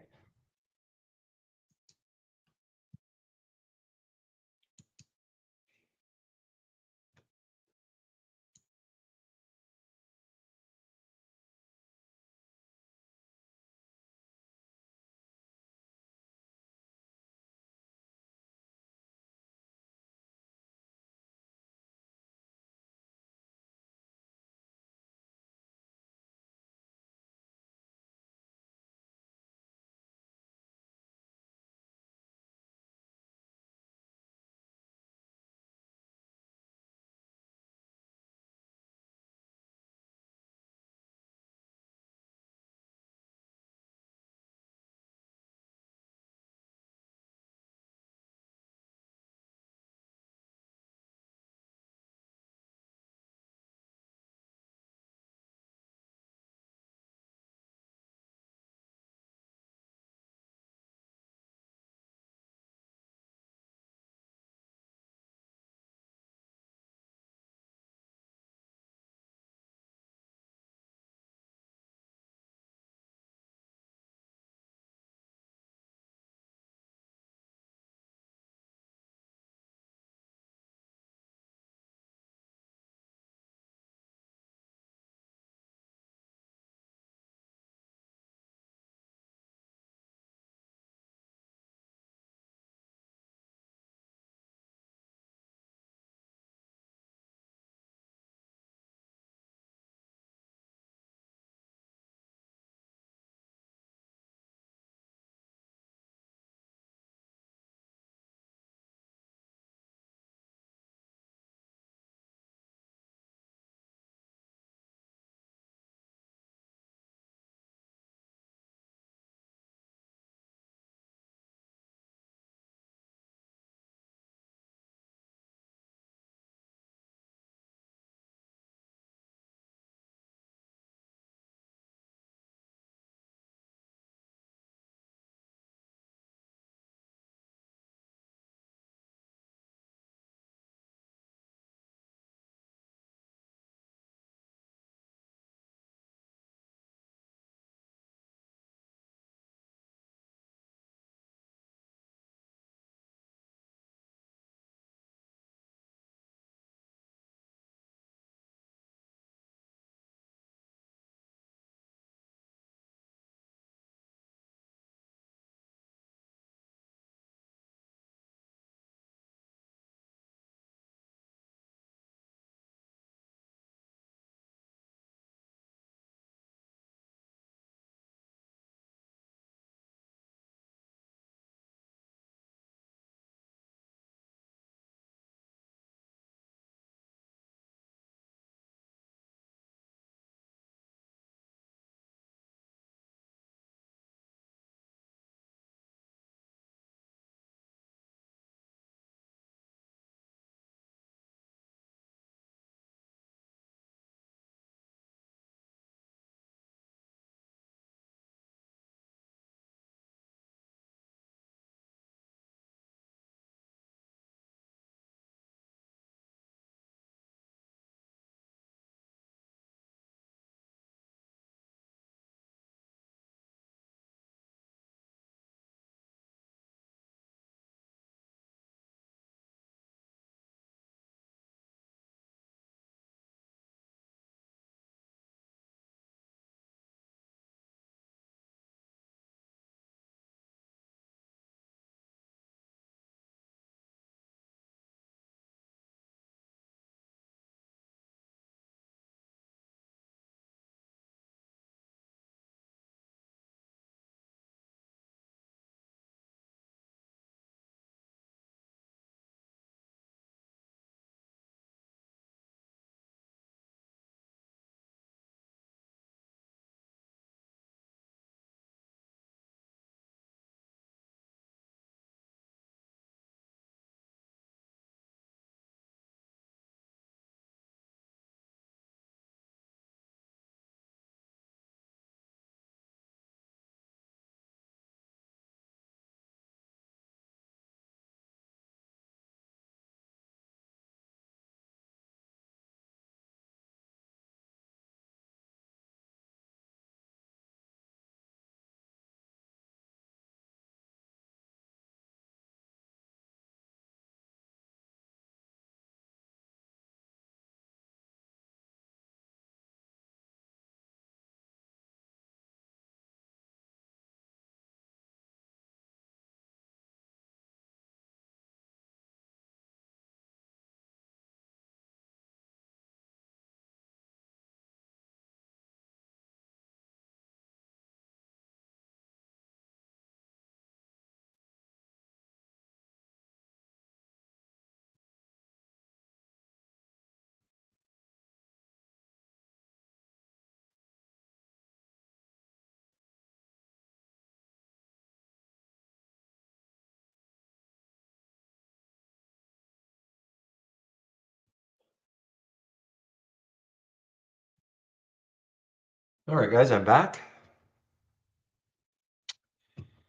All right, guys, I'm back.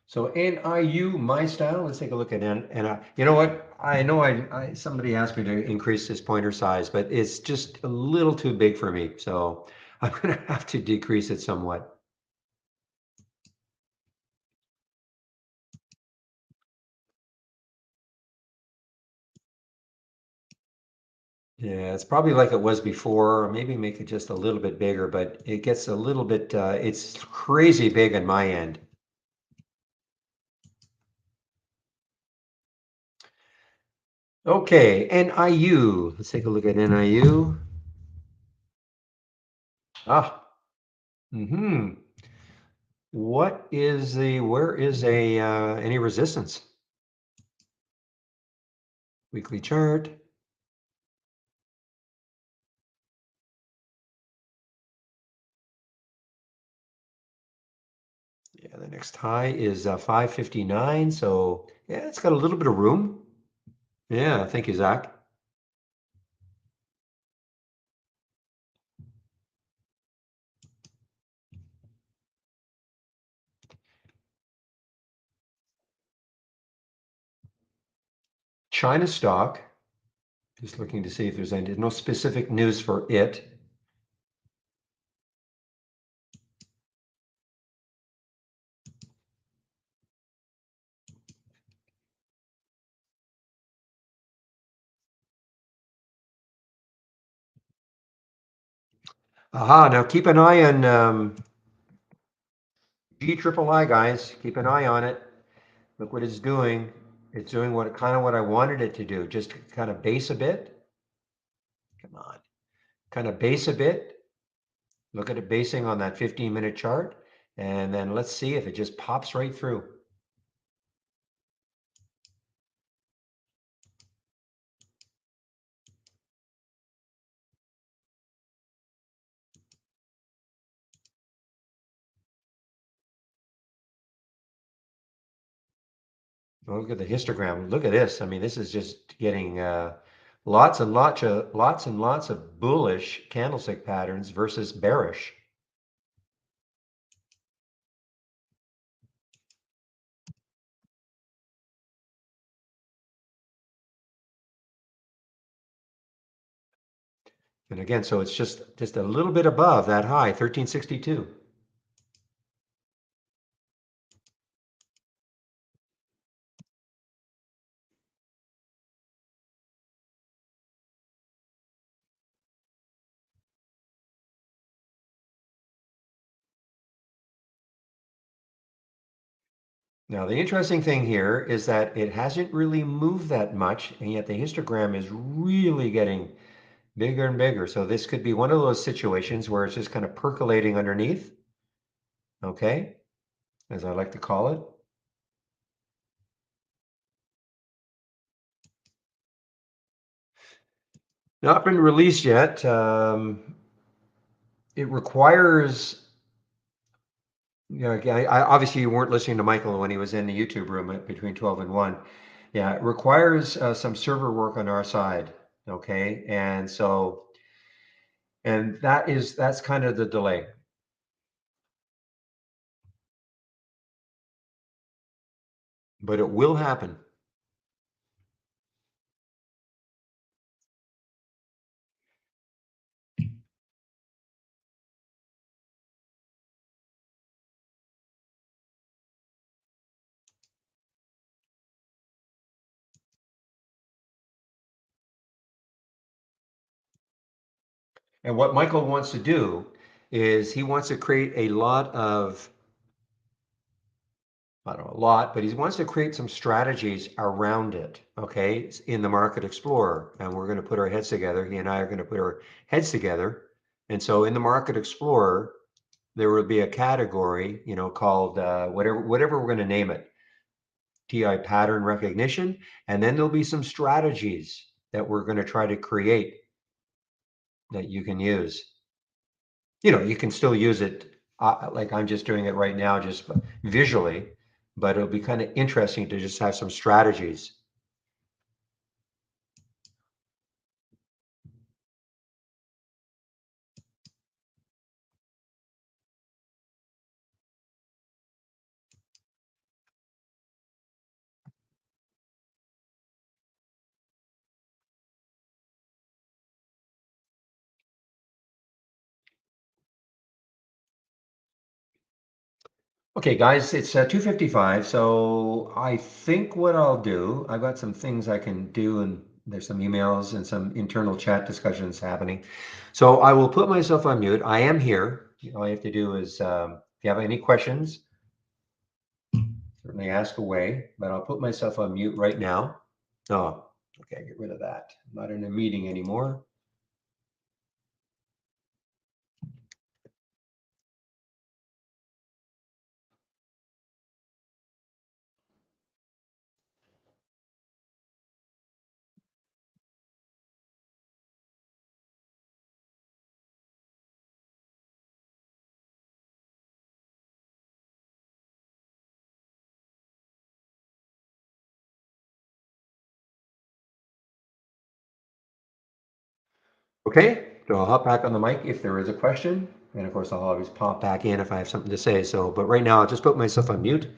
So NIU, my style. Let's take a look at you know what? I know somebody asked me to increase this pointer size, but it's just a little too big for me. So I'm going to have to decrease it somewhat. Yeah, it's probably like it was before, or maybe make it just a little bit bigger, but it gets a little bit, it's crazy big on my end. Okay, NIU. Let's take a look at NIU. Ah, mm-hmm. Where is any resistance? Weekly chart. Yeah, the next high is 559. So yeah, it's got a little bit of room. Yeah, thank you, Zach. China stock. Just looking to see if there's no specific news for it. Aha, now keep an eye on GIII, guys. Keep an eye on it. Look what it's doing. It's doing what I wanted it to do. Just kind of base a bit. Come on. Kind of base a bit. Look at it basing on that 15-minute chart. And then let's see if it just pops right through. Look at the histogram. Look at this. I mean, this is just getting lots and lots of bullish candlestick patterns versus bearish. And again, so it's just a little bit above that high, 1362. Now, the interesting thing here is that it hasn't really moved that much, and yet the histogram is really getting bigger and bigger. So this could be one of those situations where it's just kind of percolating underneath, okay, as I like to call it. Not been released yet. It requires, obviously you weren't listening to Michael when he was in the YouTube room between 12 and 1. Yeah, it requires some server work on our side, okay? And that's kind of the delay. But it will happen. And what Michael wants to do is he wants to create a lot of, I don't know, a lot, but he wants to create some strategies around it, okay, in the Market Explorer. And we're going to put our heads together. He and I are going to put our heads together. And so in the Market Explorer, there will be a category, called whatever we're going to name it, TI pattern recognition. And then there'll be some strategies that we're going to try to create that you can use. You can still use it like I'm just doing it right now, just visually, but it'll be kind of interesting to just have some strategies. Okay, guys, it's 2:55, so I think what I'll do, I've got some things I can do, and there's some emails and some internal chat discussions happening. So I will put myself on mute. I am here. All you have to do is, if you have any questions, certainly ask away, but I'll put myself on mute right now. Oh, okay, get rid of that. I'm not in a meeting anymore. Okay, so I'll hop back on the mic if there is a question. And of course, I'll always pop back in if I have something to say. So, but right now, I'll just put myself on mute.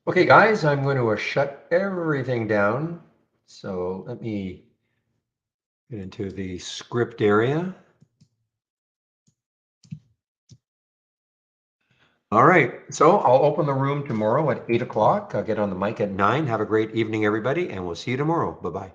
Okay, guys, I'm going to shut everything down. So let me get into the script area. All right, so I'll open the room tomorrow at 8 o'clock. I'll get on the mic at 9. Have a great evening, everybody, and we'll see you tomorrow. Bye-bye.